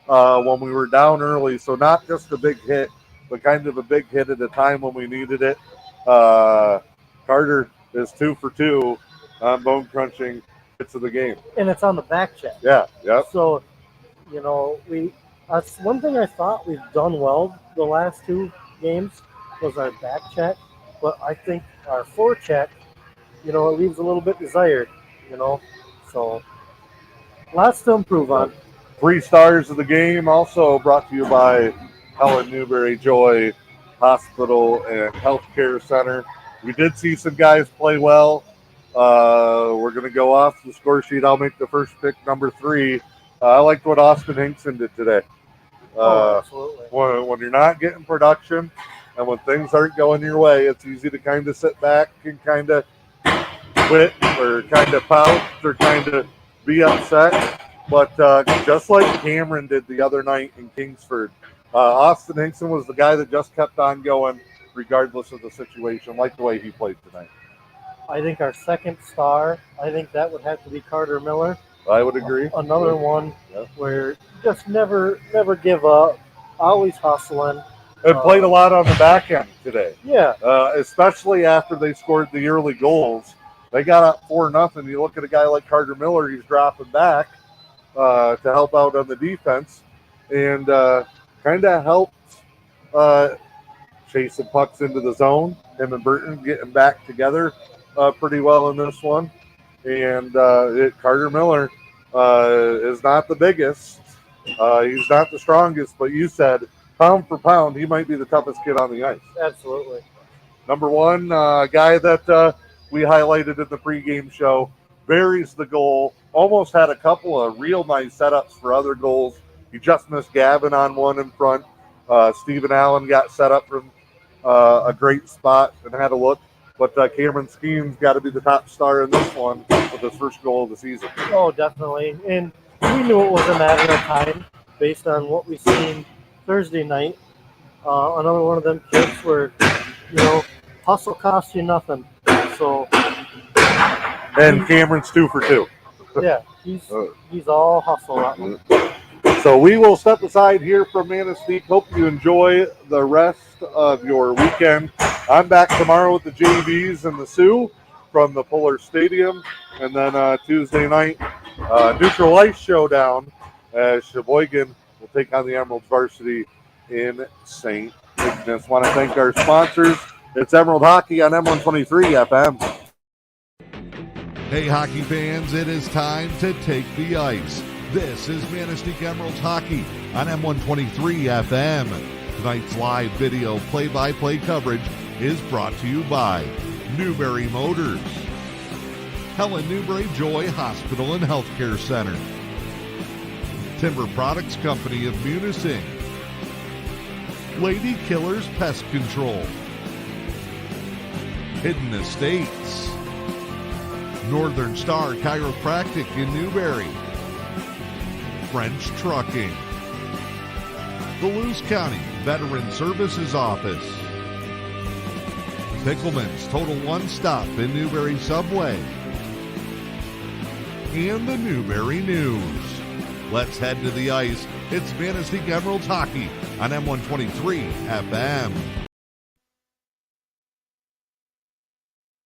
Speaker 1: when we were down early. So not just a big hit, but kind of a big hit at a time when we needed it. Carter is 2 for 2 on bone crunching hits of the game.
Speaker 5: And it's on the back check.
Speaker 1: Yeah, yep.
Speaker 5: So, you know, that's one thing I thought we've done well the last 2 games was our back check. But I think our forecheck, you know, it leaves a little bit desired, you know. So lots to improve on.
Speaker 1: 3 stars of the game also brought to you by Helen Newberry Joy Hospital and Healthcare Center. We did see some guys play well. We're going to go off the score sheet. I'll make the first pick, number 3. I liked what Austin Hinkson did today.
Speaker 5: Absolutely.
Speaker 1: When you're not getting production and when things aren't going your way, it's easy to kind of sit back and kind of quit or kind of pout or kind of be upset. But just like Cameron did the other night in Kingsford, Austin Hinkson was the guy that just kept on going regardless of the situation, like the way he played tonight.
Speaker 5: I think our second star, I think that would have to be Carter Miller.
Speaker 1: I would agree.
Speaker 5: Another one where just never give up, always hustling.
Speaker 1: And played a lot on the back end today.
Speaker 5: Yeah.
Speaker 1: Especially after they scored the early goals. They got up 4-0. You look at a guy like Carter Miller, he's dropping back to help out on the defense and kind of helped chase some pucks into the zone. Him and Burton getting back together pretty well in this one. And Carter Miller is not the biggest. He's not the strongest, but you said pound for pound, he might be the toughest kid on the ice.
Speaker 5: Absolutely.
Speaker 1: Number 1, guy that we highlighted in the pregame show, buries the goal, almost had a couple of real nice setups for other goals. He just missed Gavin on one in front. Stephen Allen got set up from a great spot and had a look. But Cameron Skeen's got to be the top star in this one with his first goal of the season.
Speaker 5: Oh, definitely. And we knew it was a matter of time based on what we seen Thursday night. Another one of them kids where, you know, hustle costs you nothing. So.
Speaker 1: And Cameron's 2 for 2.
Speaker 5: Yeah, he's all hustle. That one.
Speaker 1: So we will step aside here from Manistique. Hope you enjoy the rest of your weekend. I'm back tomorrow with the JVs and the Sioux from the Puller Stadium. And then Tuesday night, neutral ice showdown as Sheboygan will take on the Emeralds Varsity in St. Ignace. Want to thank our sponsors. It's Emerald Hockey on M123 FM.
Speaker 4: Hey, hockey fans, it is time to take the ice. This is Manistique Emeralds Hockey on M123 FM. Tonight's live video play-by-play coverage is brought to you by Newberry Motors, Helen Newberry Joy Hospital and Healthcare Center, Timber Products Company of Munising, Lady Killers Pest Control, Hidden Estates, Northern Star Chiropractic in Newberry, French Trucking, the Lewis County Veteran Services Office, Pickleman's Total One Stop in Newberry Subway, and the Newberry News. Let's head to the ice. It's Manistique Emeralds Hockey on M123 FM.